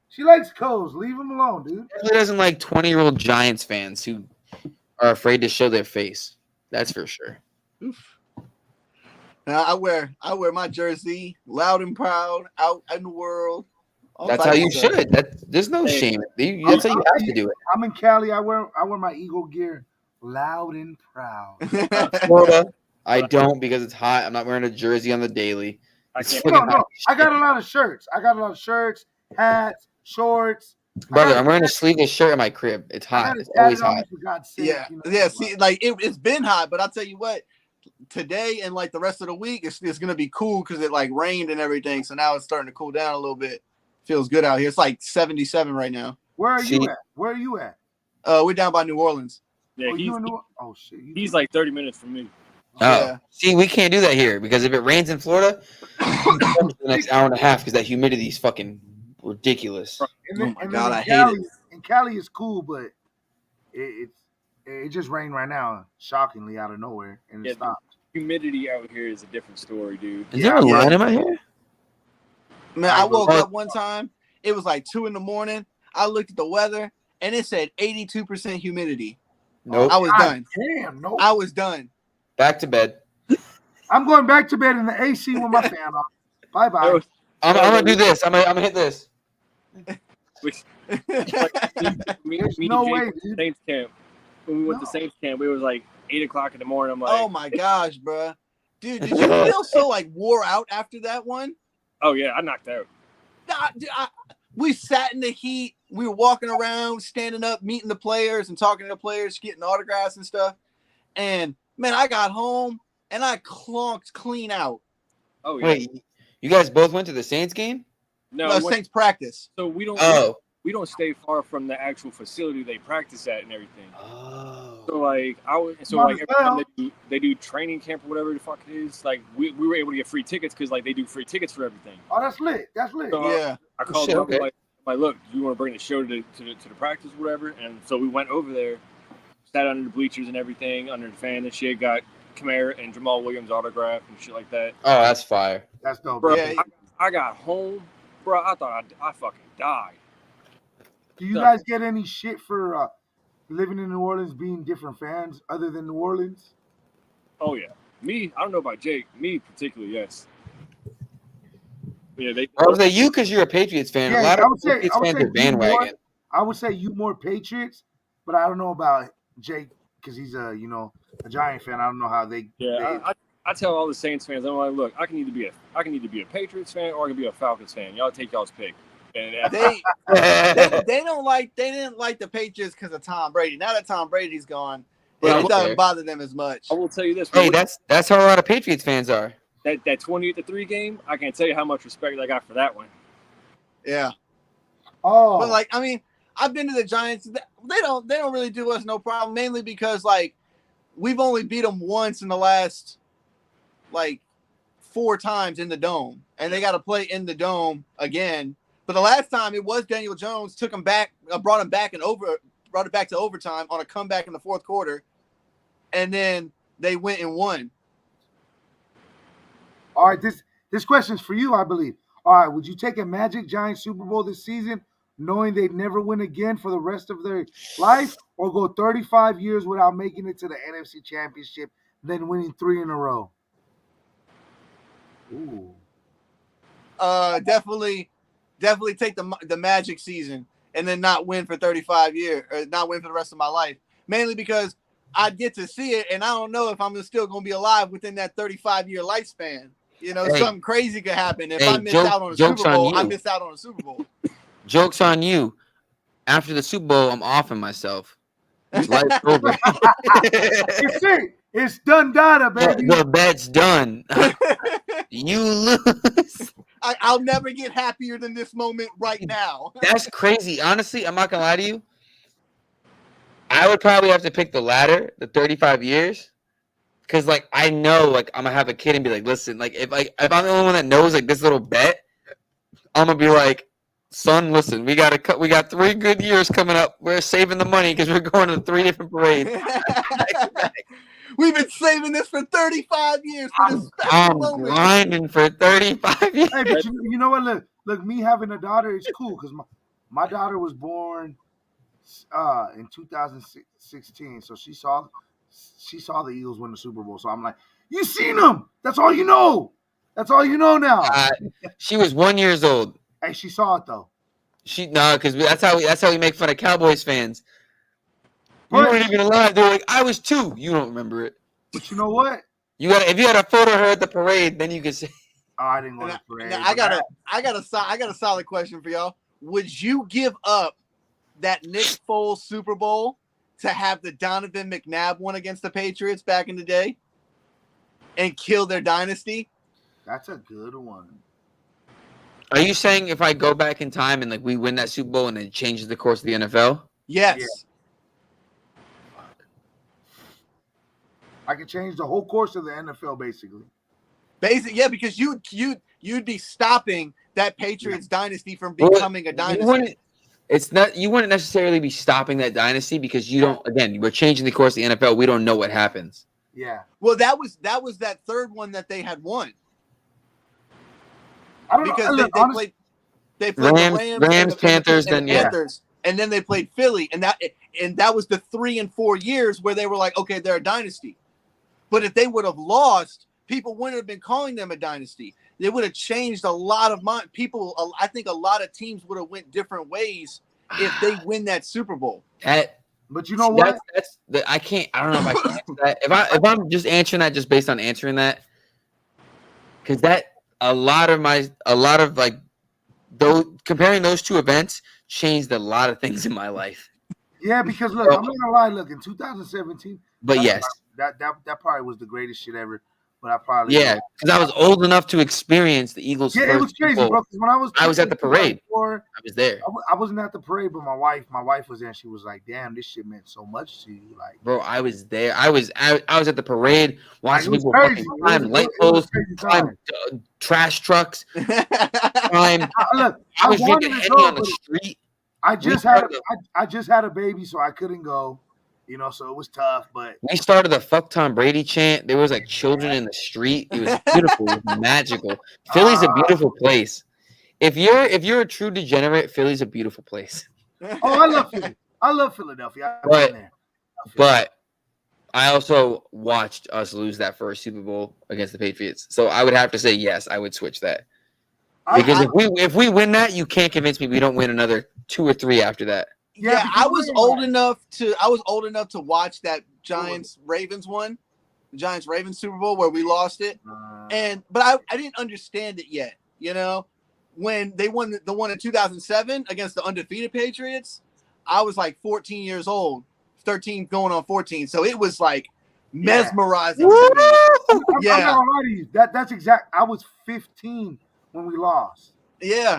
She likes Coles. Leave him alone, dude. He doesn't like 20-year-old Giants fans who are afraid to show their face. That's for sure. Now I wear my jersey loud and proud out in the world. That's how you should. There's no shame. That's how you have to do it. I'm in Cali. I wear my Eagle gear loud and proud. Florida, I don't because it's hot. I'm not wearing a jersey on the daily. No. I got a lot of shirts. Hats, shorts. Brother, I'm wearing a sleeveless shirt in my crib. It's hot. It's always hot. Yeah. See, like it's been hot, but I'll tell you what. Today and like the rest of the week, it's gonna be cool because it like rained and everything. So now it's starting to cool down a little bit. Feels good out here. It's like 77 right now. Where are you at? We're down by New Orleans. Yeah, he's like 30 minutes from me. Oh, yeah. See, we can't do that here because if it rains in Florida, for the next hour and a half because that humidity is fucking ridiculous. Oh my god, I hate it. And Cali is cool, but it just rained right now, shockingly out of nowhere, and it stopped. Humidity out here is a different story, dude. Is there a line in my hair? Man, I woke up one time. It was like 2 a.m. I looked at the weather, and it said 82% humidity. Nope. I was done. Damn, no. I was done. Back to bed. I'm going back to bed in the AC with my fan on. Bye bye. I'm gonna do this. I'm gonna hit this. No way, dude. Saints camp. When we went to Saints camp, it was like 8 o'clock in the morning. I'm like, oh my gosh, bro. Dude, did you feel so like wore out after that one? Oh yeah, I knocked out. We sat in the heat. We were walking around, standing up, meeting the players and talking to the players, getting autographs and stuff. And man, I got home and I clunked clean out. Oh yeah. Wait, you guys both went to the Saints game? No, Saints practice. So we don't. Oh. We don't stay far from the actual facility they practice at and everything. Oh. So like every time they do training camp or whatever the fuck it is, like we were able to get free tickets because like they do free tickets for everything. Oh, that's lit. That's lit. So, Yeah. I called them up like, look, do you want to bring the show to the practice or whatever? And so we went over there, sat under the bleachers and everything, under the fan and shit, got Kamara and Jamal Williams autograph and shit like that. Oh, that's fire. That's dope. Bro, Yeah. I got home, bro. I thought I fucking died. Do you guys get any shit for living in New Orleans, being different fans other than New Orleans? Oh yeah, me. I don't know about Jake. Me particularly, yes. Yeah, Or was it you because you're a Patriots fan? Yeah, a lot I of would say- Patriots I would fans say are bandwagon. I would say you more Patriots, but I don't know about Jake because he's a Giant fan. I don't know how they. Yeah, I tell all the Saints fans, I'm like, look, I can either be a Patriots fan or I can be a Falcons fan. Y'all take y'all's pick. And They didn't like the Patriots because of Tom Brady. Now that Tom Brady's gone, Yeah, it doesn't bother them as much. I will tell you this. Hey, that's how a lot of Patriots fans are. That 28-3 game, I can't tell you how much respect I got for that one. Yeah. Oh, But like, I mean, I've been to the Giants. They don't really do us no problem. Mainly because like we've only beat them once in the last like 4 times in the dome, and they got to play in the dome again. But the last time it was Daniel Jones took him back, brought it back to overtime on a comeback in the fourth quarter, and then they went and won. all right. This question's for you, I believe. All right, would you take a Magic Giants Super Bowl this season, knowing they'd never win again for the rest of their life, or go 35 years without making it to the NFC Championship, then winning 3 in a row? Ooh. Definitely take the Magic season and then not win for 35 years, or not win for the rest of my life. Mainly because I'd get to see it, and I don't know if I'm still going to be alive within that 35-year lifespan. You know, something crazy could happen. If I miss out on a Super Bowl, I miss out on a Super Bowl. Joke's on you. After the Super Bowl, I'm offing myself. Life's over. It's it. It's done data, baby. The bet's done. You lose. I'll never get happier than this moment right now. That's crazy. Honestly, I'm not gonna lie to you. I would probably have to pick the latter, the 35 years. Cause like I know like I'm gonna have a kid and be like, listen, like if I'm the only one that knows like this little bet, I'm gonna be like, son, listen, we got 3 good years coming up. We're saving the money because we're going to 3 different parades. We've been saving this for 35 years for this special I'm moment. grinding for 35 years. Hey, but you know what? Look, me having a daughter is cool because my daughter was born in 2016, so she saw the Eagles win the Super Bowl. So I'm like, you seen them? That's all you know. That's all you know now. She was 1 year old. Hey, she saw it though. Because that's how we make fun of Cowboys fans. You weren't even alive. They're like, I was 2. You don't remember it. But you know what? If you had a photo of her at the parade, then you could say. Oh, I didn't go to the parade. I got a solid question for y'all. Would you give up that Nick Foles Super Bowl to have the Donovan McNabb one against the Patriots back in the day and kill their dynasty? That's a good one. Are you saying if I go back in time and like we win that Super Bowl and it changes the course of the NFL? Yes. Yeah. I could change the whole course of the NFL, basically. Yeah, because you'd be stopping that Patriots dynasty from becoming a dynasty. You wouldn't necessarily be stopping that dynasty because you don't. Again, we're changing the course of the NFL. We don't know what happens. Yeah. Well, that was that third one that they had won. I don't know. Because Look, they played the Rams, Panthers, Panthers, and then they played Philly, and that was the 3 and 4 years where they were like, okay, they're a dynasty. But if they would have lost, people wouldn't have been calling them a dynasty. They would have changed a lot of people. I think a lot of teams would have went different ways if they win that Super Bowl. But you know what? I can't. I don't know if I can answer that. If I'm just answering that just based on answering that, because a lot of like those comparing those 2 events changed a lot of things in my life. Yeah, because look, I'm not gonna lie. Look, in 2017. But yes, that probably was the greatest shit ever. but I probably Yeah, because I was old enough to experience the Eagles' Yeah, first it was crazy, Super Bowl. bro. Because when I was I was at the parade. 2004, I was there. I wasn't at the parade, but my wife was there, and she was like, "Damn, this shit meant so much to you." Like, Bro, I was there. I was at the parade watching it was people crazy. fucking It climb was- light it was poles, a crazy climb time. trash trucks, climb. Look, I was wanted drinking to Henny go, on the but street. I just had a baby, so I couldn't go. So it was tough. But We started the "Fuck Tom Brady" chant. There was like children in the street. It was beautiful. It was magical. Philly's a beautiful place. If you're a true degenerate, Philly's a beautiful place. I love Philly. I love Philadelphia. I've But- been there. But I also watched us lose that first Super Bowl against the Patriots. So I would have to say yes, I would switch that. Because if we win that, you can't convince me we don't win another 2 or 3 after that. Yeah, I was old enough to watch that Giants Ravens one, the Giants Ravens Super Bowl where we lost it, but I didn't understand it yet. When they won the one in 2007 against the undefeated Patriots, I was like 14 years old, 13 going on 14, so it was like mesmerizing to me. I'm not gonna lie to you. That's exact. I was 15 when we lost. Yeah.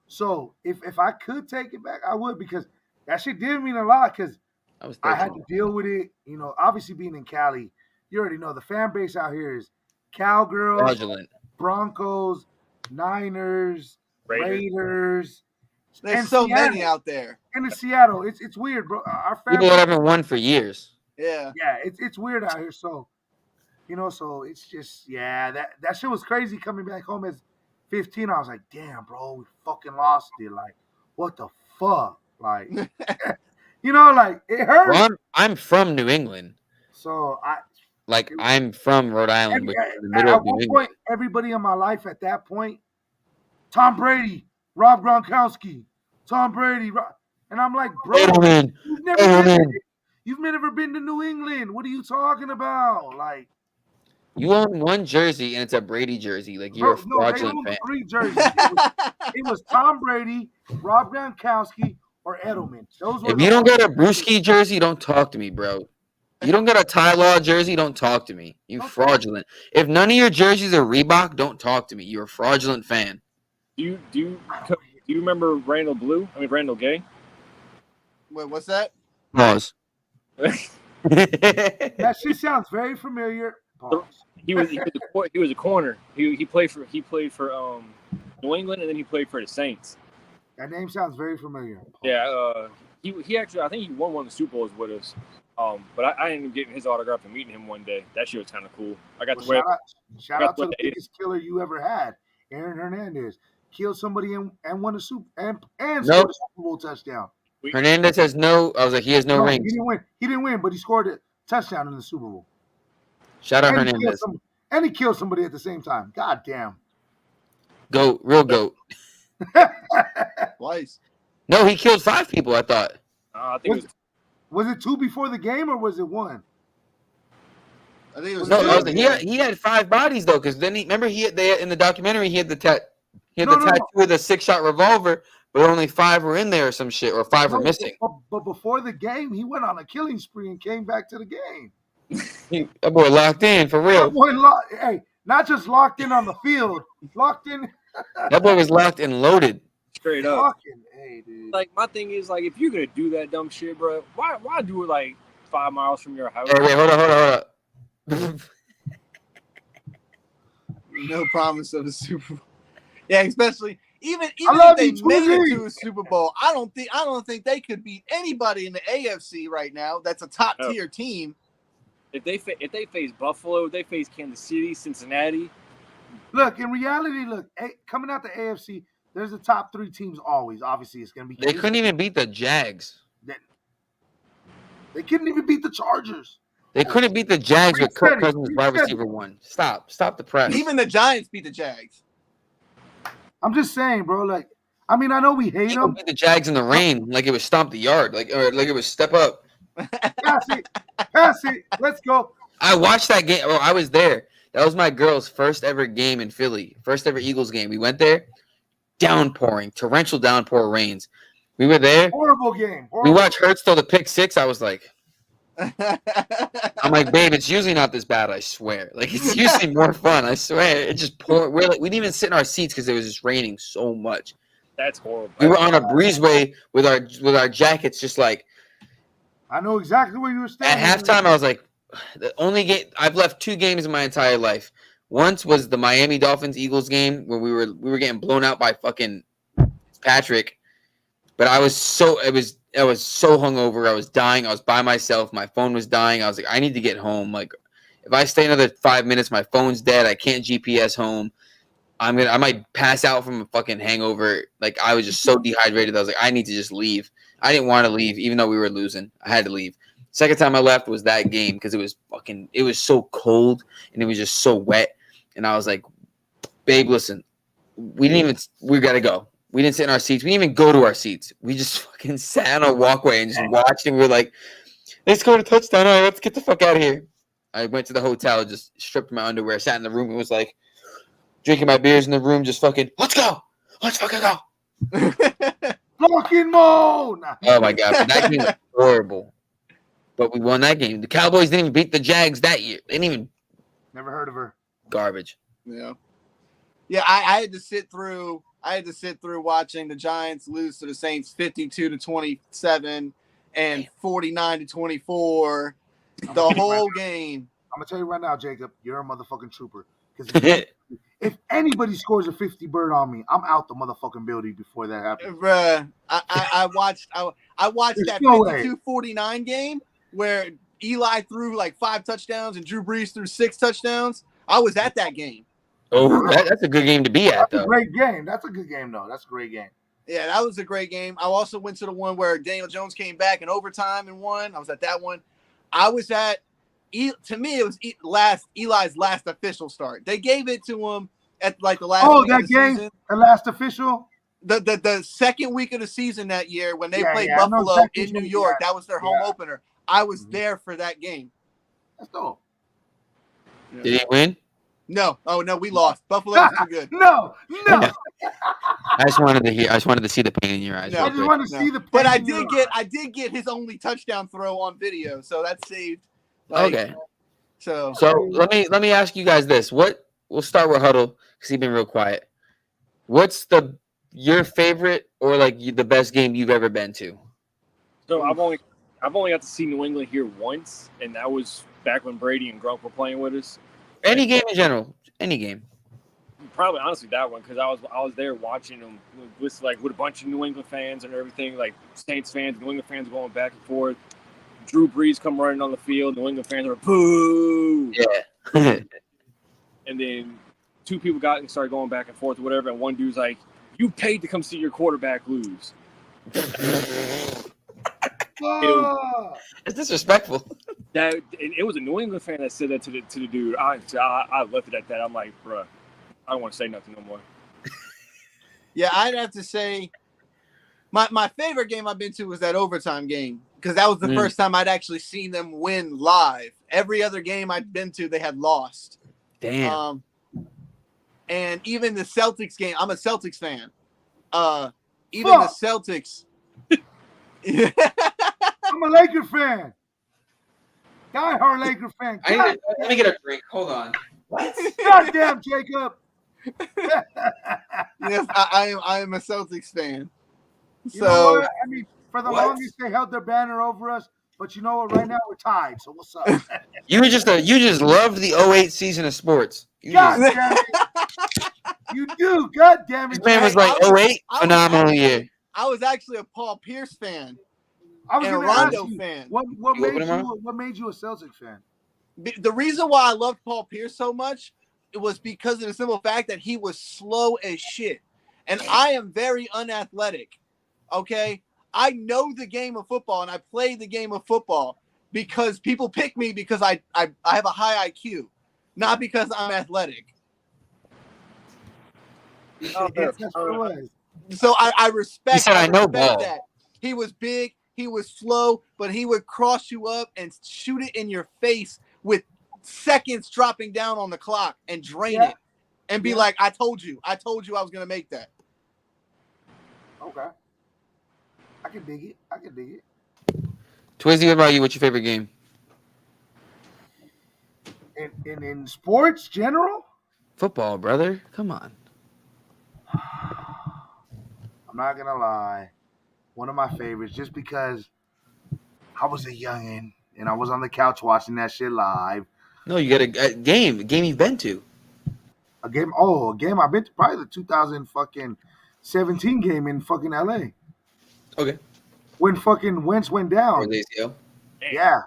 So if I could take it back, I would, because that shit did mean a lot, because I had to deal with it. Obviously being in Cali, you already know the fan base out here is Cowgirls, Fraudulent. Broncos, Niners, Raiders. There's so many out there. And in Seattle, it's weird, bro. Our fan People that haven't won for years. Yeah. Yeah, it's weird out here. So, so it's just, that shit was crazy coming back home as 15. I was like, damn, bro, we fucking lost it. Like, what the fuck? Like, like, it hurt. Well, I'm from New England. So I'm from Rhode Island, which is the middle of New England. Point, everybody in my life at that point, Tom Brady, Rob Gronkowski, Tom Brady, and I'm like, bro, you've never been to New England. What are you talking about? Like, you own one jersey and it's a Brady jersey. Like, you're a fraudulent fan. 3 jerseys. It was Tom Brady, Rob Gronkowski, or Edelman. If you don't get a Brewski jersey, don't talk to me, bro. You don't get a Ty Law jersey, don't talk to me. You fraudulent. If none of your jerseys are Reebok, don't talk to me. You're a fraudulent fan. Do you remember Randall Gay? Wait, what's that? Pause. That shit sounds very familiar. Pause. He was a corner. He played for New England, and then he played for the Saints. That name sounds very familiar. Pause. Yeah, he actually, I think he won one of the Super Bowls with us. But I ended up getting his autograph and meeting him one day. That shit was kind of cool. I got to wear. Shout out to the biggest killer you ever had, Aaron Hernandez. Killed somebody and won a Super scored a Super Bowl touchdown. Hernandez has no. I was like, he has no rings. He didn't win, but he scored a touchdown in the Super Bowl. Shout out Hernandez. And he killed somebody at the same time. God damn. Goat, real goat. Twice. No, he killed 5 people. I thought. I think was it 2 before the game, or was it 1? I think it was no. 2. He had 5 bodies though, because then remember in the documentary he had the tattoo with a 6-shot revolver, but only 5 were in there or some shit, or 5 were missing. But before the game, he went on a killing spree and came back to the game. That boy locked in for real. That boy not just locked in on the field, locked in. That boy was locked and loaded. Straight up. Hey, dude. Like, my thing is, like, if you're gonna do that dumb shit, bro, why do it like 5 miles from your house? Hey, wait, hold on. No promise of a Super Bowl. Yeah, especially even if they made it to a Super Bowl, I don't think they could beat anybody in the AFC right now. That's a top tier team. If they face Buffalo, they face Kansas City, Cincinnati. Look, in reality, coming out the AFC, there's the top 3 teams always. Obviously, it's going to be. They couldn't even beat the Jags. They couldn't even beat the Chargers. They couldn't beat the Jags with Kirk Cousins wide receiver 1. Stop the press. Even the Giants beat the Jags. I'm just saying, bro. Like, I mean, I know we hate them. Beat the Jags in the rain, like it was stomp the yard, like it was step up. Pass it. Let's go. I watched that game. Oh, I was there. That was my girl's first ever game in Philly. First ever Eagles game. We went there. Downpouring, torrential downpour rains. We were there. Horrible game. We watched Hurts throw the pick 6. I was like, I'm like, babe, it's usually not this bad. I swear. Like, it's usually more fun. I swear. It just poured. We didn't even sit in our seats because it was just raining so much. That's horrible. We were on a breezeway with our jackets, just like I know exactly where you were at standing. halftime. I was like, the only game I've left 2 games in my entire life. Once was the Miami Dolphins Eagles game where we were getting blown out by fucking Patrick. But I was so hungover. I was dying. I was by myself. My phone was dying. I was like, I need to get home. Like, if I stay another 5 minutes, my phone's dead. I can't GPS home. I might pass out from a fucking hangover. Like, I was just so dehydrated. I was like, I need to just leave. I didn't want to leave, even though we were losing. I had to leave. Second time I left was that game because it was so cold and it was just so wet. And I was like, babe, listen, we gotta go. We didn't sit in our seats. We didn't even go to our seats. We just fucking sat on a walkway and just watched. And we were like, let's go to touchdown. All right, let's get the fuck out of here. I went to the hotel, just stripped my underwear, sat in the room, and was like, drinking my beers in the room, just fucking, let's go. Let's fucking go. Fucking Mo! Oh, my God. But that game was horrible. But we won that game. The Cowboys didn't even beat the Jags that year. They didn't even. Never heard of her. Garbage. Yeah. Yeah, I had to sit through watching the Giants lose to the Saints 52-27 and 49-24 the whole game. I'm gonna tell you right now, Jacob, you're a motherfucking trooper. Because if anybody scores a 50 bird on me, I'm out the motherfucking building before that happens. Bruh, I watched that no 52-49 game where Eli threw like 5 touchdowns and Drew Brees threw 6 touchdowns. I was at that game. Oh, that's a good game to be at, That's though. a great game. That's a good game, though. That's a great game. Yeah, that was a great game. I also went to the one where Daniel Jones came back in overtime and won. I was at that one. I was at, to me, it was Eli's last official start. They gave it to him at like the last week that of the game, season. the last official? The second week of the season that year when they played I know Buffalo exactly in New what you York. got. That was their home opener. I was there for that game. That's dope. Did he win? No. Oh, no, we lost. Buffalo was too good. No. I just wanted to see the pain in your eyes. No. I real just quick. want to see the. But I pain in did get his only touchdown throw on video, so that saved. Okay. So let me ask you guys this. We'll start with Huddle because he's been real quiet. What's your favorite or like the best game you've ever been to? So I've only got to see New England here once, and that was back when Brady and Gronk were playing with us. Any game in general, any game. Probably honestly that one because I was there watching them with a bunch of New England fans and everything, like Saints fans, New England fans going back and forth. Drew Brees come running on the field. New England fans are boo. Yeah. And then 2 people got and started going back and forth or whatever, and one dude's like, "You paid to come see your quarterback lose." Oh, It's disrespectful. It was a New England fan that said that to the dude. I left it at that. I'm like, bruh, I don't want to say nothing no more. yeah, I'd have to say my favorite game I've been to was that overtime game because that was the first time I'd actually seen them win live. Every other game I'd been to, they had lost. Damn. And even the Celtics game, I'm a Celtics fan. Even the Celtics. I'm a Laker fan. Die-hard Laker fan. Let me get a drink. Hold on. Goddamn, Jacob. Yes, I am a Celtics fan. You know So what? I mean, for the longest they held their banner over us, but you know what? Right now we're tied. So what's up? You just loved the 08 season of sports. God damn it. You do. God damn it. This man was like 08, phenomenal year. I was actually a Paul Pierce fan I was and a gonna ask Rondo you, fan. What You open them made you a Celtics fan? The reason why I loved Paul Pierce so much it was because of the simple fact that he was slow as shit. And I am very unathletic. Okay? I know the game of football and I play the game of football because people pick me because I have a high IQ, not because I'm athletic. So I respect, He said, I know respect ball. that. He was big, he was slow, but he would cross you up and shoot it in your face with seconds dropping down on the clock and drain it and be like, I told you I was going to make that. Okay. I can dig it. Twizzy, what about you? What's your favorite game? in sports general, Football, brother. Come on. I'm not gonna lie. One of my favorites, just because I was a youngin and I was on the couch watching that shit live. No, you got a game you've been to. A game I've been to, probably the 2017 game in fucking LA. Okay. When fucking Wentz went Or down. ACL. Yeah.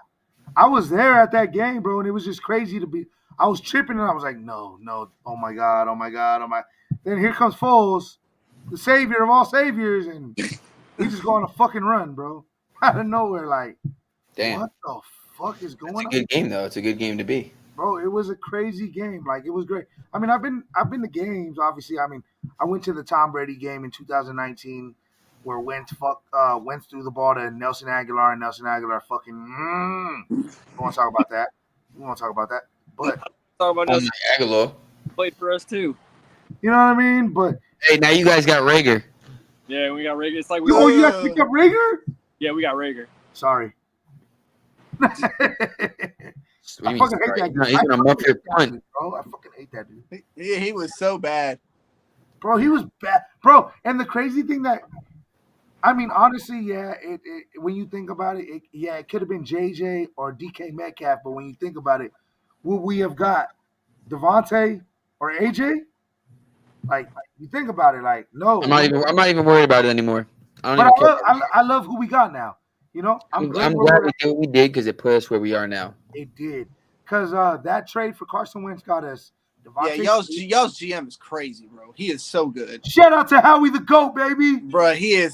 I was there at that game, bro, and it was just crazy to be. I was tripping and I was like, no, oh my God. Then here comes Foles, the savior of all saviors, and he just go on a fucking run, bro. Out of nowhere, like, Damn. what the fuck is going It's a on? good game though. It's a good game to be. Bro, it was a crazy game. Like, it was great. I mean, I've been to games, obviously. I mean, I went to the Tom Brady game in 2019 where Wentz threw the ball to Nelson Aguilar, and Nelson Aguilar fucking we won't talk about that. But Talk about Oh, this. Aguilar. Played for us too. you know what I mean? But Hey, now you guys got Rager. Yeah, we got Rager. It's like we. oh, you guys picked up Rager? Yeah, we got Rager. Sorry. What do you I mean, fucking hate sorry? that dude. He's gonna muff your punt. Bro, I fucking hate that dude. He was so bad. Bro, he was bad. Bro, and the crazy thing that, I mean, honestly, yeah, it when you think about it, it could have been JJ or DK Metcalf, but when you think about it, would we have got Devontae or AJ? Like, you think about it, like, no. I'm not even worried about it anymore. I don't But even care. I love who we got now. You know, I'm glad glad we did what we did because it put us where we are now. it did. Because that trade for Carson Wentz got us Yeah, Devontae. y'all's GM is crazy, bro. He is so good, Shout out to Howie the GOAT, baby. bro. He is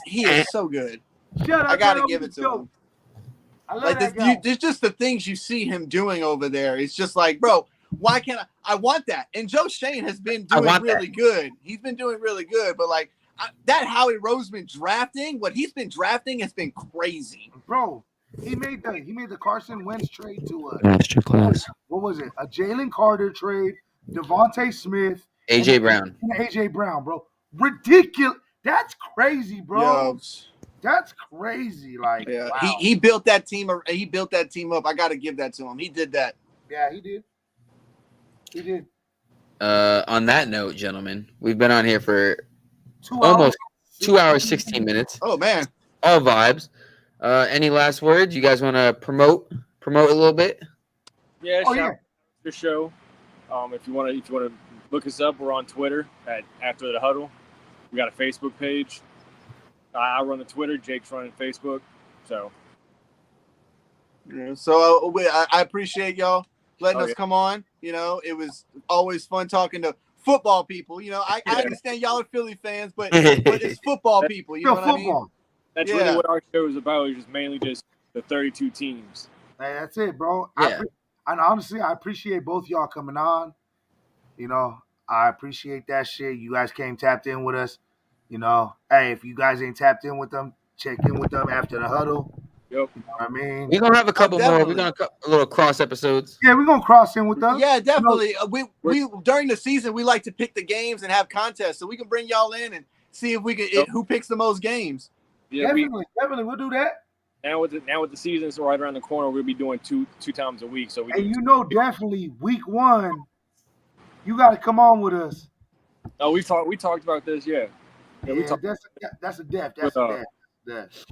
so good. Shout out I gotta Howie give the it to GOAT. him. I love Like that guy. there's just the things you see him doing over there. It's just like, bro, why can't I want that? And Joe Shane has been doing really good. He's been doing really good, but like that Howie Roseman drafting, what he's been drafting has been crazy. Bro, he made the Carson Wentz trade to Masterclass. what was it? A Jalen Carter trade, Devontae Smith, AJ Brown. and AJ Brown, bro. Ridiculous. That's crazy, bro. Yo, That's crazy. Like, yeah, wow. he built that team. He built that team up. I got to give that to him. He did that. Yeah, he did. He did. On that note, gentlemen, we've been on here for 2 almost hours, 2 hours, 16 minutes. Oh man, All vibes. Any last words? You guys want to promote a little bit? Yeah, Oh, shout yeah. out to the show. If you want to look us up, we're on Twitter at After the Huddle. We got a Facebook page. I run the Twitter. Jake's running Facebook. So yeah, so I appreciate y'all letting us yeah. come on. You know, it was always fun talking to football people. You know, I understand y'all are Philly fans, but it's football people. You know Still what I mean? football. that's Yeah. really what our show is about. It's just mainly just the 32 teams. Hey, that's it, bro. Yeah. And honestly, I appreciate both y'all coming on. You know, I appreciate that shit. You guys came tapped in with us. You know, hey, if you guys ain't tapped in with them, check in with them after the huddle. Yep. You know what I mean? We're gonna have a couple more. definitely. We're gonna a little cross episodes. Yeah, we're gonna cross in with them. Yeah, definitely. We during the season we like to pick the games and have contests, so we can bring y'all in and see if we can who picks the most games. Yeah, Definitely, we'll do that. now with the season's right around the corner, we'll be doing two times a week. So we And do. you know, definitely week 1, you got to come on with us. Oh, we talked about this. Yeah. Yeah, we talked. that's a def. That's a def.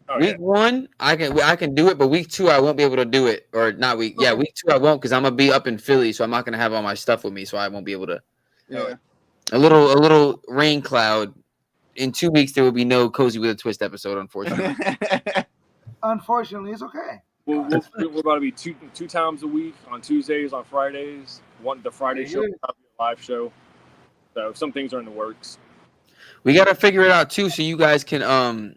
Oh, Week 1, I can do it, but week 2 I won't be able to do it. Or not week. Yeah, week 2 I won't because I'm gonna be up in Philly, so I'm not gonna have all my stuff with me, so I won't be able to. Yeah. A little rain cloud. In 2 weeks there will be no Cozy with a Twist episode, unfortunately. Unfortunately, it's okay. We're about to be two times a week on Tuesdays, on Fridays. The Friday show, Yeah. probably a live show. So some things are in the works. We gotta figure it out too, so you guys can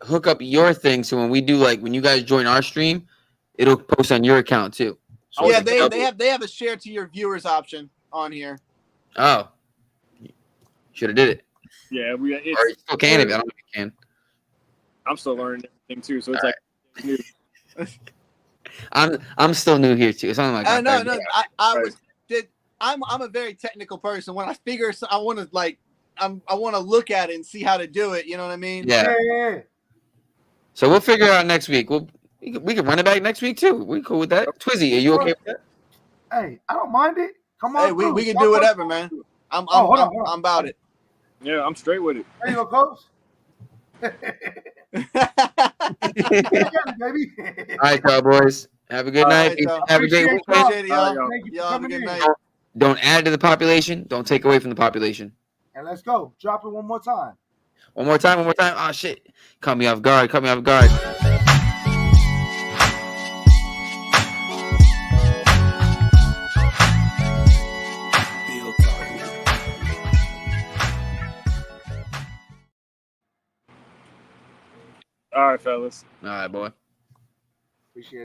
hook up your thing. So when we do when you guys join our stream, it'll post on your account too. So Yeah, it's they double- they have a share to your viewers option on here. Oh, should have did it. Yeah, Or you still can if I don't know if you can. I'm still learning everything too. So it's like new. I'm still new here too. It's only like my No, third no, day. I'm a very technical person. When I figure, I want to I want to look at it and see how to do it. You know what I mean? Yeah. Yeah. So we'll figure it out next week. We can run it back next week too. We cool with that. Twizzy, are you okay with that? Hey, I don't mind it. Come on. Hey, we through. can Y'all do go- whatever, man. I'm hold on. about it. Yeah, I'm straight with it. There you go, coach. Baby. All right, y'all boys. Have a good All night. right, y'all. Have a great Appreciate weekend. Appreciate it, All right, y'all. y'all. Thank you for Y'all have a coming good in. night. Don't add to the population. Don't take away from the population. And let's go. Drop it one more time. One more time. Oh, shit. Caught me off guard. All right, fellas. All right, boy. Appreciate it.